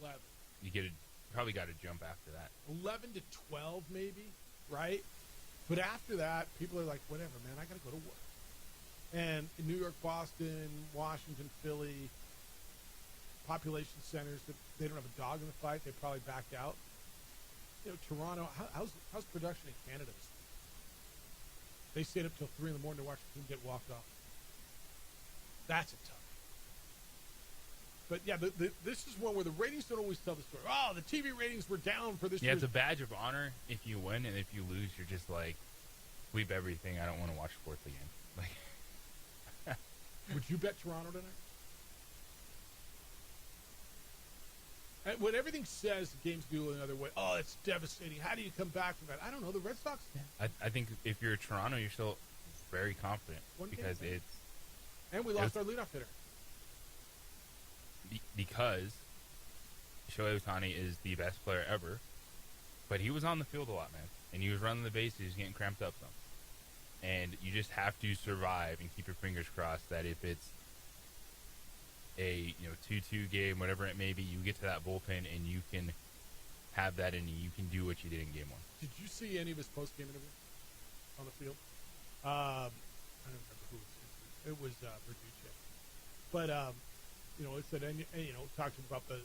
11. You probably got to jump after that. 11 to 12 maybe, right? But after that, people are like, whatever, man, I got to go to work. And in New York, Boston, Washington, Philly, population centers, they don't have a dog in the fight. They probably backed out. You know, Toronto, how's production in Canada this week? They stayed up till 3 in the morning to watch the team get walked off. That's a tough. But yeah, this is one where the ratings don't always tell the story. Oh, the TV ratings were down for this. Yeah, it's a badge of honor if you win, and if you lose, you're just like, sweep everything. I don't want to watch sports again. Like, would you bet Toronto tonight? And when everything says the game's due another way, oh, it's devastating. How do you come back from that? I don't know. The Red Sox. I think if you're Toronto, you're still very confident because it's. And we lost our leadoff hitter. Because Shohei Ohtani is the best player ever, but he was on the field a lot, man, and he was running the bases, getting cramped up some. And you just have to survive and keep your fingers crossed that if it's a 2-2 game, whatever it may be, you get to that bullpen and you can have that in you. You can do what you did in Game 1. Did you see any of his post-game interviews on the field? I don't remember who it was. It was Verducci. But it said, and talked about the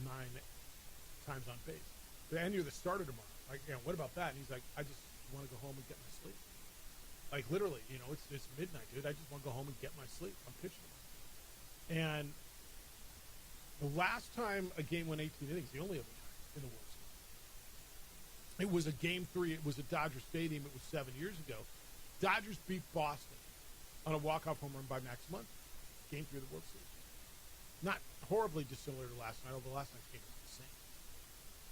9 times on base. And you're the starter tomorrow. Like, what about that? And he's like, I just want to go home and get my sleep. Like, literally, it's midnight, dude. I just want to go home and get my sleep. I'm pitching. And the last time a game went 18 innings, the only other time in the World Series, it was a Game 3. It was at Dodger Stadium. It was 7 years ago. Dodgers beat Boston on a walk-off home run by Max Muncy. Game 3 of the World Series. Not horribly dissimilar to last night, although last night's game was insane.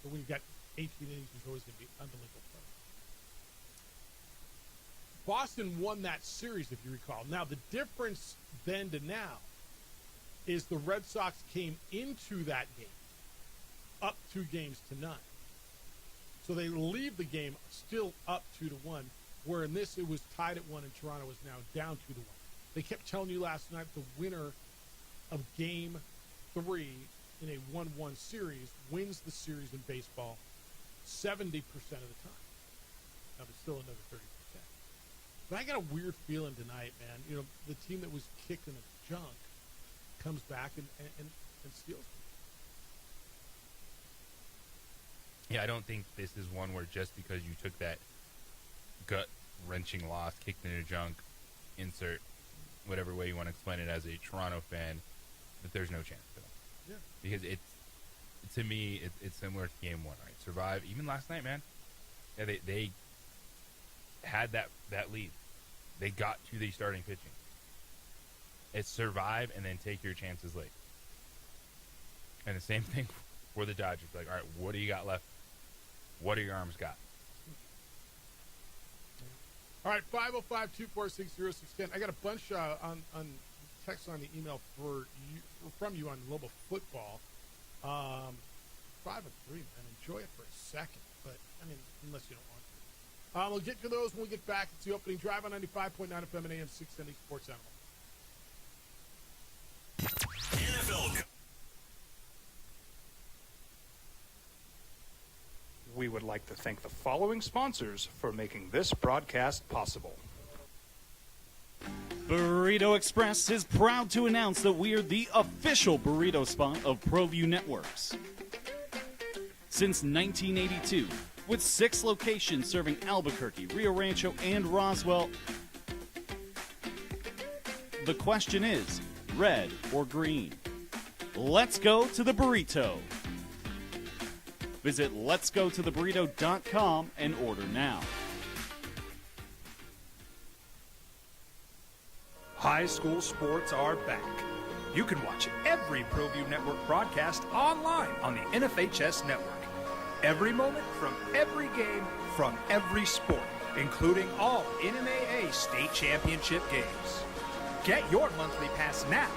But when you've got 18 innings, there's always going to be unbelievable play. Boston won that series, if you recall. Now, the difference then to now is the Red Sox came into that game up 2-0. So they leave the game still up 2-1, where in this it was tied at 1 and Toronto is now down 2-1. They kept telling you last night the winner of Game 3 in a 1-1 series wins the series in baseball 70% of the time. Now, there's still another 30%. But I got a weird feeling tonight, man. You know, the team that was kicked in the junk comes back and steals it. Yeah, I don't think this is one where just because you took that gut-wrenching loss, kicked in a junk, insert whatever way you want to explain it as a Toronto fan, that there's no chance for them. Yeah. Because to me, it's similar to Game 1, right? Survive. Even last night, man. Yeah, they had that lead. They got to the starting pitching. It's survive and then take your chances late. And the same thing for the Dodgers. Like, all right, what do you got left? What do your arms got? All right, 505-246-0610. I got a bunch on text on the email from you on Global Football. 5-3, man. Enjoy it for a second. But, I mean, unless you don't want to. We'll get to those when we get back. It's the opening drive on 95.9 FM and AM 670 Sports Animal. NFL. We would like to thank the following sponsors for making this broadcast possible. Burrito Express is proud to announce that we are the official burrito spot of ProView Networks. Since 1982, with 6 locations serving Albuquerque, Rio Rancho, and Roswell, the question is, red or green? Let's go to the burrito. Visit letsgototheburrito.com and order now. High school sports are back. You can watch every ProView Network broadcast online on the NFHS network. Every moment from every game from every sport, including all NMAA state championship games. Get your monthly pass now.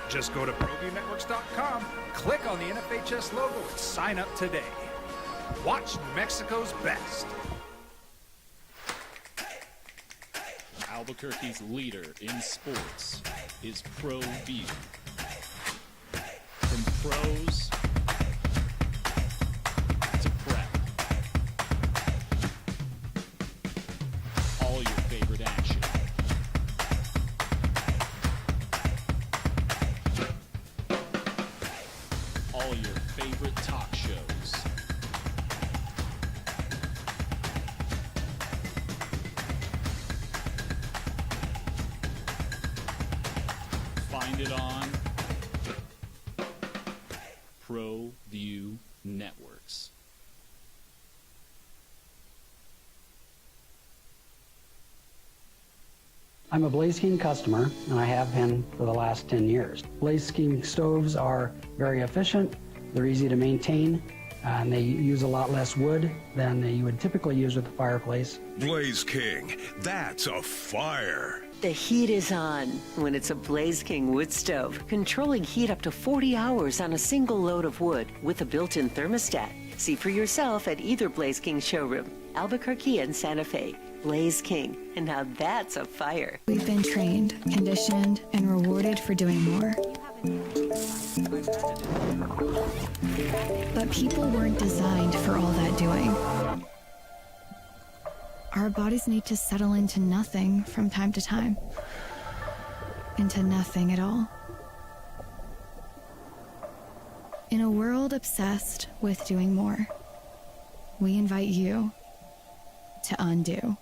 Just go to ProViewNetworks.com, click on the NFHS logo, and sign up today. Watch Mexico's best. Albuquerque's leader in sports is ProView. From pros to prep, all your favorite action. All your favorite talk shows. Find it on ProView Networks. I'm a Blaze King customer, and I have been for the last 10 years. Blaze King stoves are very efficient, they're easy to maintain, and they use a lot less wood than you would typically use with a fireplace. Blaze King, that's a fire. The heat is on when it's a Blaze King wood stove, controlling heat up to 40 hours on a single load of wood with a built-in thermostat. See for yourself at either Blaze King showroom, Albuquerque and Santa Fe. Blaze King, and now that's a fire. We've been trained, conditioned, and rewarded for doing more. But people weren't designed for all that doing. Our bodies need to settle into nothing from time to time. Into nothing at all. In a world obsessed with doing more, we invite you to undo.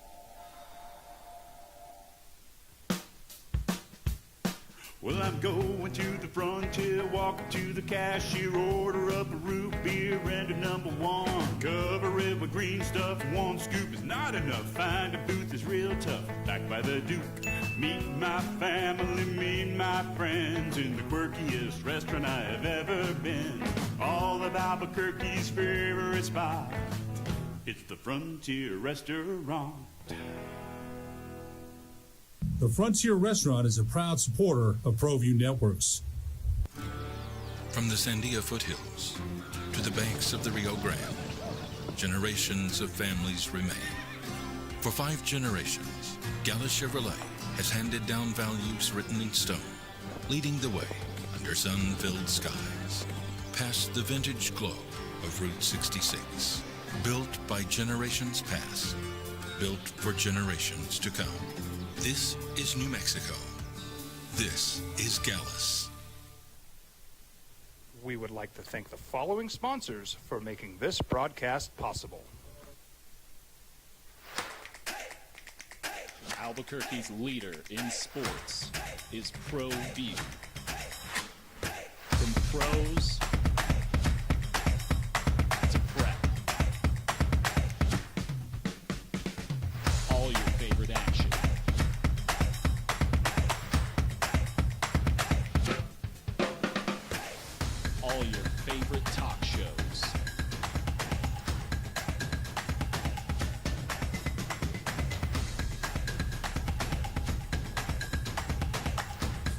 Well, I'm going to the frontier, walking to the cashier, order up a root beer and a number one. Cover it with green stuff, one scoop is not enough. Find a booth is real tough, back by the Duke. Meet my family, meet my friends in the quirkiest restaurant I have ever been. All of Albuquerque's favorite spot, it's the Frontier Restaurant. The Frontier Restaurant is a proud supporter of ProView Networks. From the Sandia foothills to the banks of the Rio Grande, generations of families remain. For 5 generations, Gala Chevrolet has handed down values written in stone, leading the way under sun-filled skies, past the vintage glow of Route 66. Built by generations past, built for generations to come. This is New Mexico. This is Gallus. We would like to thank the following sponsors for making this broadcast possible. Albuquerque's leader in sports is ProView. From pros to prep. All your favorite action. All your favorite talk shows.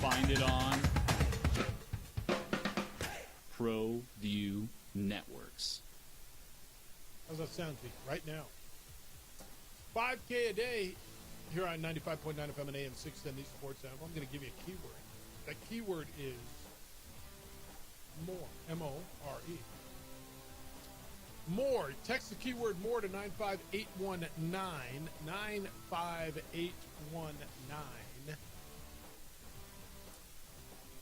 Find it on ProView Networks. How's that sound to you right now? 5K a day here on 95.9 FM and AM 610 Sports Animal. I'm going to give you a keyword. That keyword is more. M-O-R-E. More. Text the keyword more to 95819. 95819.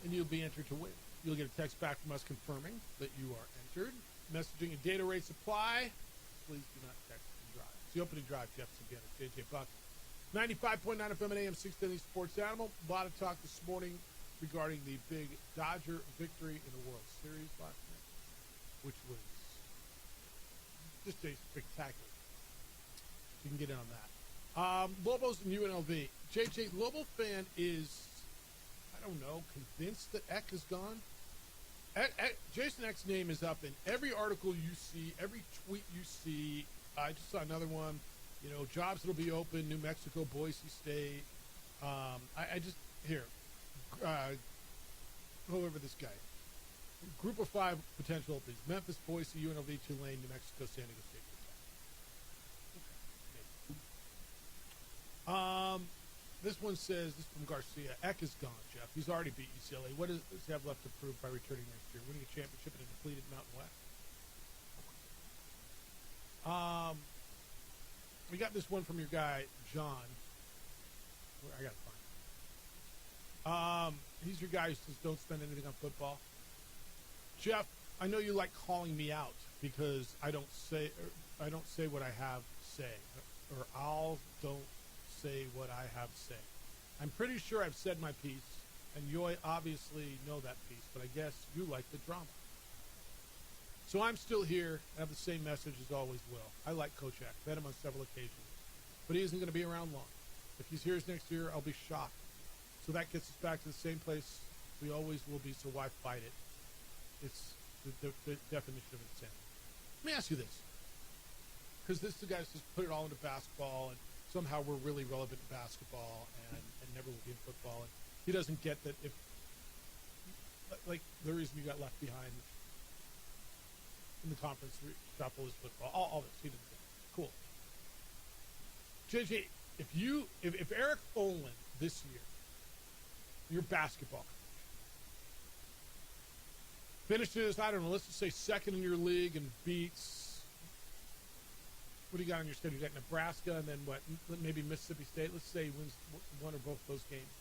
And you'll be entered to win. You'll get a text back from us confirming that you are entered. Messaging and data rates apply. Please do not text and drive. It's the opening drive, Jeff Sabiana, JJ Buck. 95.9 FM and AM 610 Sports Animal. A lot of talk this morning regarding the big Dodger victory in the World Series last night, which was just a spectacular. You can get in on that. Lobos and UNLV. JJ, Lobo fan is, I don't know, convinced that Eck is gone. Jason Eck's name is up in every article you see, every tweet you see. I just saw another one. You know, jobs that'll be open, New Mexico, Boise State. I just, here, whoever this guy. Group of 5 potential openings. Memphis, Boise, UNLV, Tulane, New Mexico, San Diego State. Okay. This one says, this is from Garcia, Eck is gone, Jeff. He's already beat UCLA. What does he have left to prove by returning next year? Winning a championship in a depleted Mountain West. We got this one from your guy, John. I got to find it. He's your guy who says don't spend anything on football. Jeff, I know you like calling me out because I don't say what I have say, or don't say what I have say. I'm pretty sure I've said my piece, and you obviously know that piece, but I guess you like the drama. So I'm still here. I have the same message as always will. I like Coach Eck. Met him on several occasions. But he isn't going to be around long. If he's here next year, I'll be shocked. So that gets us back to the same place we always will be, so why fight it? It's the definition of insanity. Let me ask you this. Because this guy just put it all into basketball, and somehow we're really relevant in basketball and never will be in football. And he doesn't get that if, like, the reason you got left behind in the conference shuffle is football. All this. He didn't get it. Cool. JJ, if Eric Olin this year, your basketball coach, finishes, I don't know, let's just say second in your league and beats, what do you got on your schedule? You got Nebraska and then what, maybe Mississippi State. Let's say he wins one or both those games.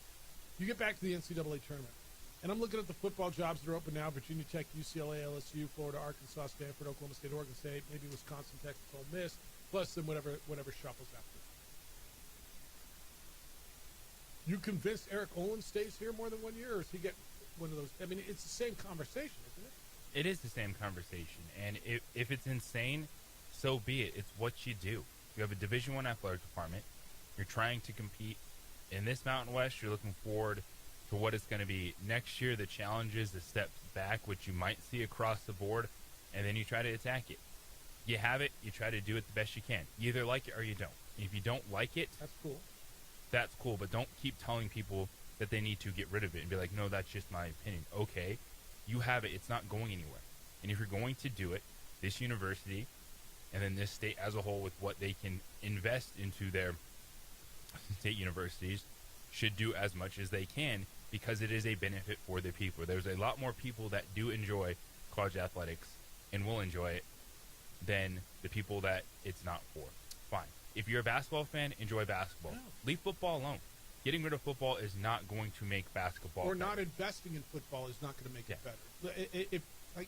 You get back to the NCAA tournament. And I'm looking at the football jobs that are open now: Virginia Tech, UCLA, LSU, Florida, Arkansas, Stanford, Oklahoma State, Oregon State, maybe Wisconsin, Texas, Ole Miss, plus then whatever shuffles after. You convinced Eric Olin stays here more than 1 year, or does he get one of those? I mean, it's the same conversation, isn't it? It is the same conversation, and if it's insane, so be it. It's what you do. You have a Division I athletic department. You're trying to compete in this Mountain West. You're looking forward to what it's going to be next year, the challenges, the steps back, which you might see across the board, and then you try to attack it. You have it, you try to do it the best you can. You either like it or you don't. If you don't like it, that's cool, but don't keep telling people that they need to get rid of it and be like, no, that's just my opinion. Okay, you have it. It's not going anywhere. And if you're going to do it, this university and then this state as a whole, with what they can invest into their state universities, should do as much as they can, because it is a benefit for the people. There's a lot more people that do enjoy college athletics and will enjoy it than the people that it's not for. Fine. If you're a basketball fan, enjoy basketball. No. Leave football alone. Getting rid of football is not going to make basketball Or better. not investing in football is not going to make it better. If like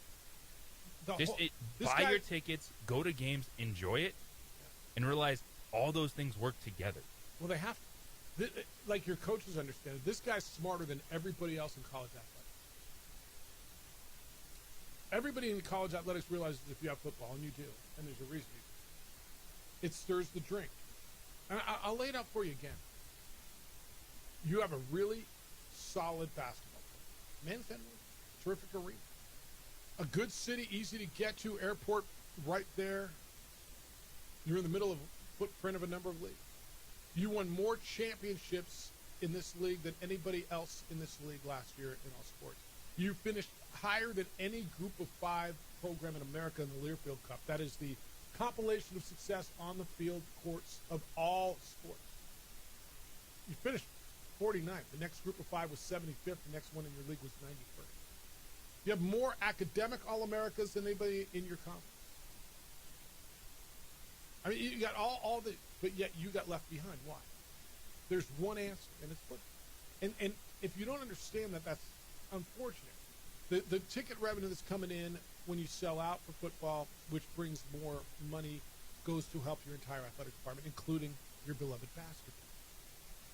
the Just whole, buy your tickets, go to games, enjoy it, and realize all those things work together. Well, they have to. Like your coaches understand it. This guy's smarter than everybody else in college athletics. Everybody in college athletics realizes if you have football, and you do, and there's a reason you do, it stirs the drink. And I'll lay it out for you again. You have a really solid basketball team. Men's and women's. Terrific arena. A good city, easy to get to, airport right there. You're in the middle of a footprint of a number of leagues. You won more championships in this league than anybody else in this league last year in all sports. You finished higher than any group of 5 program in America in the Learfield Cup. That is the compilation of success on the field courts of all sports. You finished 49th. The next group of 5 was 75th. The next one in your league was 91st. You have more academic All-Americas than anybody in your conference. I mean, you got all the, but yet you got left behind. Why? There's one answer, and it's football. And if you don't understand that, that's unfortunate. The ticket revenue that's coming in when you sell out for football, which brings more money, goes to help your entire athletic department, including your beloved basketball.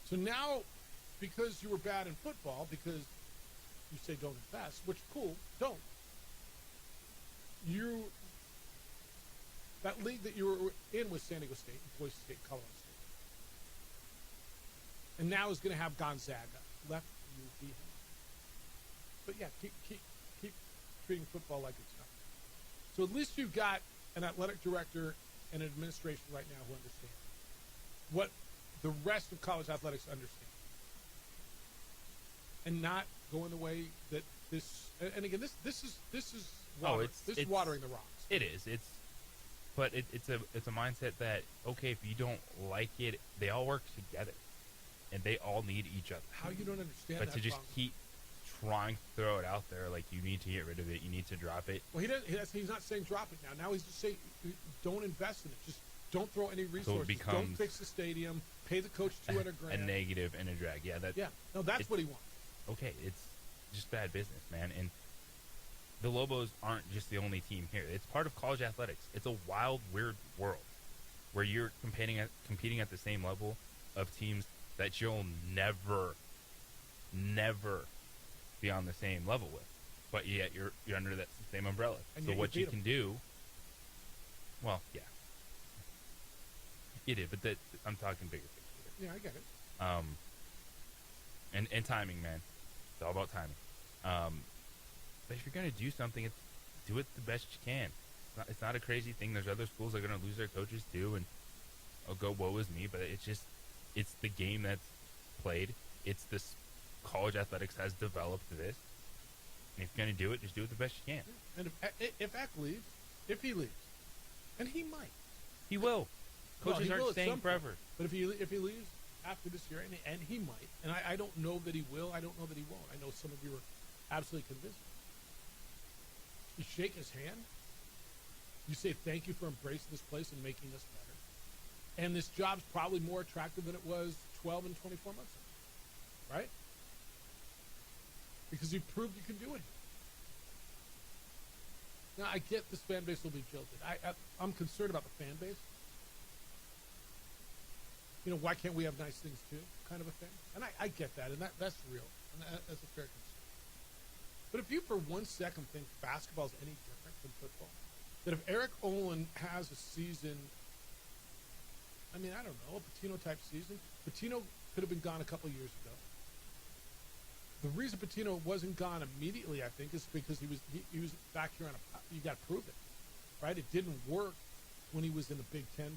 So now, because you were bad in football, because you say don't invest, which cool, don't. That league that you were in was San Diego State, and Boise State, Colorado State. And now is going to have Gonzaga. Left you behind. But yeah, keep treating football like it's nothing. So at least you've got an athletic director and an administration right now who understand what the rest of college athletics understand. And not going the way that this, and again, this is watering the rocks. It is. But it's a mindset that, okay, if you don't like it, they all work together, and they all need each other. How you don't understand but that? To just keep trying to throw it out there, like you need to get rid of it, you need to drop it. Well, he's not saying drop it now. Now he's just saying don't invest in it. Just don't throw any resources. So don't fix the stadium. Pay the coach $200,000. A negative and a drag. Yeah, no, that's what he wants. Okay, it's just bad business, man. And the Lobos aren't just the only team here. It's part of college athletics. It's a wild, weird world where you're competing at the same level of teams that you'll never be on the same level with. But yet you're under that same umbrella. And so what you them. can do, well, yeah, you did. But I'm talking bigger picture here. Yeah, I get it. And timing, man. It's all about timing. But if you're going to do something, do it the best you can. It's not a crazy thing. There's other schools that are going to lose their coaches too, and I'll go, woe is me. But it's the game that's played. It's this college athletics has developed this. And if you're going to do it, just do it the best you can. And if Eck leaves, if he leaves, and he might. He will. Coaches aren't staying forever. But if he leaves after this year, and he might, and I don't know that he will, I don't know that he won't. I know some of you are absolutely convinced. You shake his hand. You say thank you for embracing this place and making us better. And this job's probably more attractive than it was 12 and 24 months ago. Right? Because you proved you can do it. Now, I get this fan base will be jilted. I'm concerned about the fan base. why can't we have nice things too, kind of a thing. And I get that, and that's real, and that's a fair concern. But if you for 1 second think basketball is any different than football, that if Eric Olin has a season, I don't know, a Pitino-type season, Pitino could have been gone a couple years ago. The reason Pitino wasn't gone immediately, I think, is because he was back here you got to prove it, right? It didn't work when he was in the Big Ten.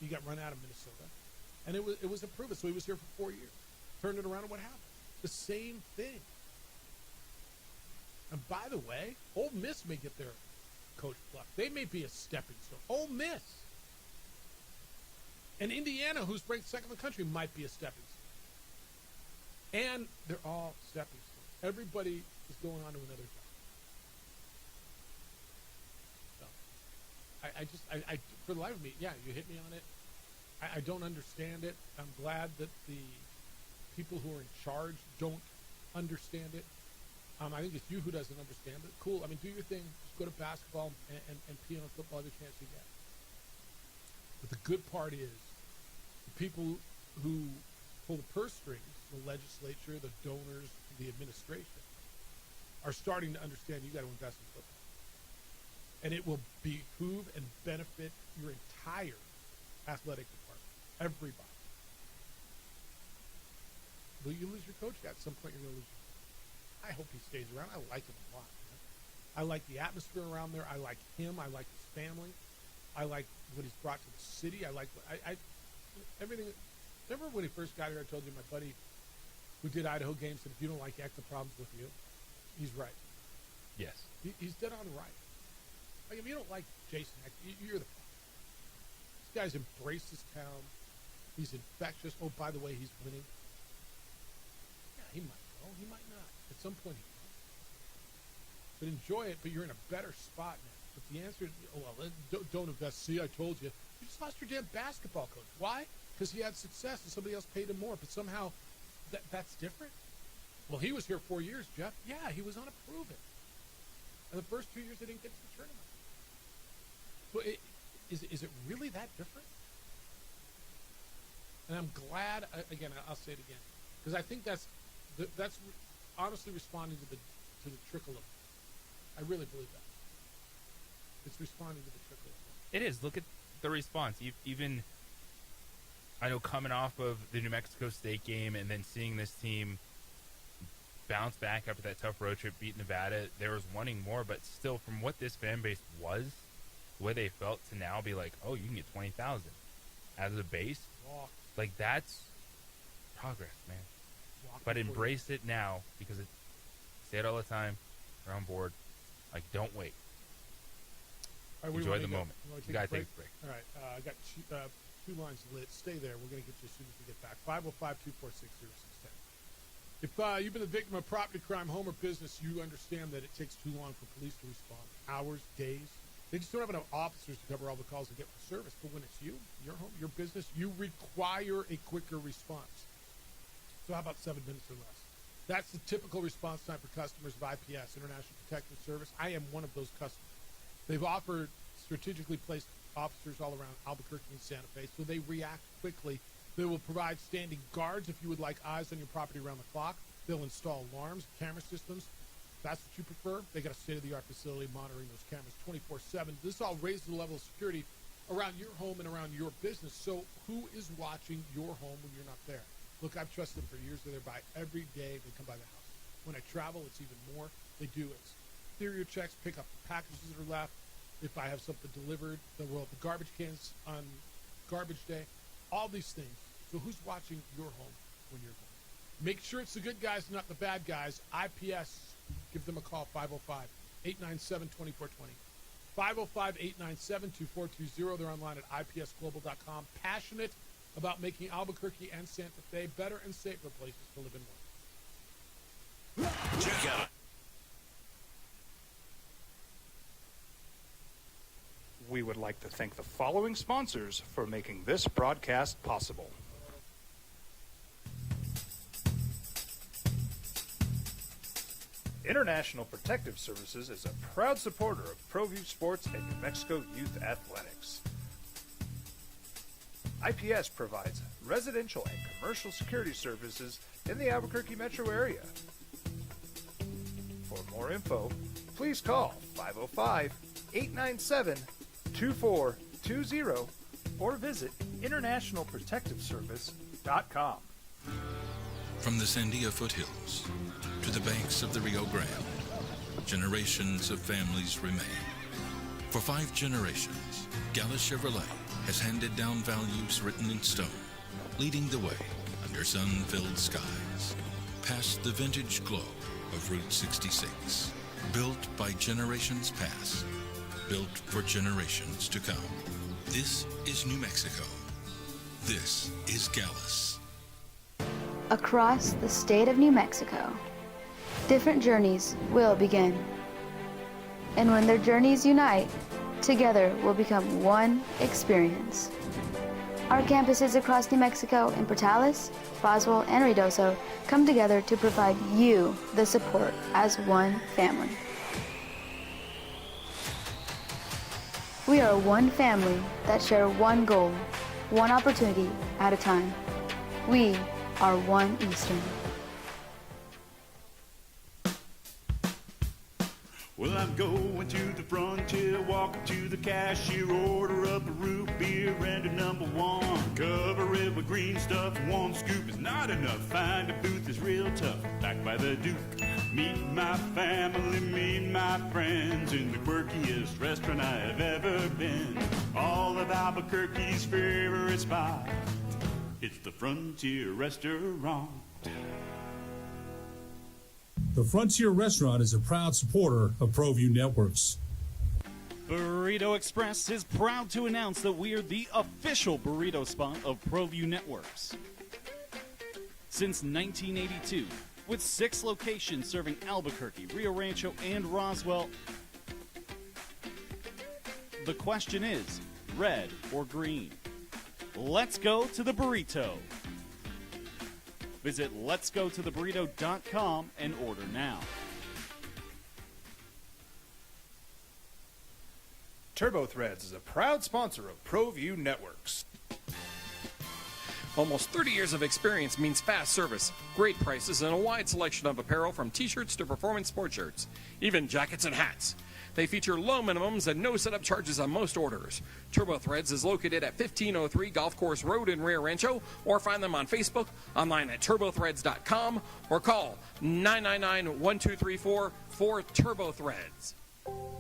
He got run out of Minnesota, and it was a prove it. So he was here for 4 years, turned it around, and what happened? The same thing. And by the way, Ole Miss may get their coach plucked. They may be a stepping stone. Ole Miss. And Indiana, who's ranked second in the country, might be a stepping stone. And they're all stepping stones. Everybody is going on to another job. So, I for the life of me, yeah, you hit me on it. I don't understand it. I'm glad that the people who are in charge don't understand it. I think it's you who doesn't understand it. Cool. Do your thing. Just go to basketball and pee on football every chance you get. But the good part is the people who pull the purse strings, the legislature, the donors, the administration, are starting to understand you got to invest in football. And it will behoove and benefit your entire athletic department. Everybody. Will you lose your coach? Yeah, at some point you're going to lose your coach. I hope he stays around. I like him a lot. Man. I like the atmosphere around there. I like him. I like his family. I like what he's brought to the city. I like everything. Remember when he first got here, I told you my buddy who did Idaho games said, if you don't like X, the problem's with you. He's right. Yes. He's dead on right. Like, if you don't like Jason X, you're the problem. This guy's embraced his town. He's infectious. Oh, by the way, he's winning. Yeah, he might go. He might not. At some point he will. But enjoy it, but you're in a better spot now. But the answer is, don't invest. See, I told you. You just lost your damn basketball coach. Why? Because he had success and somebody else paid him more. But somehow that's different. Well, he was here 4 years, Jeff. Yeah, he was unproven. And the first 2 years they didn't get to the tournament. So is it really that different? And I'm glad, again, I'll say it again, because I think that's honestly responding to the trickle of it. I really believe that. It's responding to the trickle of it. It is. Look at the response. Even, I know, coming off of the New Mexico State game and then seeing this team bounce back after that tough road trip, beat Nevada, there was wanting more, but still, from what this fan base was, the way they felt, to now be like, oh, you can get 20,000 as a base. Walk. Like, that's progress, man. Walk but embrace it now, because I say it all the time. We're on board. Like, don't wait. All right, enjoy the moment. You got to take a break. All right, I got two lines lit. Stay there. We're going to get you as soon as we get back. 505-246-0610. If you've been the victim of property crime, home, or business, you understand that it takes too long for police to respond. Hours, days. They just don't have enough officers to cover all the calls and get for service. But when it's you, your home, your business, you require a quicker response. So how about 7 minutes or less? That's the typical response time for customers of IPS, International Protective Service. I am one of those customers. They've offered strategically placed officers all around Albuquerque and Santa Fe, so they react quickly. They will provide standing guards if you would like eyes on your property around the clock. They'll install alarms, camera systems. If that's what you prefer. They got a state-of-the-art facility monitoring those cameras 24/7. This all raises the level of security around your home and around your business. So who is watching your home when you're not there? Look, I've trusted them for years. They're by every day. They come by the house. When I travel, it's even more. They do exterior checks, pick up packages that are left. If I have something delivered, they'll roll up the garbage cans on garbage day. All these things. So who's watching your home when you're gone? Make sure it's the good guys, not the bad guys. IPS, give them a call, 505-897-2420. 505-897-2420. They're online at ipsglobal.com. Passionate about making Albuquerque and Santa Fe better and safer places to live and work. Check out. We would like to thank the following sponsors for making this broadcast possible. International Protective Services is a proud supporter of ProView Sports and New Mexico Youth Athletics. IPS provides residential and commercial security services in the Albuquerque metro area. For more info, please call 505-897-2420 or visit internationalprotectiveservice.com. From the Sandia foothills to the banks of the Rio Grande, generations of families remain. For 5 generations, Gallus Chevrolet has handed down values written in stone, leading the way under sun-filled skies, past the vintage glow of Route 66. Built by generations past, built for generations to come. This is New Mexico. This is Gallus. Across the state of New Mexico, different journeys will begin. And when their journeys unite, together will become one experience. Our campuses across New Mexico in Portales, Boswell, and Ruidoso come together to provide you the support as one family. We are one family that share one goal, one opportunity at a time. We are one Eastern. Well, I'm going to the frontier, walking to the cashier, order up a root beer and a number 1. Cover it with green stuff, 1 scoop is not enough. Find a booth that's real tough, back by the Duke. Meet my family, meet my friends in the quirkiest restaurant I have ever been. All of Albuquerque's favorite spot, it's the Frontier Restaurant. The Frontier Restaurant is a proud supporter of ProView Networks. Burrito Express is proud to announce that we are the official burrito spot of ProView Networks. Since 1982, with 6 locations serving Albuquerque, Rio Rancho, and Roswell, the question is, red or green? Let's go to the burrito. Visit letsgototheburrito.com and order now. Turbo Threads is a proud sponsor of ProView Networks. Almost 30 years of experience means fast service, great prices, and a wide selection of apparel from t-shirts to performance sport shirts, even jackets and hats. They feature low minimums and no setup charges on most orders. Turbo Threads is located at 1503 Golf Course Road in Rio Rancho, or find them on Facebook, online at turbothreads.com, or call 999-1234 for Turbo Threads.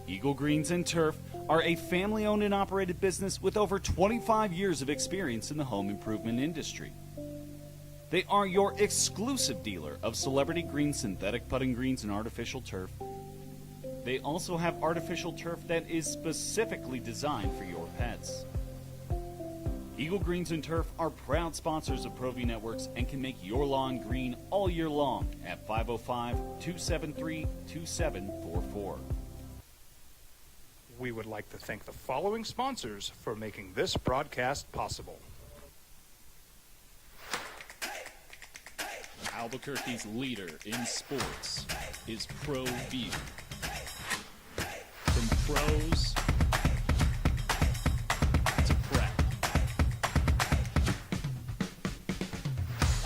Eagle Greens and Turf are a family-owned and operated business with over 25 years of experience in the home improvement industry. They are your exclusive dealer of celebrity green, synthetic putting greens, and artificial turf. They also have artificial turf that is specifically designed for your pets. Eagle Greens and Turf are proud sponsors of ProView Networks and can make your lawn green all year long at 505-273-2744. We would like to thank the following sponsors for making this broadcast possible. Albuquerque's leader in sports is ProView. From pros to prep,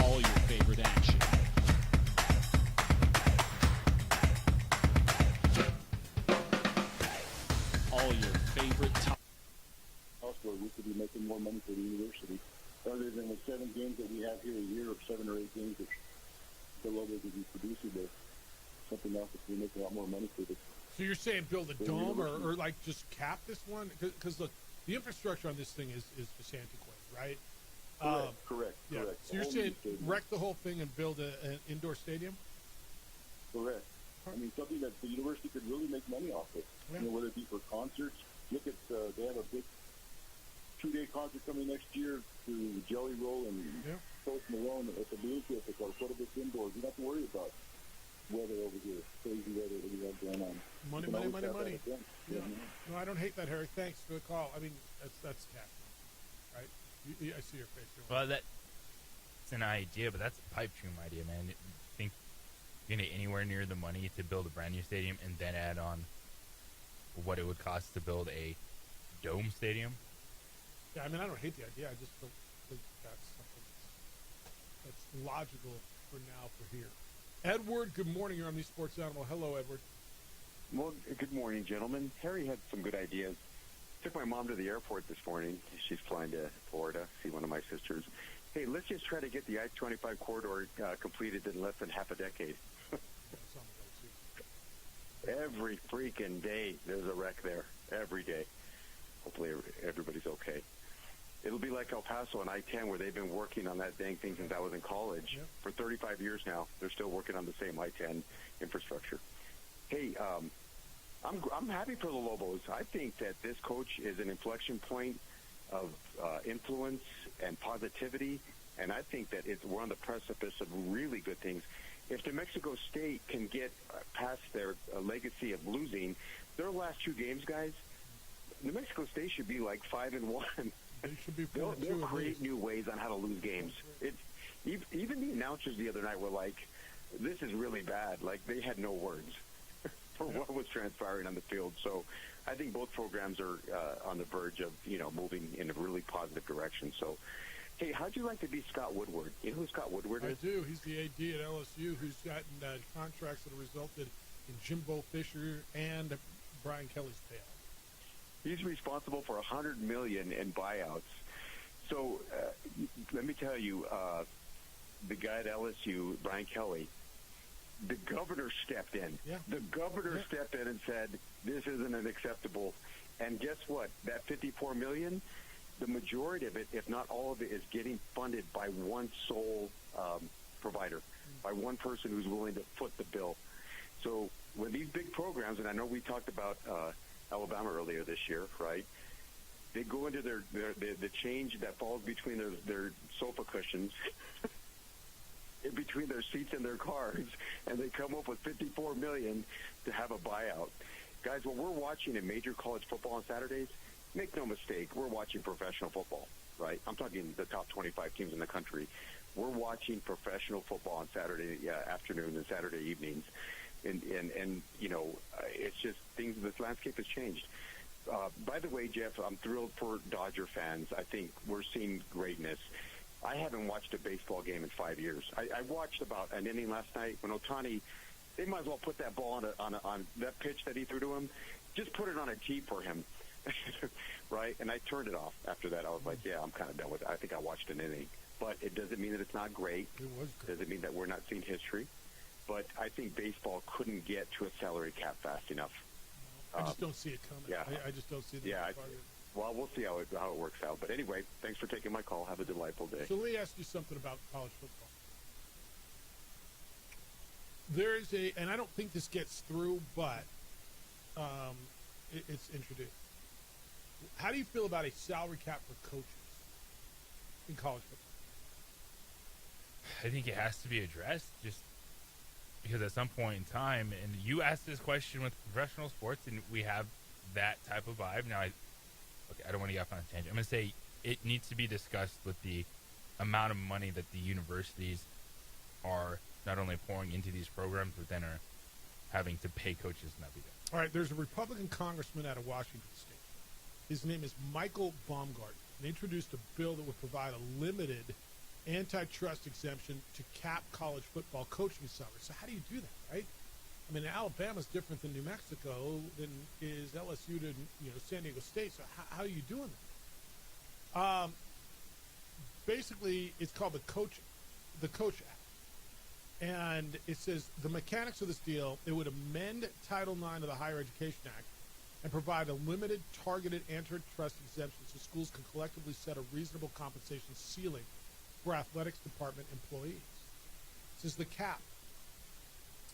all your favorite action. All your favorite top. Also, we could be making more money for the university rather than the 7 games that we have here a year, or 7 or 8 games, which the logo could be producing. There's something else that we make a lot more money for this. So you're saying build a dome or like just cap this one? Because look, the infrastructure on this thing is just antiquated, right? Correct. Yeah. So you're saying wreck the whole thing and build an indoor stadium? Correct. I mean, something that the university could really make money off of. Yeah. You know, whether it be for concerts. Look at they have a big 2-day concert coming next year to Jelly Roll and Post Malone at the Blue Field. It's called Photo Books Indoors. You don't have to worry about weather over here, crazy weather that we have going on. Money. Yeah. No, I don't hate that, Harry. Thanks for the call. I mean, that's cash, right? I see your face. Well, that's an idea, but that's a pipe dream idea, man. You think you're going to get anywhere near the money to build a brand new stadium and then add on what it would cost to build a dome stadium? Yeah, I mean, I don't hate the idea. I just don't think that's something that's logical for now for here. Edward, good morning. You're on the Sports Animal. Hello, Edward. Well, good morning, gentlemen. Harry had some good ideas. Took my mom to the airport this morning. She's flying to Florida, see one of my sisters. Hey, let's just try to get the I-25 corridor completed in less than half a decade. Every freaking day there's a wreck there. Every day. Hopefully everybody's okay. It'll be like El Paso and I-10 where they've been working on that dang thing since I was in college. Yep. For 35 years now. They're still working on the same I-10 infrastructure. Hey, I'm happy for the Lobos. I think that this coach is an inflection point of influence and positivity, and I think that we're on the precipice of really good things. If New Mexico State can get past their legacy of losing, their last two games, guys, New Mexico State should be like 5-1. They should be. They'll create new ways on how to lose games. Even the announcers the other night were like, "This is really bad." Like they had no words for what was transpiring on the field. So I think both programs are on the verge of moving in a really positive direction. So, hey, how'd you like to be Scott Woodward? You know who Scott Woodward is? I do. He's the AD at LSU who's gotten contracts that have resulted in Jimbo Fisher and Brian Kelly's payout. He's responsible for $100 million in buyouts. So let me tell you, the guy at LSU, Brian Kelly, the governor stepped in. Yeah. The governor stepped in and said, "This isn't acceptable." And guess what? That $54 million, the majority of it, if not all of it, is getting funded by one sole provider, by one person who's willing to foot the bill. So when these big programs, and I know we talked about Alabama earlier this year, right? They go into the change that falls between their sofa cushions, in between their seats and their cars, and they come up with $54 million to have a buyout. Guys, what we're watching in major college football on Saturdays, make no mistake, we're watching professional football, right? I'm talking the top 25 teams in the country. We're watching professional football on Saturday afternoon and Saturday evenings. And it's just things, this landscape has changed. By the way, Jeff, I'm thrilled for Dodger fans. I think we're seeing greatness. I haven't watched a baseball game in 5 years. I watched about an inning last night when Ohtani, they might as well put that ball on that pitch that he threw to him. Just put it on a tee for him, right? And I turned it off after that. I was like, yeah, I'm kind of done with it. I think I watched an inning. But it doesn't mean that it's not great. It was great. Doesn't mean that we're not seeing history. But I think baseball couldn't get to a salary cap fast enough. I just don't see it coming. Yeah. I just don't see it. Yeah. Well, we'll see how it works out. But anyway, thanks for taking my call. Have a delightful day. So let me ask you something about college football. There's and I don't think this gets through, but it's introduced. How do you feel about a salary cap for coaches in college football? I think it has to be addressed just because at some point in time, and you asked this question with professional sports, and we have that type of vibe. Now, I don't want to get off on a tangent. I'm going to say it needs to be discussed with the amount of money that the universities are not only pouring into these programs, but then are having to pay coaches and everything. All right, there's a Republican congressman out of Washington State. His name is Michael Baumgarten. He introduced a bill that would provide a limited antitrust exemption to cap college football coaching salaries. So how do you do that, right? I mean, Alabama's different than New Mexico, than is LSU to San Diego State. So how are you doing that? Basically, it's called the Coach Act, and it says the mechanics of this deal. It would amend Title IX of the Higher Education Act and provide a limited, targeted antitrust exemption so schools can collectively set a reasonable compensation ceiling for athletics department employees. It says the cap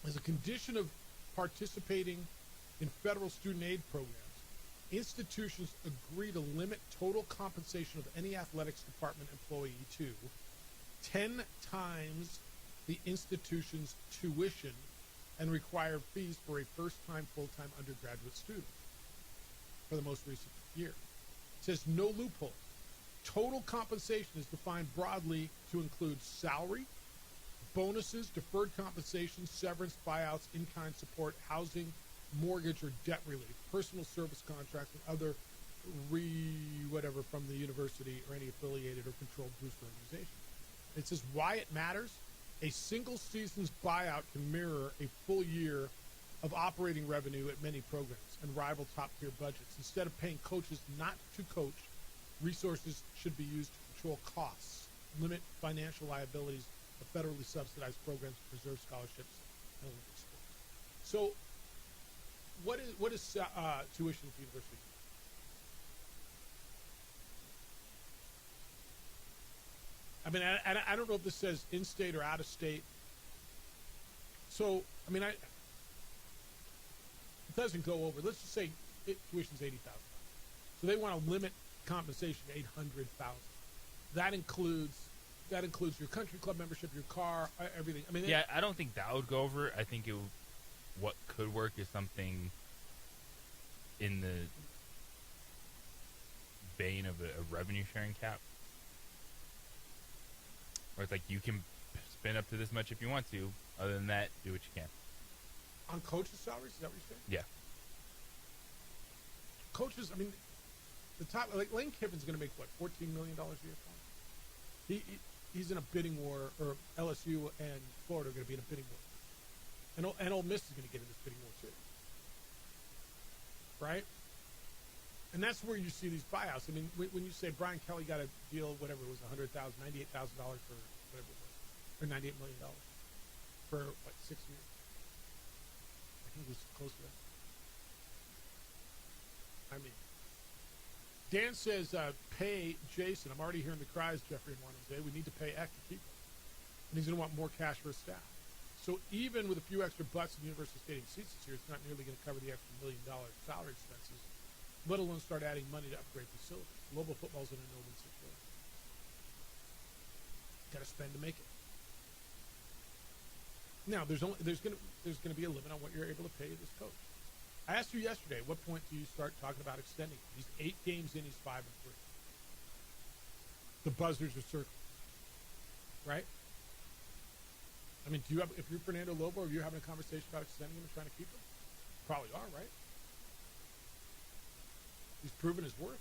as a condition of participating in federal student aid programs, institutions agree to limit total compensation of any athletics department employee to 10 times the institution's tuition and required fees for a first-time full-time undergraduate student for the most recent year. It says no loophole. Total compensation is defined broadly to include salary, bonuses, deferred compensation, severance, buyouts, in-kind support, housing, mortgage or debt relief, personal service contracts, and other whatever from the university or any affiliated or controlled booster organization. It says why it matters. A single season's buyout can mirror a full year of operating revenue at many programs and rival top-tier budgets. Instead of paying coaches not to coach, resources should be used to control costs, limit financial liabilities of federally subsidized programs, to preserve scholarships and Olympic sports. So, what is tuition at the university? I mean, I don't know if this says in-state or out-of-state. So, I mean, it doesn't go over. Let's just say tuition's $80,000. So they want to limit compensation to $800,000. That includes your country club membership, your car, everything. I mean, yeah, I don't think that would go over. I think what could work is something in the vein of a revenue sharing cap. Or it's like you can spend up to this much if you want to. Other than that, do what you can. On coaches' salaries, is that what you're saying? Yeah. Coaches, I mean, the top, like Lane Kiffin's going to make what, $14 million a year? He's in a bidding war, or LSU and Florida are going to be in a bidding war, and Ole Miss is going to get in this bidding war too, right? And that's where you see these buyouts. I mean, when you say Brian Kelly got a deal, whatever it was, $98,000 for whatever it was, or $98 million for what, 6 years? I think it was close to that. I mean, Dan says, pay Jason. I'm already hearing the cries, Jeffrey and Juan. We need to pay X to keep him. And he's going to want more cash for his staff. So even with a few extra butts in University Stadium seats this year, it's not nearly going to cover the extra $1 million salary expenses, let alone start adding money to upgrade facilities. Lobo football's in a no-win situation. Got to spend to make it. Now, there's going to be a limit on what you're able to pay this coach. I asked you yesterday, at what point do you start talking about extending? He's 8 games in, he's 5-3. The buzzers are circling, right? I mean, if you're Fernando Lobo, are you having a conversation about extending him and trying to keep him? Probably are, right? He's proven his worth.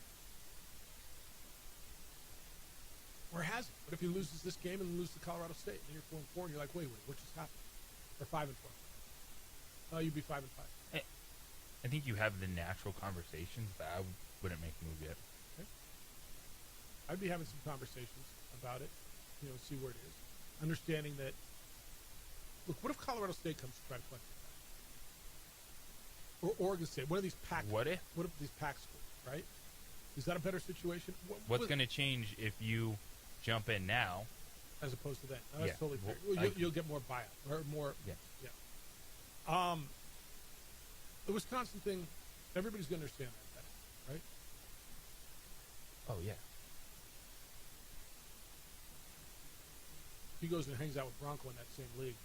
Or has he? What if he loses this game and loses to Colorado State? And you're 4-4, and you're like, wait, what just happened? Or 5-4? Oh, you'd be 5-5. I think you have the natural conversations, but I wouldn't make a move yet. Okay. I'd be having some conversations about it, see where it is. Understanding that, look, what if Colorado State comes to try to collect it back? Or Oregon State, one of these pack. What if these pack schools, right? Is that a better situation? What's going to change if you jump in now? As opposed to then? No, that's totally fair. You'll get more buyout, or more. Yeah. The Wisconsin thing, everybody's going to understand that, right? Oh, yeah. He goes and hangs out with Bronco in that same league.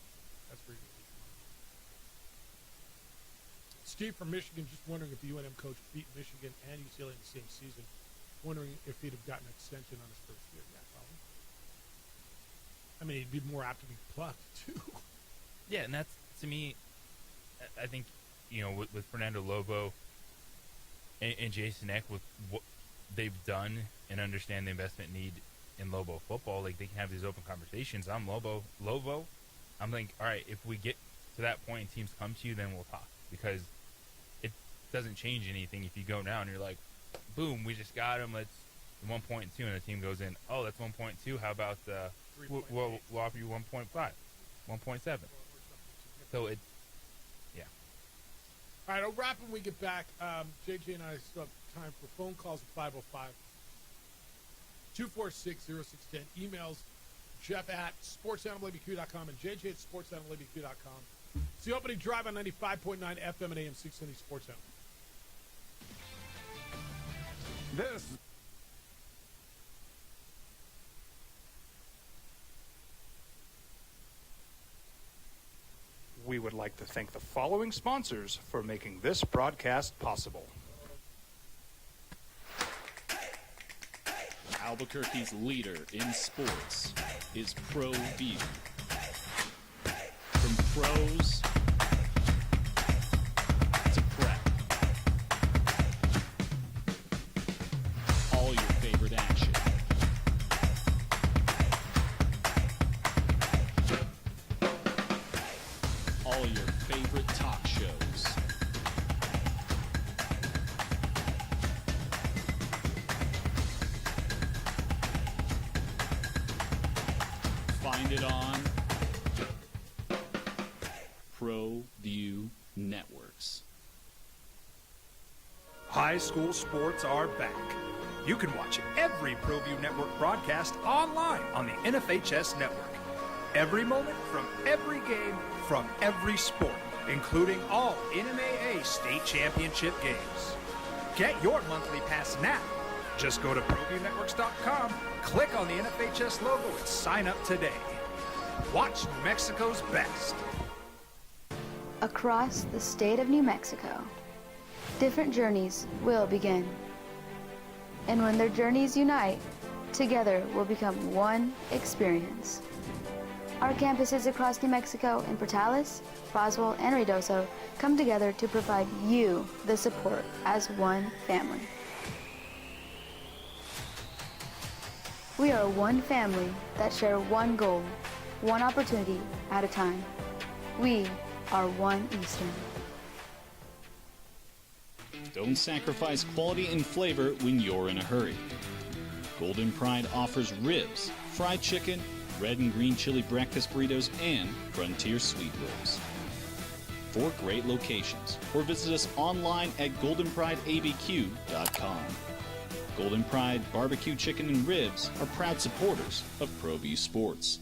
That's where he's going to be. Steve from Michigan just wondering if the UNM coach beat Michigan and UCLA in the same season. Wondering if he'd have gotten an extension on his first year. Yeah, probably. I mean, he'd be more apt to be plucked, too. Yeah, and that's, to me, I think, with Fernando Lobo and Jason Eck, with what they've done and understand the investment need in Lobo football, like they can have these open conversations. I'm Lobo. I'm like, all right, if we get to that point and teams come to you, then we'll talk, because it doesn't change anything if you go now and you're like, boom, we just got him. Let's 1.2, and the team goes in. Oh, that's 1.2. How about we'll offer you 1.5, 1.7. So it's. All right, I'll wrap when we get back. JJ and I still have time for phone calls at 505-246-0610. Emails, Jeff at sportsanimalabq.com and JJ at sportsanimalabq.com. It's the opening drive on 95.9 FM and AM 670 Sports Animal. This. We would like to thank the following sponsors for making this broadcast possible. Albuquerque's leader in sports is Pro View. From pros to prep. Find it on ProView Networks. High school sports are back. You can watch every ProView Network broadcast online on the NFHS network. Every moment from every game from every sport, including all NMAA state championship games. Get your monthly pass now. Just go to ProViewNetworks.com, click on the NFHS logo, and sign up today. Watch New Mexico's best. Across the state of New Mexico, different journeys will begin. And when their journeys unite, together will become one experience. Our campuses across New Mexico in Portales, Roswell, and Ruidoso come together to provide you the support as one family. We are one family that share one goal, one opportunity at a time. We are one Eastern. Don't sacrifice quality and flavor when you're in a hurry. Golden Pride offers ribs, fried chicken, red and green chili breakfast burritos, and frontier sweet rolls. 4 great locations, or visit us online at goldenprideabq.com. Golden Pride Barbecue Chicken and Ribs are proud supporters of ProView Sports.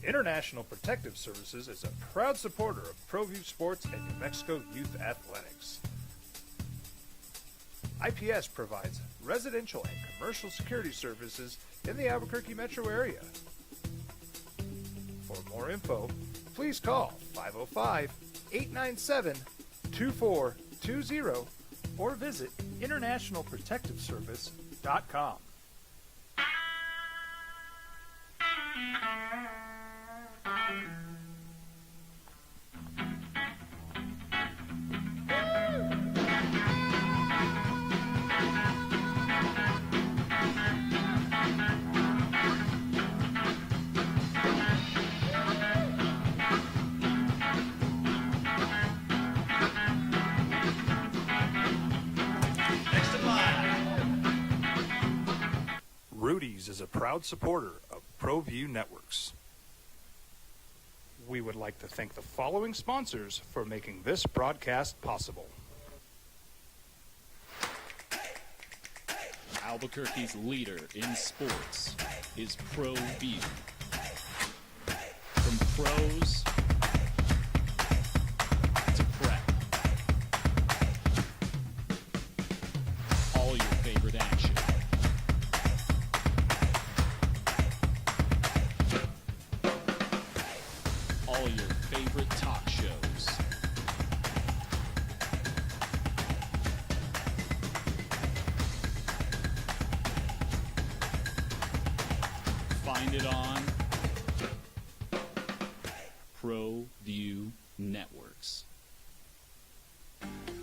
International Protective Services is a proud supporter of ProView Sports and New Mexico Youth Athletics. IPS provides residential and commercial security services in the Albuquerque metro area. For more info, please call 505-897-2420 or visit internationalprotectiveservice.com. Rudy's is a proud supporter of ProView Networks. We would like to thank the following sponsors for making this broadcast possible. Albuquerque's leader in sports is ProView. From pros to prep, all your favorite action. All your favorite talk shows. Find it on ProView Networks.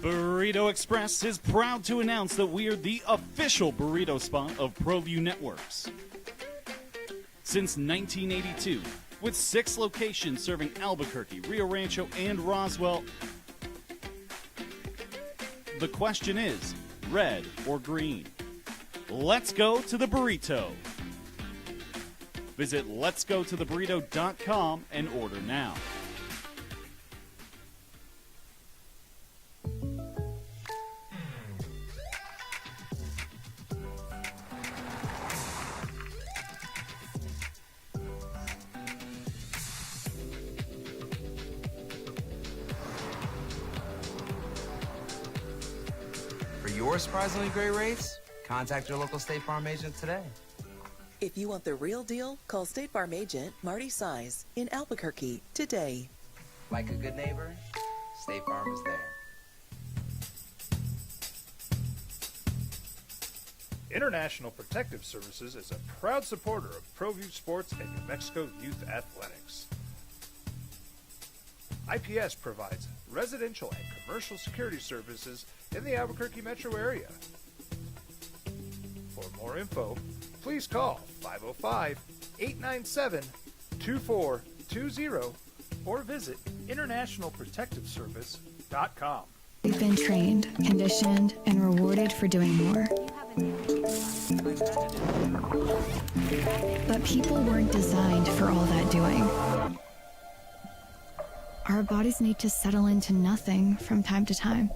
Burrito Express is proud to announce that we are the official burrito spot of ProView Networks. Since 1982, with 6 locations serving Albuquerque, Rio Rancho, and Roswell, the question is, red or green? Let's go to the burrito. Visit letsgototheburrito.com and order now. For your surprisingly great rates, contact your local State Farm agent today. If you want the real deal, call State Farm agent Marty Size in Albuquerque today. Like a good neighbor, State Farm is there. International Protective Services is a proud supporter of ProView Sports and New Mexico Youth Athletics. IPS provides residential and commercial security services in the Albuquerque metro area. For more info, please call 505-897-2420 or visit internationalprotectiveservice.com. We've been trained, conditioned, and rewarded for doing more. But people weren't designed for all that doing. Our bodies need to settle into nothing from time to time.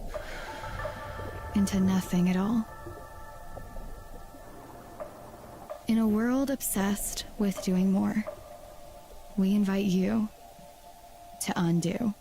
Into nothing at all. In a world obsessed with doing more, we invite you to undo.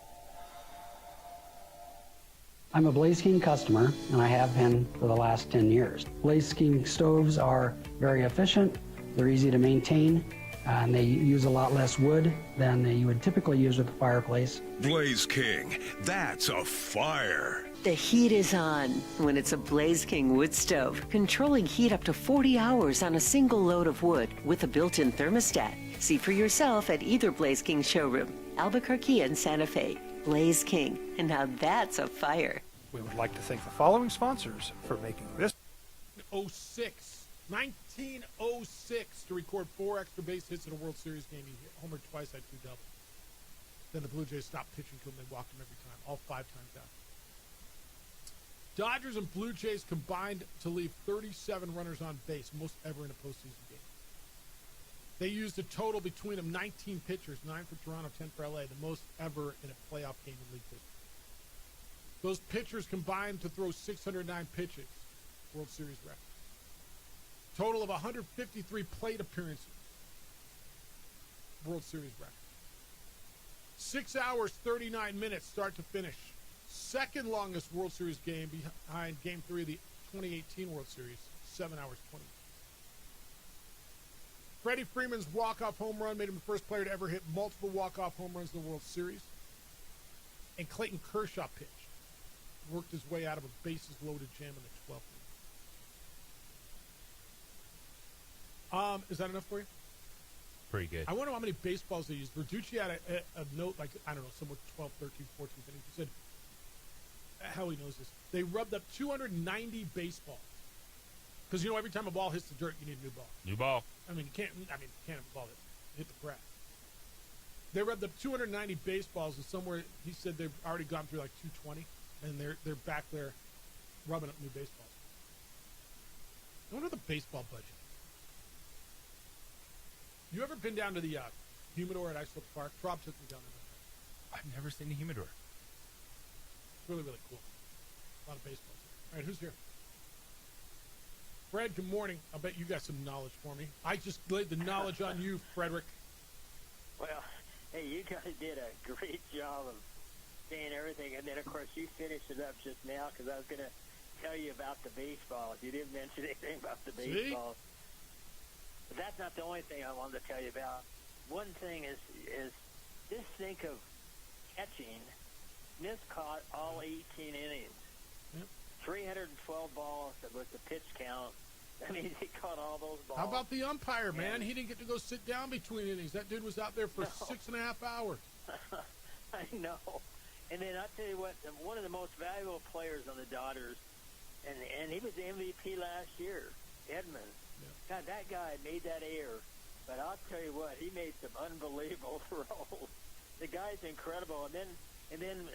I'm a Blaze King customer, and I have been for the last 10 years. Blaze King stoves are very efficient, they're easy to maintain, and they use a lot less wood than you would typically use with a fireplace. Blaze King, that's a fire. The heat is on when it's a Blaze King wood stove, controlling heat up to 40 hours on a single load of wood with a built-in thermostat. See for yourself at either Blaze King showroom, Albuquerque and Santa Fe. Blaze King, and now that's a fire. We would like to thank the following sponsors for making this 1906 to record 4 extra base hits in a World Series game. He homered twice, had 2 doubles. Then the Blue Jays stopped pitching to him. They walked him every time, all 5 times out. Dodgers and Blue Jays combined to leave 37 runners on base, most ever in a postseason game. They used a total between them 19 pitchers, 9 for Toronto, 10 for LA, the most ever in a playoff game in league history. Those pitchers combined to throw 609 pitches, World Series record. Total of 153 plate appearances, World Series record. 6 hours, 39 minutes, start to finish. Second longest World Series game behind Game 3 of the 2018 World Series, 7 hours, 20 minutes. Freddie Freeman's walk-off home run made him the first player to ever hit multiple walk-off home runs in the World Series. And Clayton Kershaw pitched. Worked his way out of a bases-loaded jam in the 12th inning. Is that enough for you? Pretty good. I wonder how many baseballs they used. Verducci had a note, like, I don't know, somewhere 12, 13, 14 innings. He said, how he knows this, they rubbed up 290 baseballs. Because, you know, every time a ball hits the dirt, you need a new ball. New ball. You can't have a ball that hit the grass. They rubbed up 290 baseballs, and somewhere he said they've already gone through like 220, and they're back there rubbing up new baseballs. I wonder the baseball budget. You ever been down to the humidor at Islip Park? Rob took me down there. I've never seen a humidor. It's really, really cool. A lot of baseballs. All right, who's here? Fred, good morning. I bet you got some knowledge for me. I just laid the knowledge on you, Frederick. Well, hey, you guys did a great job of saying everything, and then, of course, you finished it up just now because I was going to tell you about the baseball. You didn't mention anything about the baseball. But that's not the only thing I wanted to tell you about. One thing is just think of catching. Smith caught all 18 innings. 312 balls was the pitch count. I mean, he caught all those balls. How about the umpire, man? He didn't get to go sit down between innings. That dude was out there for 6.5 hours. I know. And then I'll tell you what, one of the most valuable players on the Dodgers, and he was the MVP last year, Edmonds. Yeah. God, that guy made that air. But I'll tell you what, he made some unbelievable throws. The guy's incredible. And then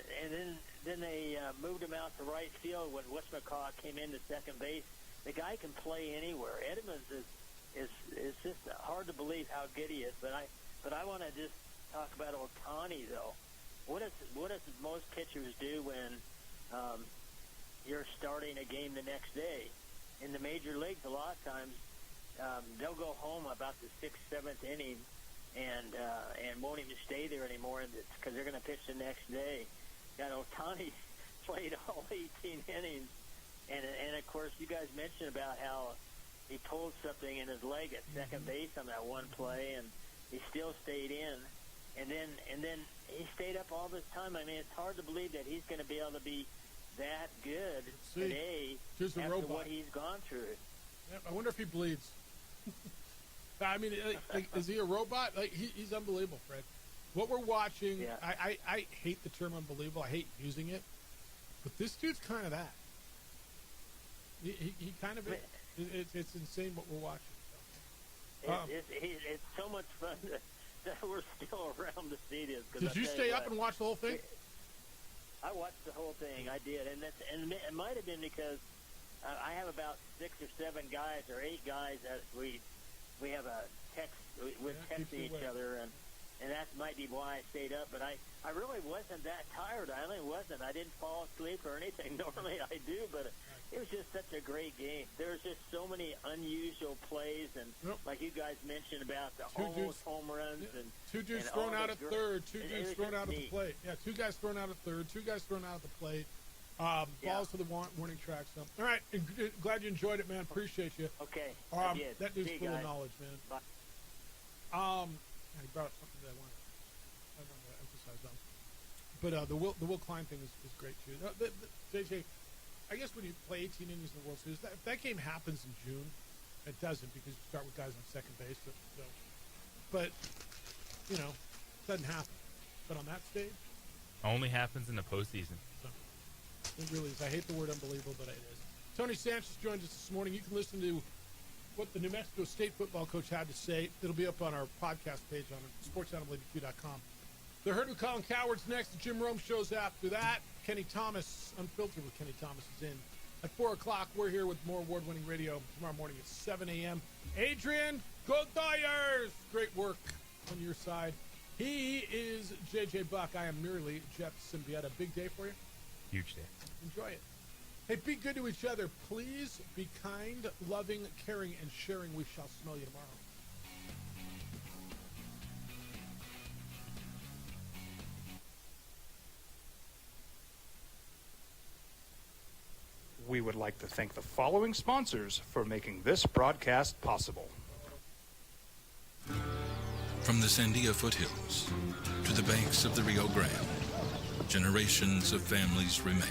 they moved him out to right field when Westmacott came into second base. The guy can play anywhere. Edmonds is just hard to believe how good he is. But I want to just talk about Ohtani though. What does most pitchers do when you're starting a game the next day? In the major leagues, a lot of times they'll go home about the 6th, 7th inning. And won't even stay there anymore because they're going to pitch the next day. Got Ohtani played all 18 innings, and of course you guys mentioned about how he pulled something in his leg at second base on that one play, and he still stayed in, and then he stayed up all this time. I mean, it's hard to believe that he's going to be able to be that good today after what he's gone through. Yeah, I wonder if he bleeds. I mean, is he a robot? Like he's unbelievable, Fred. What we're watching, yeah. I hate the term unbelievable. I hate using it. But this dude's kind of that. He kind of is. It's insane what we're watching. It's so much fun that we're still around to see this. Did you stay up and watch the whole thing? I watched the whole thing. I did. And it might have been because I have about 6 or 7 guys or 8 guys that we we have a text. We're texting each other, and that might be why I stayed up. But I really wasn't that tired. I really wasn't. I didn't fall asleep or anything. Normally I do, but it was just such a great game. There's just so many unusual plays, and like you guys mentioned about the almost home runs. And two dudes thrown out at third, two dudes thrown out at the plate. Yeah, two guys thrown out at third, two guys thrown out at the plate. Balls to the warning track. So, all right, glad you enjoyed it, man. Appreciate you. Okay. That dude's full of knowledge, man. Bye. He brought up something that I wanted to emphasize on. But the Will Klein thing is great too. JJ, I guess when you play 18 innings in the World Series, if that game happens in June, it doesn't because you start with guys on second base. So, but it doesn't happen. But on that stage, only happens in the postseason. So, it really is. I hate the word unbelievable, but it is. Tony Sanchez joined us this morning. You can listen to what the New Mexico State football coach had to say. It'll be up on our podcast page on sportsanimalabq.com. The Herd with Colin Coward's next. The Jim Rome show's after that. Kenny Thomas, Unfiltered with Kenny Thomas, is in. At 4 o'clock, we're here with more award-winning radio tomorrow morning at 7 a.m. Adrian, go Dyers! Great work on your side. He is J.J. Buck. I am merely Jeff Symbieta. Big day for you? Huge day. Enjoy it. Hey, be good to each other. Please be kind, loving, caring, and sharing. We shall smell you tomorrow. We would like to thank the following sponsors for making this broadcast possible. From the Sandia foothills to the banks of the Rio Grande, generations of families remain.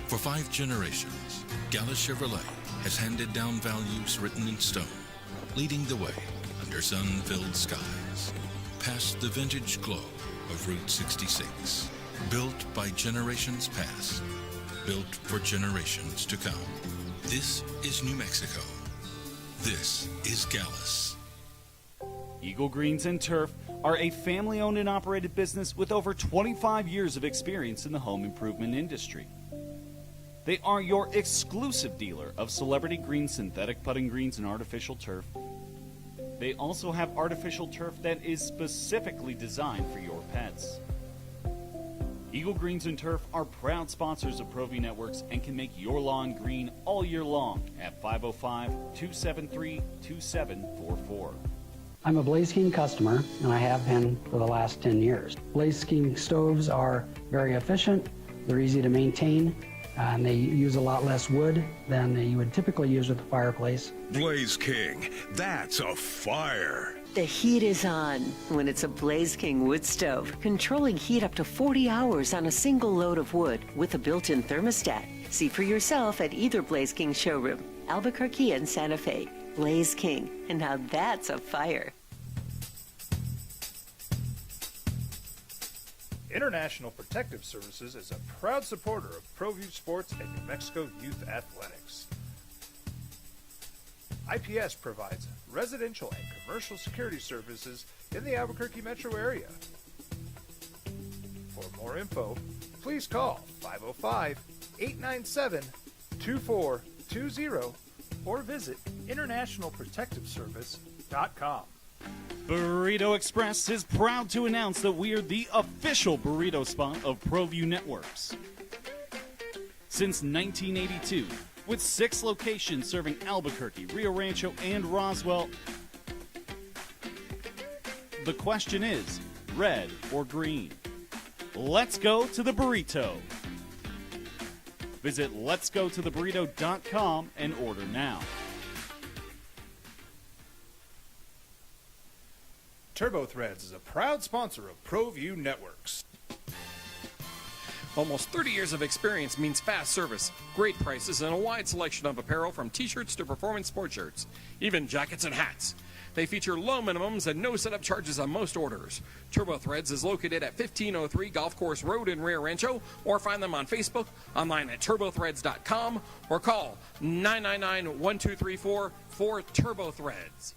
For 5 generations, Gallus Chevrolet has handed down values written in stone, leading the way under sun-filled skies, past the vintage glow of Route 66. Built by generations past, built for generations to come. This is New Mexico. This is Gallus. Eagle Greens and Turf are a family-owned and operated business with over 25 years of experience in the home improvement industry. They are your exclusive dealer of celebrity green, synthetic putting greens, and artificial turf. They also have artificial turf that is specifically designed for your pets. Eagle Greens and Turf are proud sponsors of ProView Networks and can make your lawn green all year long at 505-273-2744. I'm a Blaze King customer, and I have been for the last 10 years. Blaze King stoves are very efficient, they're easy to maintain, and they use a lot less wood than you would typically use with a fireplace. Blaze King, that's a fire. The heat is on when it's a Blaze King wood stove, controlling heat up to 40 hours on a single load of wood with a built-in thermostat. See for yourself at either Blaze King showroom, Albuquerque and Santa Fe. Blaze King, and now that's a fire. International Protective Services is a proud supporter of ProView Sports and New Mexico Youth Athletics. IPS provides residential and commercial security services in the Albuquerque metro area. For more info, please call 505-897-2420 or visit internationalprotectiveservice.com. Burrito Express is proud to announce that we are the official burrito spot of ProView Networks. Since 1982, with 6 locations serving Albuquerque, Rio Rancho, and Roswell, the question is, red or green? Let's go to the burrito. Visit letsgototheburrito.com and order now. Turbo Threads is a proud sponsor of ProView Networks. Almost 30 years of experience means fast service, great prices, and a wide selection of apparel from t-shirts to performance sport shirts, even jackets and hats. They feature low minimums and no setup charges on most orders. Turbo Threads is located at 1503 Golf Course Road in Rio Rancho, or find them on Facebook, online at turbothreads.com, or call 999-1234 for Turbo Threads.